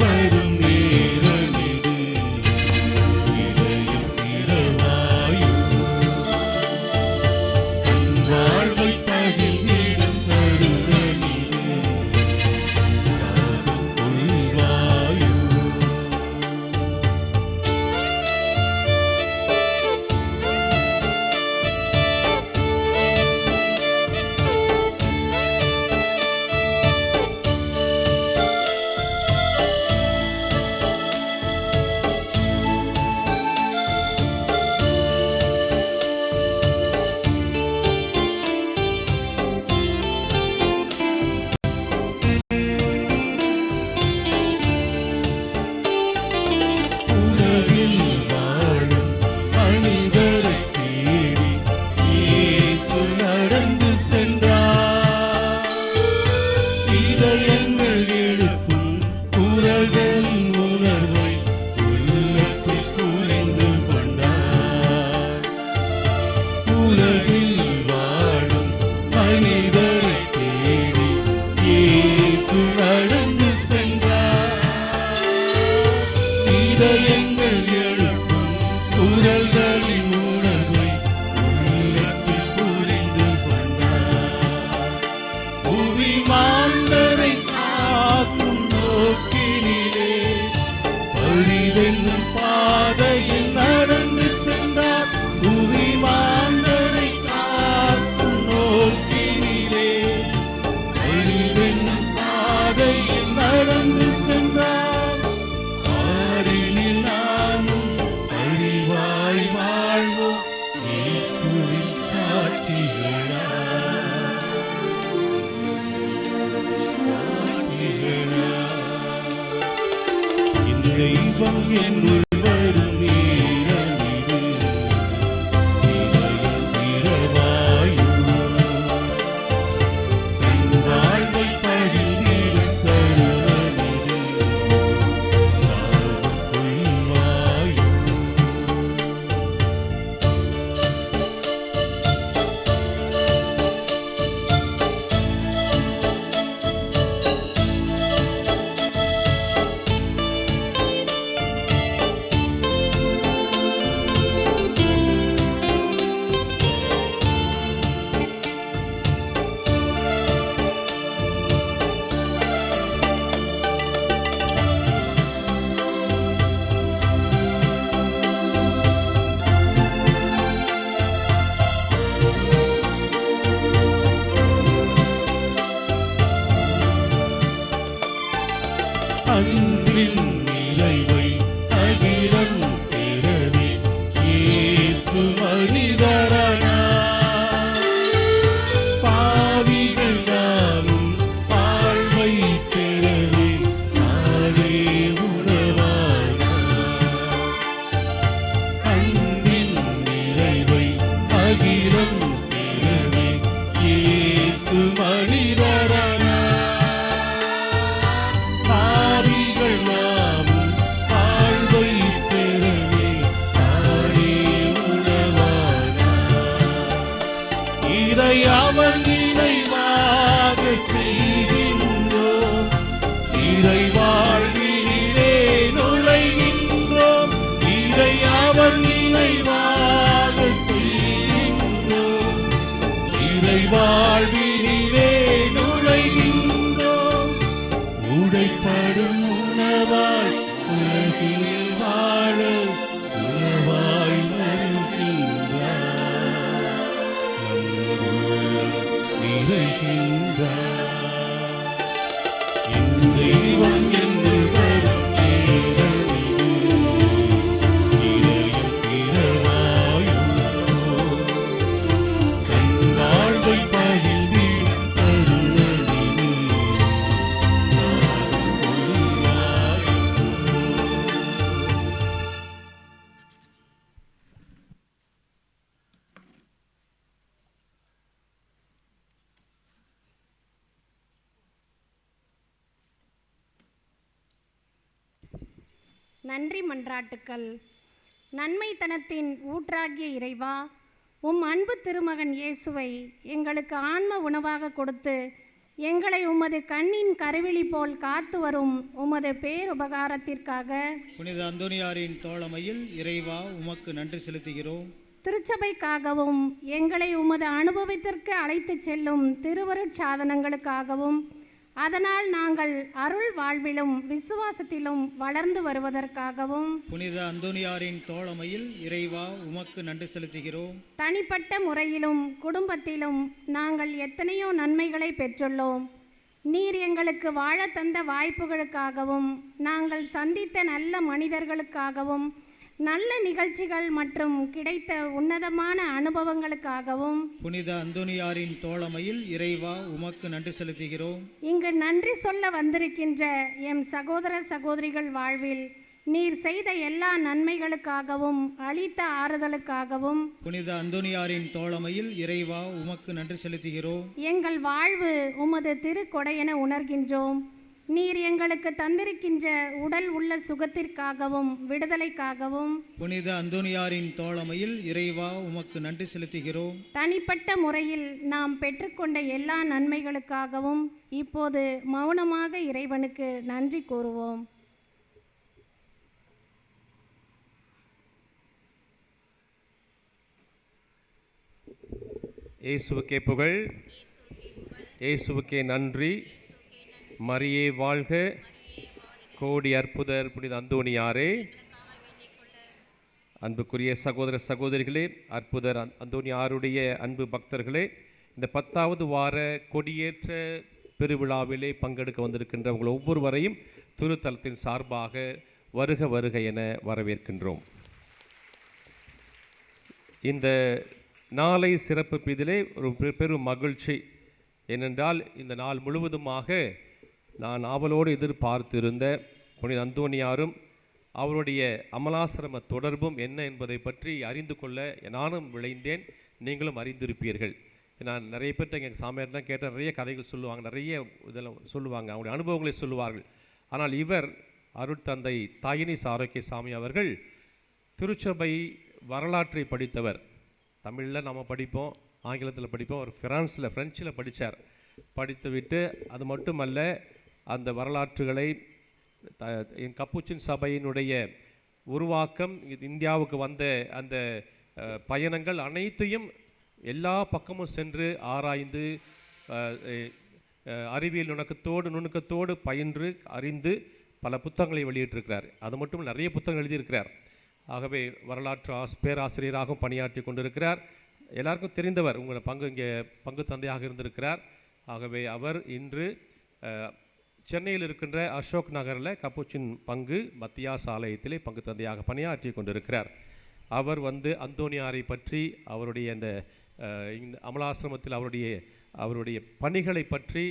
என்னுள் வரும் நேரமிது. இதயம் திறவாயும் தன் வாழ்வை பகிர்ந்திடும் தருணமிது. நாவுக்குள் வாயும் அன்பின் நிறைவை அகிலம் பெறவே இயேசு மனிதரானார். பாவிகள் நாமும் வாழ்வை பெறவே நானே உணவானார். அன்பின் நிறைவை அகிலம் பெறவே இயேசு மனிதரானார். பாவிகள் நாமும் வாழ்வை பெறவே தானே உணவானார். இதை அவன் நினைவாக செய்கின்றோம். இறை வாழ்வினிலே நுழைகின்றோம். இதை அவன் நினைவாக செய்கின்றோம். இறை வாழ்வினிலே நுழைகின்றோம். உடைப்படும் உணவாய் உலகில் வாழ உணவாய் வருகின்றார். நம் உள்ளம் நிறைகின்றார். என் தெய்வம் என்னுள் வரும் நேரமிது. இதயம் திறவாயும் தன் வாழ்வை பகிர்ந்திடும் தருணமிது. நன்றி மன்றாட்டுக்கள். நன்மைத்தனத்தின் ஊற்றாகிய இறைவா, உம் அன்பு திருமகன் இயேசுவை எங்களுக்கு ஆன்ம உணவாக கொடுத்து எங்களை உமது கண்ணின் கருவிழி போல் காத்து வரும் உமது பேருபகாரத்திற்காக புனித அந்தோனியாரின் தோழமையில் இறைவா உமக்கு நன்றி செலுத்துகிறோம். திருச்சபைக்காகவும் எங்களை உமது அனுபவத்திற்கு அழைத்துச் செல்லும் திருவருட்சாதனங்களுக்காகவும் அதனால் நாங்கள் அருள் வாழ்விலும் விசுவாசத்திலும் வளர்ந்து வருவதற்காகவும் புனித அந்தோனியாரின் தோழமையில் இறைவா உமக்கு நன்றி செலுத்துகிறோம். தனிப்பட்ட முறையிலும் குடும்பத்திலும் நாங்கள் எத்தனையோ நன்மைகளை பெற்றுள்ளோம். நீர் எங்களுக்கு வாழ தந்த வாய்ப்புகளுக்காகவும் நாங்கள் சந்தித்த நல்ல மனிதர்களுக்காகவும் நல்ல நிகழ்ச்சிகள் மற்றும் கிடைத்த உன்னதமான அனுபவங்களுக்காகவும் புனித அந்தோனியாரின் தோழமையில் இறைவா உமக்கு நன்றி செலுத்துகிறோம். இங்கு நன்றி சொல்ல வந்திருக்கின்ற எம் சகோதர சகோதரிகள் வாழ்வில் நீர் செய்த எல்லா நன்மைகளுக்காகவும் அளித்த ஆறுதலுக்காகவும் புனித அந்தோனியாரின் தோழமையில் இறைவா உமக்கு நன்றி செலுத்துகிறோம். எங்கள் வாழ்வு உமது திருக்கொடையென உணர்கின்றோம். நீர் எங்களுக்கு தந்திருக்கின்ற உடல் உள்ள சுகத்திற்காகவும் விடுதலைக்காகவும் புனித அந்தோனியாரின் தோழமையில் இறைவா உமக்கு நன்றி செலுத்துகிறோம். தனிப்பட்ட முறையில் நாம் பெற்றுக்கொண்ட எல்லா நன்மைகளுக்காகவும் இப்போது மௌனமாக இறைவனுக்கு நன்றி கூறுவோம். இயேசுவுக்கே புகழ், இயேசுவுக்கே நன்றி. மரியே வாழ்க. கோடி அற்புதர் புனித அந்தோனியாரே. அன்புக்குரிய சகோதர சகோதரிகளே, அற்புதர் அந்தோனியாருடைய அன்பு பக்தர்களே, இந்த 10வது வார கொடியேற்ற பெருவிழாவிலே பங்கெடுக்க வந்திருக்கின்ற உங்கள் ஒவ்வொருவரையும் திருத்தலத்தின் சார்பாக வருக வருக என வரவேற்கின்றோம். இந்த நாளை சிறப்பிப்பதிலே ஒரு பெரும் மகிழ்ச்சி. ஏனென்றால் இந்த நாள் முழுவதுமாக நான் ஆவலோடு எதிர்பார்த்திருந்த புனித அந்தோனியாரும் அவருடைய அமலாசிரம தொடர்பும் என்ன என்பதை பற்றி அறிந்து கொள்ள நானும் விளைந்தேன், நீங்களும் அறிந்திருப்பீர்கள். நான் நிறைய பேர்ட்ட எங்கள் சாமியார் தான் கேட்ட நிறைய கதைகள் சொல்லுவாங்க, நிறைய இதெல்லாம் சொல்லுவாங்க, அவங்களுடைய அனுபவங்களை சொல்லுவார்கள். ஆனால் இவர் அருட்தந்தை தாயினிஸ் ஆரோக்கியசாமி அவர்கள் திருச்சபை வரலாற்றை படித்தவர். தமிழில் நம்ம படிப்போம், ஆங்கிலத்தில் படிப்போம், அவர் ஃப்ரெஞ்சில் படித்தார். படித்து விட்டு அது மட்டுமல்ல, அந்த வரலாற்றுகளை கப்புச்சின் சபையினுடைய உருவாக்கம், இந்தியாவுக்கு வந்த அந்த பயணங்கள் அனைத்தையும் எல்லா பக்கமும் சென்று ஆராய்ந்து அறிவியல் நுணுக்கத்தோடு பயின்று அறிந்து பல புத்தகங்களை வெளியிட்டிருக்கிறார். அது மட்டும் நிறைய புத்தகங்கள் எழுதியிருக்கிறார். ஆகவே வரலாற்று பேராசிரியராகவும் பணியாற்றி கொண்டிருக்கிறார். எல்லாருக்கும் தெரிந்தவர், உங்களை பங்கு தந்தையாக இருந்திருக்கிறார். ஆகவே அவர் இன்று சென்னையில் இருக்கின்ற அசோக் நகரில் கப்புச்சின் பங்கு மத்தியாஸ் ஆலயத்திலே பங்கு தந்தையாக பணியாற்றி கொண்டிருக்கிறார். அவர் அந்தோனியாரை பற்றி, அவருடைய இந்த அமலாசிரமத்தில் அவருடைய பணிகளை பற்றி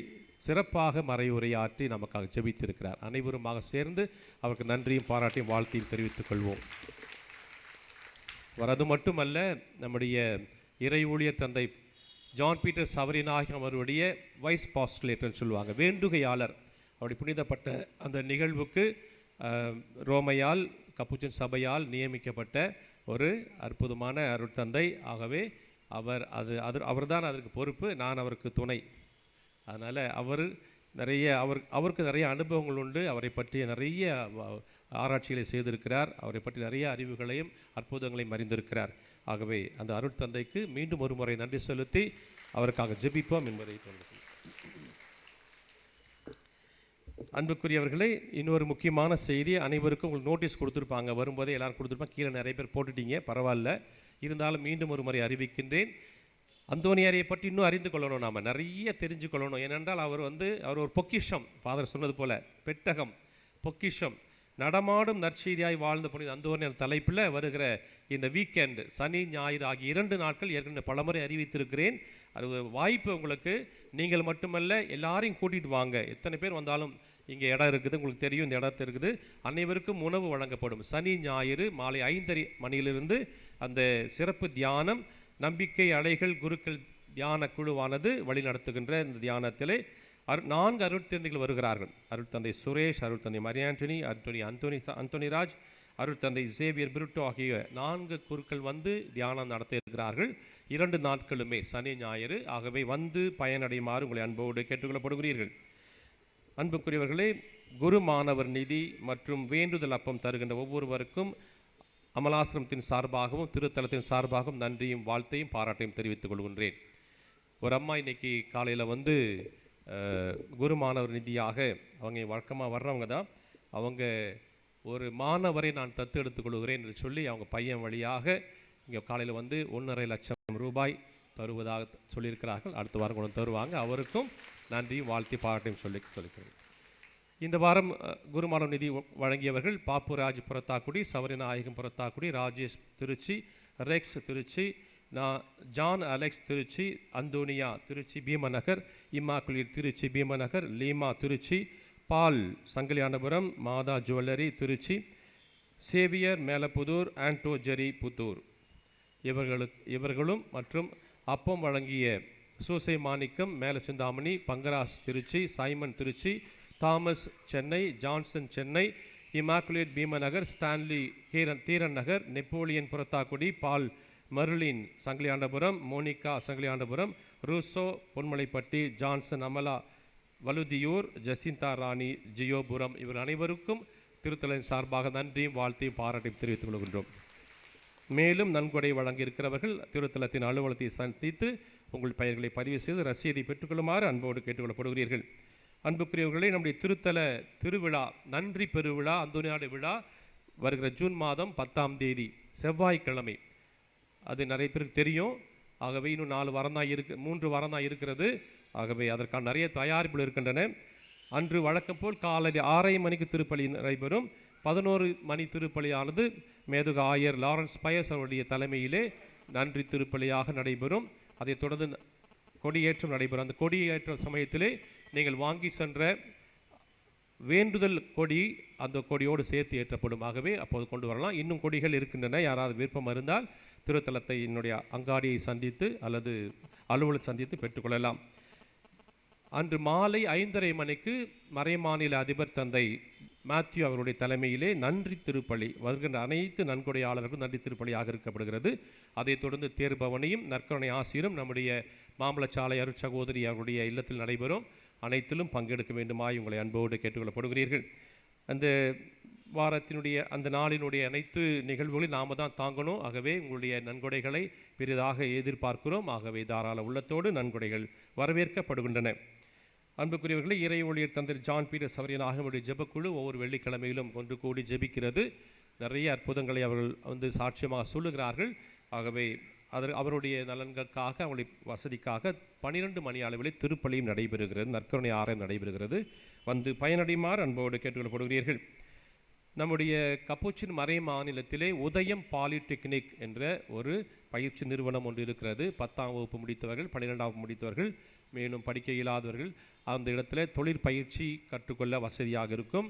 சிறப்பாக மறைவுரையாற்றி நமக்காக ஜெபித்திருக்கிறார். அனைவருமாக சேர்ந்து அவருக்கு நன்றியும் பாராட்டியும் வாழ்த்தையும் தெரிவித்துக் கொள்வோம். அது மட்டுமல்ல, நம்முடைய இறை ஊழியர் தந்தை ஜான் பீட்டர் சவரிநாயகம் அவருடைய வைஸ் பாஸ்டுலேட்டர்னு சொல்லுவாங்க, வேண்டுகையாளர். அவருடைய புனிதப்பட்ட அந்த நிகழ்வுக்கு ரோமையால் கப்புச்சின் சபையால் நியமிக்கப்பட்ட ஒரு அற்புதமான அருட்தந்தை. ஆகவே அவர்தான் அதற்கு பொறுப்பு, நான் அவருக்கு துணை. அதனால் அவருக்கு நிறைய அனுபவங்கள் உண்டு. அவரை பற்றிய நிறைய ஆராய்ச்சிகளை செய்திருக்கிறார். அவரை பற்றி நிறைய அறிவுகளையும் அற்புதங்களையும் அறிந்திருக்கிறார். ஆகவே அந்த அருட்தந்தைக்கு மீண்டும் ஒரு முறை நன்றி செலுத்தி அவருக்காக ஜெபிப்போம் என்பதை சொல்லுங்கள். அன்புக்குரியவர்களே, இன்னொரு முக்கியமான செய்தி, அனைவருக்கும் உங்களுக்கு நோட்டீஸ் கொடுத்துருப்பாங்க, வரும்போதே எல்லாரும் கொடுத்துருப்பாங்க, கீழே நிறைய பேர் போட்டுட்டீங்க, பரவாயில்ல. இருந்தாலும் மீண்டும் ஒரு முறை அறிவிக்கின்றேன். அந்தோனியாரை பற்றி இன்னும் அறிந்து கொள்ளணும், நாம் நிறைய தெரிஞ்சு கொள்ளணும். ஏனென்றால் அவர் ஒரு பொக்கிஷம், ஃபாதர் சொன்னது போல பெட்டகம், பொக்கிஷம், நடமாடும் நற்செய்தியாய் வாழ்ந்த புனித அந்தோனியார் தலைப்பில் வருகிற இந்த வீக்கெண்டு, சனி ஞாயிறு ஆகிய 2 நாட்கள் ஏற்கனவே பலமுறை அறிவித்திருக்கிறேன். அது வாய்ப்பு உங்களுக்கு. நீங்கள் மட்டுமல்ல, எல்லாரையும் கூட்டிகிட்டு வாங்க. எத்தனை பேர் வந்தாலும் இங்கே இடம் இருக்குது, உங்களுக்கு தெரியும், இந்த இடத்து இருக்குது. அனைவருக்கும் உணவு வழங்கப்படும். சனி ஞாயிறு மாலை 5:30 மணியிலிருந்து அந்த சிறப்பு தியானம், நம்பிக்கை அலைகள் குருக்கள் தியான குழுவானது வழி நடத்துகின்ற இந்த தியானத்திலே 4 அருட்தந்தைகள் வருகிறார்கள். அருட்தந்தை சுரேஷ், அருட்தந்தை மரியாண்டனி, அந்தோனிராஜ், அருட்தந்தை சேவியர் பிருட்டோ ஆகிய 4 குருக்கள் தியானம் நடத்த இருக்கிறார்கள். 2 நாட்களுமே சனி ஞாயிறு. ஆகவே பயனடையுமாறு உங்களை அன்போடு கேட்டுக்கொள்ளப்படுகிறீர்கள். அன்புக்குரியவர்களே, குரு மாணவர் நிதி மற்றும் வேண்டுதல் அப்பம் தருகின்ற ஒவ்வொருவருக்கும் அமலாசிரமத்தின் சார்பாகவும் திருத்தலத்தின் சார்பாகவும் நன்றியும் வாழ்த்தையும் பாராட்டையும் தெரிவித்துக் கொள்கின்றேன். ஒரு அம்மா இன்னைக்கு காலையில் குரு மாணவர் நிதியாக, அவங்க வழக்கமாக வர்றவங்க தான், அவங்க ஒரு மாணவரை நான் தத்து எடுத்துக்கொள்கிறேன் என்று சொல்லி அவங்க பையன் வழியாக இங்கே காலையில் 1.5 லட்சம் ரூபாய் தருவதாக சொல்லியிருக்கிறார்கள். அடுத்த வாரம் கொண்டு தருவாங்க. அவருக்கும் நன்றியும் வாழ்த்தி பாராட்டையும் சொல்லிக்கிறேன். இந்த வாரம் குருமானவர் நிதி வழங்கியவர்கள் Pappuraj Purathakudi, Savarinayagam Purathakudi, Rajesh Trichy, Rex Trichy, John Alex Trichy, Antonia Trichy Bheemanagar, Immaculate Trichy Bheemanagar, Leema Trichy, Paul Sangiliyandapuram, Matha jewellery Trichy, Xavier Melapudur, Anto Jerry Puthur இவர்களும் மற்றும் அப்பம் வழங்கிய Susai Manickam Melachinthamani, Pancras Trichy, Simon Trichy, Thomas Chennai, Johnson Chennai, Immaculate Bheemanagar, Stanley Theeran Nagar, Napoleon Purathakudi, Paul மருளின் சங்கிலியாண்டபுரம், மோனிகா சங்கிலியாண்டபுரம், ரூசோ பொன்மலைப்பட்டி, ஜான்சன் அமலா வலுதியூர், ஜசிந்தா ராணி ஜியோபுரம் இவர் அனைவருக்கும் திருத்தலின் சார்பாக நன்றியும் வாழ்த்தையும் பாராட்டையும் தெரிவித்துக் கொள்கின்றோம். மேலும் நன்கொடை வழங்கியிருக்கிறவர்கள் திருத்தலத்தின் அலுவலகத்தை சந்தித்து உங்கள் பெயர்களை பதிவு செய்து ரசீதை பெற்றுக்கொள்ளுமாறு அன்போடு கேட்டுக்கொள்ளப்படுகிறீர்கள். அன்புக்குரியவர்களே, நம்முடைய திருத்தல திருவிழா, நன்றி பெருவிழா, அந்தோனியார் விழா வருகிற ஜூன் மாதம் 10ஆம் தேதி செவ்வாய்க்கிழமை. அது நிறைய பேருக்கு தெரியும். ஆகவே இன்னும் 3 வாரம் தான் இருக்கிறது. ஆகவே அதற்கான நிறைய தயாரிப்புகள் இருக்கின்றன. அன்று வழக்கம் போல் காலை 6:30 மணிக்கு திருப்பலி நடைபெறும். 11 மணி திருப்பலியானது மேதுக ஆயர் லாரன்ஸ் பயஸ் அவருடைய தலைமையிலே நன்றி திருப்பலியாக நடைபெறும். அதைத் தொடர்ந்து கொடியேற்றம் நடைபெறும். அந்த கொடியேற்ற சமயத்திலே நீங்கள் வாங்கி சென்ற வேண்டுதல் கொடி அந்த கொடியோடு சேர்த்து ஏற்றப்படும். ஆகவே அப்போது கொண்டு வரலாம். இன்னும் கொடிகள் இருக்கின்றன. யாராவது விருப்பம் இருந்தால் திருத்தலத்தை என்னுடைய அங்காடியை சந்தித்து அல்லது அலுவலர் சந்தித்து பெற்றுக்கொள்ளலாம். அன்று மாலை 5:30 மணிக்கு மறைமாநில அதிபர் தந்தை மேத்யூ அவருடைய தலைமையிலே நன்றி திருப்பலி, வருகின்ற அனைத்து நன்கொடையாளர்களுக்கும் நன்றி திருப்பலியாக இருக்கப்படுகிறது. அதைத் தொடர்ந்து தேர்பவனையும் நற்கருணை ஆசிரியரும் நம்முடைய மாம்பழச்சாலை அருட்சகோதரி அவருடைய இல்லத்தில் நடைபெறும். அனைத்திலும் பங்கெடுக்க வேண்டுமாய் உங்களை அன்போடு கேட்டுக்கொள்ளப்படுகிறீர்கள். அந்த வாரத்தினுடைய அந்த நாளினுடைய அனைத்து நிகழ்வுகளையும் நாம் தான் தாங்கணும். ஆகவே உங்களுடைய நன்கொடைகளை பெரிதாக எதிர்பார்க்கிறோம். ஆகவே தாராள உள்ளத்தோடு நன்கொடைகள் வரவேற்கப்படுகின்றன. அன்புக்குரியவர்களே, இறை ஊழியர் தந்தை ஜான் பீட்டர்ஸ் அவரின் ஆகமுடைய ஜெபக்குழு ஒவ்வொரு வெள்ளிக்கிழமையிலும் ஒன்று கூடி ஜெபிக்கிறது. நிறைய அற்புதங்களை அவர்கள் சாட்சியமாக சொல்லுகிறார்கள். ஆகவே அவருடைய நலன்களுக்காக, அவங்களுடைய வசதிக்காக 12 மணி அளவில் திருப்பலியும் நடைபெறுகிறது, நற்கருணை ஆராயம் நடைபெறுகிறது. வந்து பயனடைமாறு அன்போடு கேட்டுக்கொள்ளப்படுகிறீர்கள். நம்முடைய கப்புச்சின் மறை மாநிலத்திலே உதயம் பாலிடெக்னிக் என்ற ஒரு பயிற்சி நிறுவனம் ஒன்று இருக்கிறது. 10ஆம் வகுப்பு முடித்தவர்கள், 12ஆம் வகுப்பு முடித்தவர்கள், மேலும் படிக்க இயலாதவர்கள் அந்த இடத்துல தொழிற்பயிற்சி கற்றுக்கொள்ள வசதியாக இருக்கும்.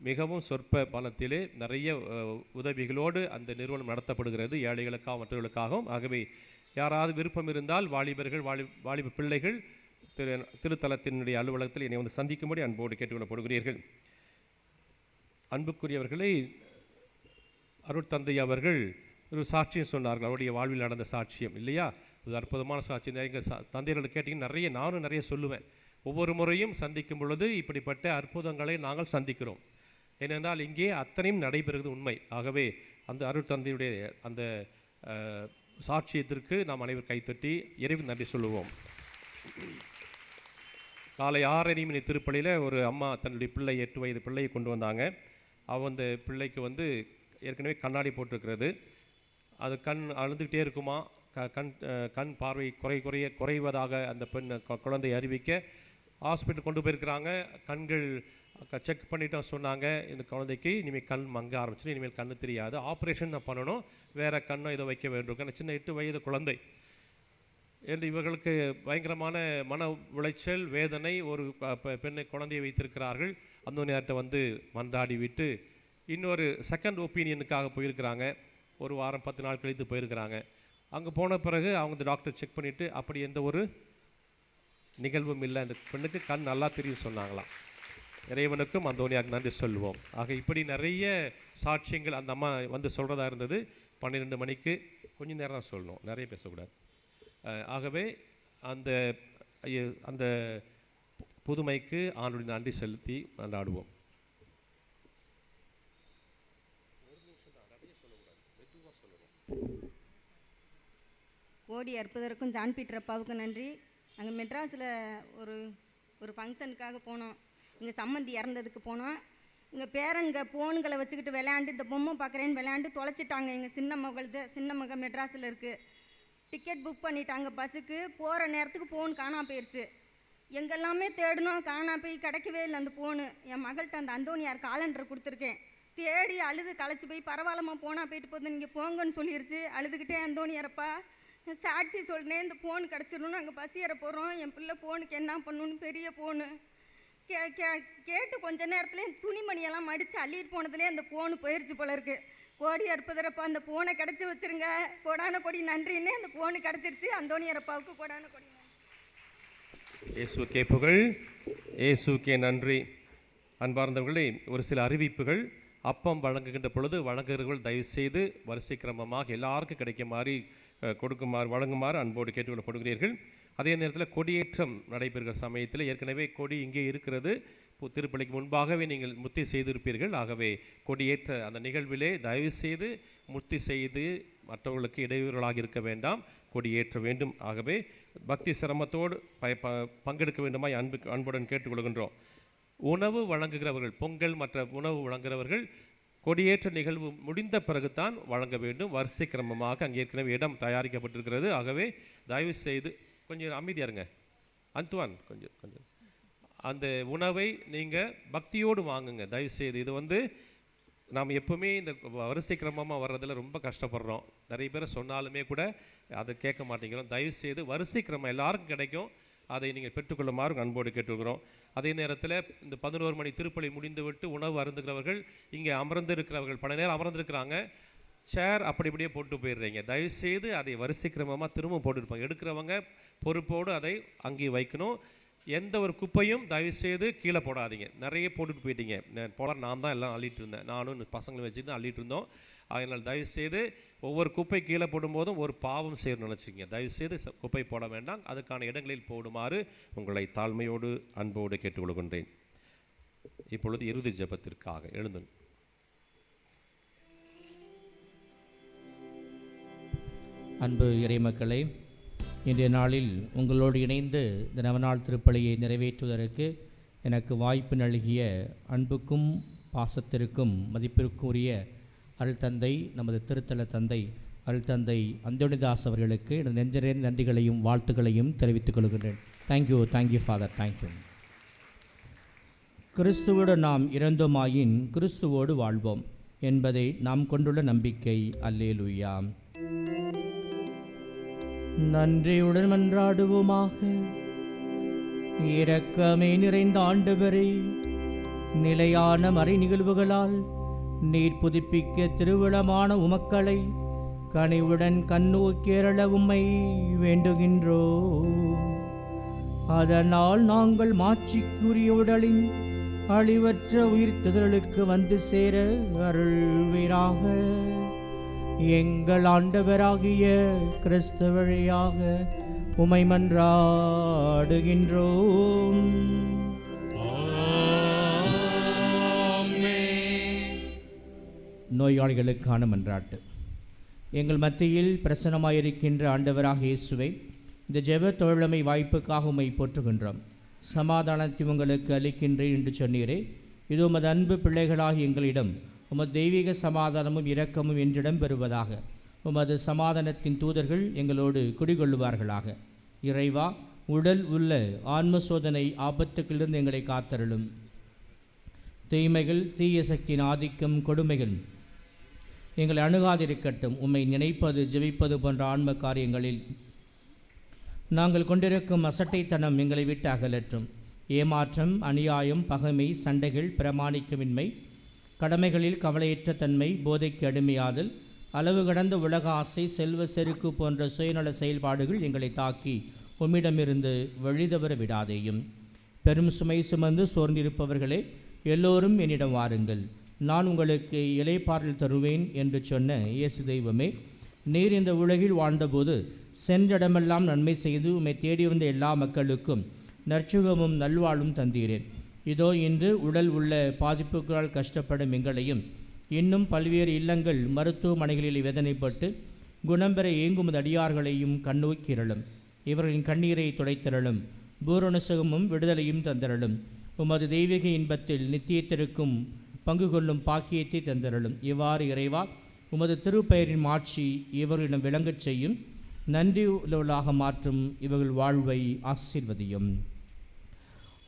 மிகவும் சொற்ப பணத்திலே நிறைய உதவிகளோடு அந்த நிறுவனம் நடத்தப்படுகிறது, ஏழைகளுக்காகவும் மற்றவர்களுக்காகவும். ஆகவே யாராவது விருப்பம் இருந்தால் வாலிபர்கள், வாலிப பிள்ளைகள் திருத்தலத்தினுடைய அலுவலகத்தில் என்னை வந்து சந்திக்கும்படி அன்போடு கேட்டுக்கொள்ளப்படுகிறீர்கள். அன்புக்குரியவர்களை, அருட்தந்தை அவர்கள் ஒரு சாட்சியம் சொன்னார்கள், அவருடைய வாழ்வில் நடந்த சாட்சியம் இல்லையா? இது அற்புதமான சாட்சியம். எங்கள் தந்தையர்கள் கேட்டிங்கன்னா நானும் நிறைய சொல்லுவேன். ஒவ்வொரு முறையும் சந்திக்கும் பொழுது இப்படிப்பட்ட அற்புதங்களை நாங்கள் சந்திக்கிறோம். ஏனென்றால் இங்கே அத்தனையும் நடைபெறுவது உண்மை. ஆகவே அந்த அருட்தந்தையுடைய அந்த சாட்சியத்திற்கு நாம் அனைவரும் கைத்தட்டி இறைவன் நன்றி சொல்லுவோம். காலை 6:30 மணி திருப்பலியில் ஒரு அம்மா தன்னுடைய பிள்ளை 8 வயது பிள்ளையை கொண்டு வந்தாங்க. அந்த பிள்ளைக்கு ஏற்கனவே கண்ணாடி போட்டிருக்கிறது. அது கண் அழுதுகிட்டே இருக்குமா, கண் பார்வை குறைவதாக அந்த பெண் குழந்தையை அறிவிக்க ஹாஸ்பிட்டல் கொண்டு போயிருக்கிறாங்க. கண்கள் செக் பண்ணிட்டு சொன்னாங்க, இந்த குழந்தைக்கு இனிமேல் கண் மங்க ஆரம்பிச்சு, இனிமேல் கண்ணு தெரியாது, ஆப்ரேஷன் தான் பண்ணணும், வேறு கண்ணை இதை வைக்க வேண்டும். சின்ன 8 வயது குழந்தை என்று இவர்களுக்கு பயங்கரமான மன உளைச்சல், வேதனை. ஒரு பெண்ணை குழந்தையை வைத்திருக்கிறார்கள். அந்தோனியார்கிட்ட மன்றாடி விட்டு இன்னொரு செகண்ட் ஒப்பீனியனுக்காக போயிருக்கிறாங்க. ஒரு வாரம் 10 நாள் கழித்து போயிருக்கிறாங்க. அங்கே போன பிறகு அவங்க டாக்டர் செக் பண்ணிவிட்டு அப்படி எந்த ஒரு நிகழ்வும் இல்லை, அந்த பெண்ணுக்கு கண் நல்லா தெரியும் சொன்னாங்களாம். இறைவனுக்கும் அந்தோனியாருக்கு நன்றி சொல்லுவோம். ஆக இப்படி நிறைய சாட்சியங்கள் அந்த அம்மா சொல்கிறதா இருந்தது. 12 மணிக்கு கொஞ்சம் நேரம் தான் சொல்லணும், நிறைய பேசக்கூடாது. ஆகவே அந்த புதுமைக்கு ஆண்டுடைய நன்றி செலுத்தி கொண்டாடுவோம். ஓடி அற்புதருக்கும் ஜான் பீட்டர் அப்பாவுக்கும் நன்றி. நாங்கள் மெட்ராஸில் ஒரு ஃபங்க்ஷனுக்காக போனோம். இங்கே சம்மந்தி இறந்ததுக்கு போனோம். இங்கே பேரன்க ஃபோனுங்களை வச்சுக்கிட்டு விளையாண்டு, இந்த பொம்மை பார்க்குறேன்னு விளையாண்டு தொலைச்சிட்டாங்க. எங்கள் சின்ன மகள் மெட்ராஸில் இருக்குது. டிக்கெட் புக் பண்ணிட்டாங்க பஸ்ஸுக்கு. போகிற நேரத்துக்கு ஃபோன் காணாம போயிடுச்சு. எங்கெல்லாமே தேடணும், காணா போய் கிடைக்கவே இல்லை அந்த ஃபோனு. என் மகள்கிட்ட அந்த அந்தோனியார் காலண்டர் கொடுத்துருக்கேன். தேடி அழுது களைச்சி போய் பரவாயில்லம்மா போனால் போயிட்டு போகுது, நீங்கள் போங்கன்னு சொல்லிடுச்சு. அழுதுகிட்டே அந்தோனியாரப்பா சாட்சி சொல்கிறேன், இந்த ஃபோன் கிடச்சிடணும், நாங்கள் பஸ் ஏற போகிறோம், என் பிள்ளை ஃபோனுக்கு என்ன பண்ணணுன்னு பெரிய ஃபோனு கேட்டு கொஞ்ச நேரத்துலேயே துணிமணியெல்லாம் மடித்து அள்ளிட்டு போனதுலேயே அந்த ஃபோனு போயிடுச்சு போல இருக்குது. கோடி அற்புதரப்பா அந்த ஃபோனை கிடச்சி வச்சுருங்க, கோடான கொடி நன்றின்னு. அந்த ஃபோனு கிடச்சிருச்சு. அந்தோனியாரப்பாவுக்கு கோடான கொடி நன்றி. இயேசுக்கே புகழ், இயேசுக்கே நன்றி. அன்பார்ந்தவர்களே, ஒரு சில அறிவிப்புகள். அப்பம் வழங்குகின்ற பொழுது வழங்குகிறவர்கள் தயவுசெய்து வரிசை கிரமமாக எல்லாருக்கும் கிடைக்குமாறு வழங்குமாறு அன்போடு கேட்டுக்கொள்ளப்படுகிறீர்கள். அதே நேரத்தில் கொடியேற்றம் நடைபெறுகிற சமயத்தில் ஏற்கனவே கொடி இங்கே இருக்கிறது. திருப்பலிக்கு முன்பாகவே நீங்கள் முத்தி செய்திருப்பீர்கள். ஆகவே கொடியேற்ற அந்த நிகழ்விலே தயவுசெய்து முத்தி செய்து மற்றவர்களுக்கு இடையூறுகளாக இருக்க வேண்டாம், கொடியேற்ற வேண்டும். ஆகவே பக்தி சிரமத்தோடு பங்கெடுக்க வேண்டுமாய் அன்புடன் கேட்டுக்கொள்கின்றோம். உணவு வழங்குகிறவர்கள், பொங்கல் மற்ற உணவு வழங்குகிறவர்கள் கொடியேற்ற நிகழ்வு முடிந்த பிறகுதான் வழங்க வேண்டும். வரிசை கிரமமாக அங்கே ஏற்கனவே இடம் தயாரிக்கப்பட்டிருக்கிறது. ஆகவே தயவு செய்து கொஞ்சம் அமைதியாக இருங்க. அந்துவான் கொஞ்சம் அந்த உணவை நீங்கள் பக்தியோடு வாங்குங்க தயவுசெய்து. இது நாம் எப்போவுமே இந்த வரிசை கிரமமாக வர்றதில் ரொம்ப கஷ்டப்படுறோம். நிறைய பேர் சொன்னாலுமே கூட அதை கேட்க மாட்டேங்கிறோம். தயவுசெய்து வரிசை கிரமம் எல்லாருக்கும் கிடைக்கும். அதை நீங்கள் பெற்றுக்கொள்ளுமாறு அன்போடு கேட்டுக்கிறோம். அதே நேரத்தில் இந்த 11 மணி திருப்பலி முடிந்துவிட்டு உணவு அருந்துகிறவர்கள், இங்கே அமர்ந்திருக்கிறவர்கள் பல நேரம் அமர்ந்திருக்கிறாங்க, சேர் அப்படி இப்படியே போட்டு போயிடுறீங்க. தயவுசெய்து அதை வரிசை கிரமமாக திரும்ப போட்டுருப்பாங்க. எடுக்கிறவங்க பொறுப்போடு அதை அங்கே வைக்கணும். எந்த ஒரு குப்பையும் தயவுசெய்து கீழே போடாதீங்க. நிறைய போட்டுட்டு போயிட்டீங்க. நான் தான் எல்லாம் அள்ளிட்டு இருந்தேன், நானும் பசங்களை வச்சுட்டு அள்ளிட்டு இருந்தோம். அதனால் தயவுசெய்து ஒவ்வொரு குப்பை கீழே போடும்போதும் ஒரு பாவம் செய்யணும்னு நினச்சிங்க. தயவுசெய்து குப்பை போட வேண்டாம். அதுக்கான இடங்களில் போடுமாறு உங்களை தாழ்மையோடு அன்போடு கேட்டுக்கொள்கின்றேன். இப்பொழுது இறுதி ஜெபத்திற்காக எழுந்துங்க. அன்பு இறைமக்களே, இன்றைய நாளில் உங்களோடு இணைந்து இந்த நவநாள் திருப்பலியை நிறைவேற்றுவதற்கு எனக்கு வாய்ப்பு நல்கிய அன்புக்கும் பாசத்திற்கும் மதிப்பிற்குரிய அருள் தந்தை, நமது திருத்தல தந்தை அருள் தந்தை அந்தோணிதாஸ் அவர்களுக்கு எனது நெஞ்சறிந்த நன்றிகளையும் வாழ்த்துக்களையும் தெரிவித்துக் கொள்கின்றேன். Thank you father, thank you. கிறிஸ்துவோடு நாம் இறந்தோமாயின் கிறிஸ்துவோடு வாழ்வோம் என்பதை நாம் கொண்டுள்ள நம்பிக்கை. அல்லேலூயா. நன்றியுடன் மன்றாடுவோமாக. இரக்கமே நிறைந்த ஆண்டவரே, நிலையான மறை நிகழ்வுகளால் நீர் புதுப்பிக்க திருவிழமான உமக்களை கனிவுடன் கண்ணோக்கியருள உம்மை வேண்டுகின்றோ. அதனால் நாங்கள் மாட்சிக்குரிய உடலின் அழிவற்ற உயிர்த்தெழுதலுக்கு வந்து சேர அருள்வீராக. எங்கள் ஆண்டவராகிய கிறிஸ்து வழியாக உம்மை மன்றாடுகின்றோம். நோயாளிகளுக்கான மன்றாட்டு. எங்கள் மத்தியில் பிரசன்னமாயிருக்கின்ற ஆண்டவராக இயேசுவை, இந்த ஜெப தோழமை வாய்ப்புக்காக உம்மை போற்றுகின்றோம். சமாதானத்தை உங்களுக்கு அளிக்கின்றேன் என்று சொன்னீரே. இது உமது அன்பு பிள்ளைகளாக எங்களிடம் உமது தெய்வீக சமாதானமும் இரக்கமும் என்றிடம் பெறுவதாக. உமது சமாதானத்தின் தூதர்கள் எங்களோடு குடிகொள்ளுவார்களாக. இறைவா, உடல் உள்ள ஆன்ம சோதனை ஆபத்துக்களிலிருந்து எங்களை காத்தருளும். தீமைகள், தீய சக்தியின் ஆதிக்கம், கொடுமைகள் எங்களை அணுகாதிருக்கட்டும். உம்மை நினைப்பது, ஜெபிப்பது போன்ற ஆன்ம காரியங்களில் நாங்கள் கொண்டிருக்கும் அசட்டைத்தனம் எங்களை விட்டு அகலற்றும். ஏமாற்றம், அநியாயம், பகைமை, சண்டைகள், பிரமாணிக்கமின்மை, கடமைகளில் கவலையற்ற தன்மை, போதைக்கு அடிமையாதல், அளவு கடந்த உலக ஆசை, செல்வ செருக்கு போன்ற சுயநல செயல்பாடுகள் எங்களை தாக்கி உம்மிடமிருந்து வழிதவற விடாதேயும். பெரும் சுமை சுமந்து சோர்ந்திருப்பவர்களே, எல்லோரும் என்னிடம் வாருங்கள், நான் உங்களுக்கு இளைப்பாறல் தருவேன் என்று சொன்ன இயேசு தெய்வமே, நீர் இந்த உலகில் வாழ்ந்தபோது சென்றடமெல்லாம் நன்மை செய்து உம்மை தேடி வந்த எல்லா மக்களுக்கும் நற்சுகமும் நல்வாழ்வும் தந்தீரேன். இதோ இன்று உடல் உள்ள பாதிப்புகளால் கஷ்டப்படும் எங்களையும், இன்னும் பல்வேறு இல்லங்கள், மருத்துவமனைகளில் வேதனைப்பட்டு குணம்பெற ஏங்குமது அடியார்களையும் கண்ணோக்கிரளும். இவர்களின் கண்ணீரை துடைத்திரளும். பூரண சுகமும் விடுதலையும் தந்திரளும். உமது தெய்வீக இன்பத்தில் நித்தியத்திற்கும் பங்கு கொள்ளும் பாக்கியத்தை தந்திரளும். இவ்வாறு இறைவா, உமது திருப்பெயரின் மாட்சி இவர்களிடம் விளங்கச் செய்யும். நன்றி உள்ளவர்களாக மாற்றும் இவர்கள் வாழ்வை ஆசீர்வதியும்.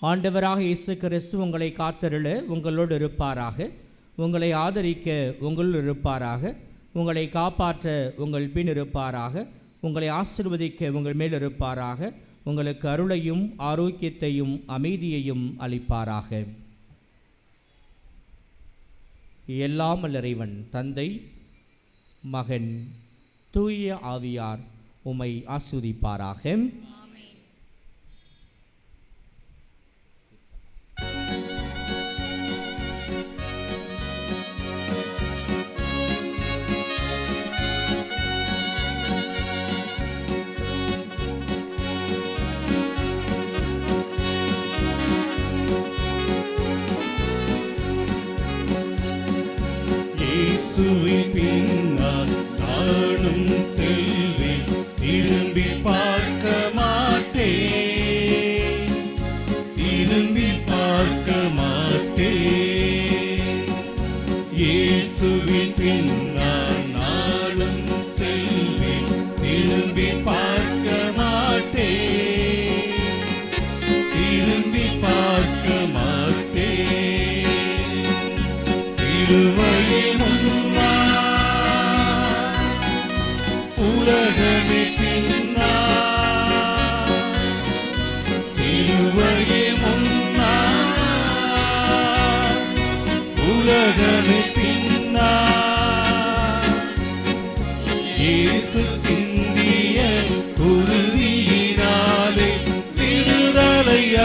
ஆண்டவராக இயேசு கிறிஸ்து உங்களை காத்தருள உங்களோடு இருப்பாராக. உங்களை ஆதரிக்க உங்களுள் இருப்பாராக. உங்களை காப்பாற்ற உங்கள் பின் இருப்பாராக. உங்களை ஆசீர்வதிக்க உங்கள் மேல் இருப்பாராக. உங்களுக்கு அருளையும் ஆரோக்கியத்தையும் அமைதியையும் அளிப்பாராக. எல்லாம் வல்ல இறைவன் தந்தை, மகன், தூய ஆவியார் உம்மை ஆசீர்வதிப்பாராக. இயேசுவின் பின்னால் நானும் செல்வேன், திரும்பி பார்க்க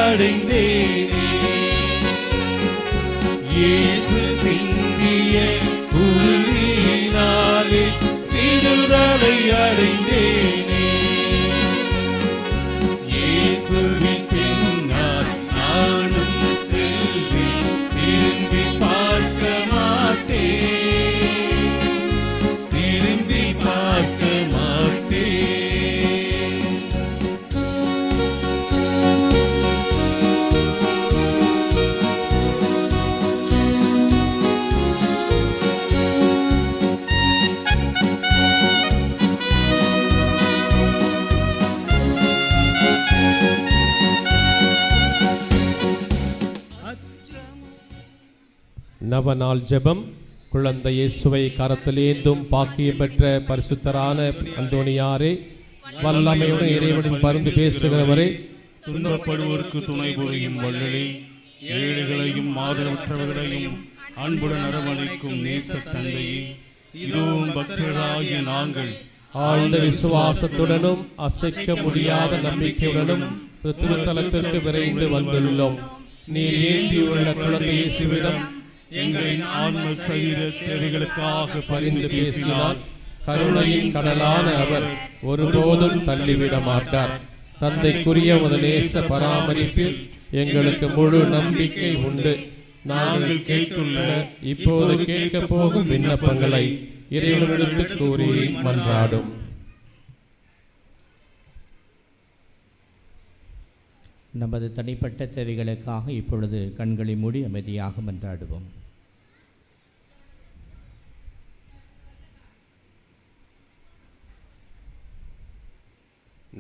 அடைந்தேனே. இயேசு சிந்திய குருதியினாலே விடுதலை அடைந்தேனே. இயேசுவின் பின்னால் நானும் செல்வேன், திரும்பி பார்க்க மாட்டேன், திரும்பி பார்க்க மாட்டேன். நவநாள் ஜெபம். குழந்தை இயேசுவை கரத்திலேந்தும் பாக்கியம் பெற்ற பரிசுத்தரான அந்தோணியாரே, வல்லமையுடன் இறைவனின் பரிந்து பேசுகிறவரே, துன்பப்படுவோருக்கு துணை புரியும் வள்ளலே, ஏழைகளையும் ஆதரவற்றவர்களையும் அன்புடன் அரவணைக்கும் நேச தந்தையே, இதுவும் பக்தர்களாகிய நாங்கள் ஆழ்ந்த விசுவாசத்துடனும் அசைக்க முடியாத நம்பிக்கையுடனும் திருத்தலத்திற்கு விரைந்து வந்துள்ளோம். நீர் ஏந்தியுள்ள குழந்தை இயேசுவிடம் எங்களின் ஆன்ம சரீர தேவைகளுக்காக பரிந்து பேசினார். கருணையின் கடலான அவர் ஒருபோதும் தள்ளிவிட மாட்டார். தந்தைக்குரிய முதலேச பராமரிப்பில் எங்களுக்கு முழு நம்பிக்கை உண்டு. நாங்கள் கேட்டுள்ள இப்போது கேட்க போகும் விண்ணப்பங்களை இறைவனிடத்து கூறி மன்றாடும். நமது தனிப்பட்ட தேவைகளுக்காக இப்பொழுது கண்களை மூடி அமைதியாக மன்றாடுவோம்.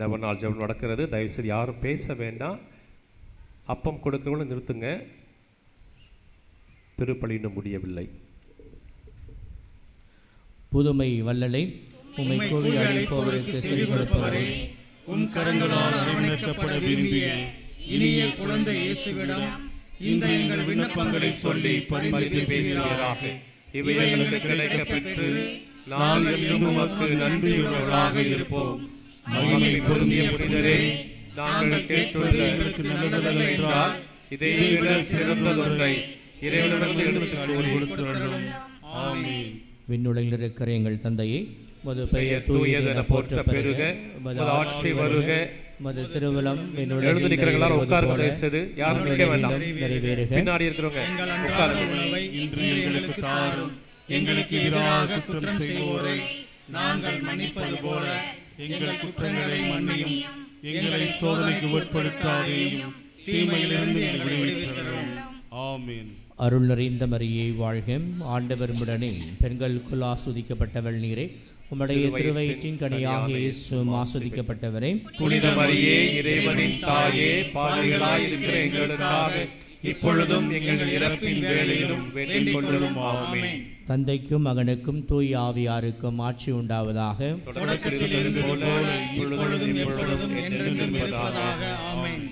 நவநாள் ஜெபம் நடக்கிறது. தயவுசெய்து யாரும் பேச வேண்டாம். அப்பம் கொடுக்கிறவங்களும் நிறுத்துங்க. திருப்பலி இன்னும் முடியவில்லை. புதுமை வள்ளலை, உம்மை கோவி அழைப்பவருக்கு செவி கொடுப்பவரே, உம் கரங்களால் அரவணைக்கப்பட விரும்பிய இனிய குழந்தை இயேசுவிடம் இந்த எங்கள் விண்ணப்பங்களை சொல்லி பரிந்து பேசுவீராக. இவை எங்களுக்கு கிடைக்க பெற்று நாங்கள் உமக்கு நன்றியுள்ளவர்களாக இருப்போம். மகிமை பொருந்திய புனிதரே, நாங்கள் கேட்டுள்ள எங்களுக்கு நல்லதல்ல என்றால் இதை விட சிறந்ததொன்றை இறைவனிடத்தில் எடுத்துக் கொடுத்தருளும். ஆமென். விண்ணுலகில் இருக்கிற எங்கள் தந்தையே, மது பெயர் தூயதென போற்ற பெருக, மது ஆட்சி வருக. மது திருவிழம் எழுந்து நிற்கிறவங்களால உட்காருங்க. தயவுசெய்து யாரும் நிற்க வேண்டாம். நிறைவேறுக. பின்னாடி இருக்கிறவங்க உட்காருங்க. இன்று எங்களுக்கு தாரும். எங்களுக்கு எதிராக குற்றம் செய்வோரை நாங்கள் மன்னிப்பது போல எங்கள் குற்றங்களை மன்னியும். எங்களை சோதனைக்கு உட்படுத்தாதேயும், தீமையிலிருந்து எங்களை விடுவித்தருளும். ஆமென். அருள் நிறைந்த மரியே வாழ்க, ஆண்டவர் உடனே பெண்களுக்குள் ஆஸ்வதிக்கப்பட்டவள் நீரே. உம்முடைய திருவயிற்றின் கனியாக இயேசு ஆஸ்வதிக்கப்பட்டவரே. புனித மரியே, இறைவனின் தாயே, பாவிகளாய் இருக்கிற எங்களுக்காக இப்பொழுதும் எங்கள் இறப்பின் வேளையிலும் வேண்டிக் கொள்ளும். ஆமென். தந்தைக்கும் மகனுக்கும் தூய் ஆவியாருக்கும் ஆட்சி உண்டாவதாக. தொடக்கத்தில் இருந்தது போல இப்பொழுதும் எப்பொழுதும் என்றென்றும் இருப்பதாக. ஆமென்.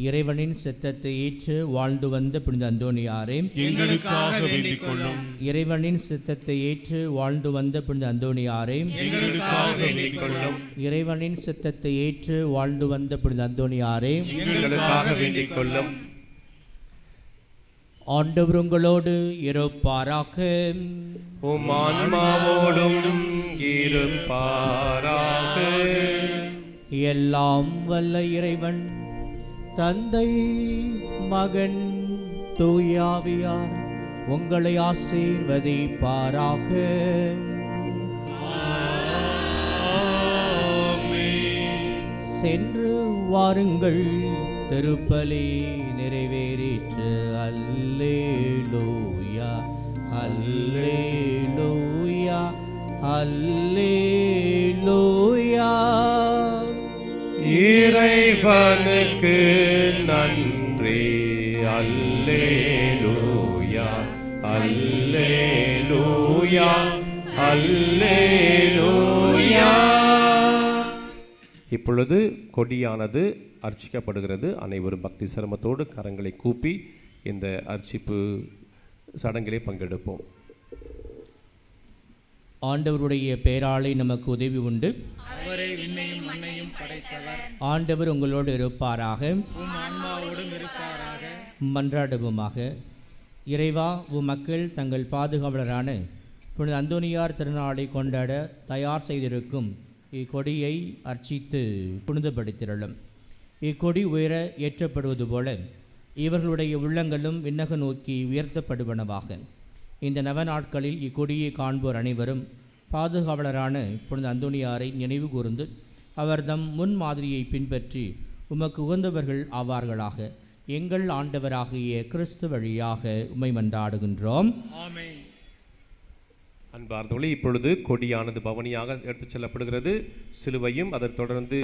இறைவனின் சித்தத்தை ஏற்று வாழ்ந்து வந்த புனித அந்தோணியாரே, எங்களுக்காக வேண்டிக் கொள்ளும். இறைவனின் சித்தத்தை ஏற்று வாழ்ந்து வந்த புனித அந்தோணியாரே, எங்களுக்காக வேண்டிக் கொள்ளும். இறைவனின் சித்தத்தை ஏற்று வாழ்ந்து வந்த புனித அந்தோணியாரே, எங்களுக்காக வேண்டிக் கொள்ளும். ஆண்டவர் உங்களோடு இருப்பாராக. உம் ஆன்மாவோடும் இருப்பாராக. எல்லாம் வல்ல இறைவன் தந்தை, மகன், தூயாவியார் உங்களை ஆசீர்வதிப்பாராக. சென்று வாருங்கள், திருப்பலி நிறைவேறிற்று. அல்லேலூயா, அல்லேலூயா, அல்லேலூயா. இறைவனுக்கு நன்றி. அல்லேலூயா, அல்லேலூயா, அல்லேலூயா. இப்பொழுது கொடியானது அர்ச்சிக்கப்படுகிறது. அனைவரும் பக்தி சிரமத்தோடு கரங்களை கூப்பி இந்த அர்ச்சிப்பு சடங்கிலே பங்கெடுப்போம். ஆண்டவருடைய பேராலே நமக்கு உதவி உண்டு. அவரே விண்ணையும் மண்ணையும் படைத்தவர். ஆண்டவர் உங்களோடு இருப்பாராக. உம் ஆன்மாவோடும் இருப்பாராக. மன்றாடுவோமாக. இறைவா, உம் மக்கள் தங்கள் பாதுகாவலரான புனித அந்தோனியார் திருநாளை கொண்டாட தயார் செய்திருக்கும் இக்கொடியை அர்ச்சித்து புனிதப்படுத்திரலும். இக்கொடி உயர ஏற்றப்படுவது போல இவர்களுடைய உள்ளங்களும் விண்ணக நோக்கி உயர்த்தப்படுவனவாக. இந்த நவ நாட்களில் இக்கொடியை காண்போர் அனைவரும் பாதுகாவலரான புனித அந்தோனியாரை நினைவு கூர்ந்து அவர்தம் முன்மாதிரியை பின்பற்றி உமக்கு உகந்தவர்கள் ஆவார்களாக. எங்கள் ஆண்டவராகிய கிறிஸ்து வழியாக உம்மை மன்றாடுகின்றோம். ஆமென். அன்பார்ந்தவர்களே, இப்பொழுது கொடியானது பவனியாக எடுத்துச் செல்லப்படுகிறது. சிலுவையும் அதைத் தொடர்ந்து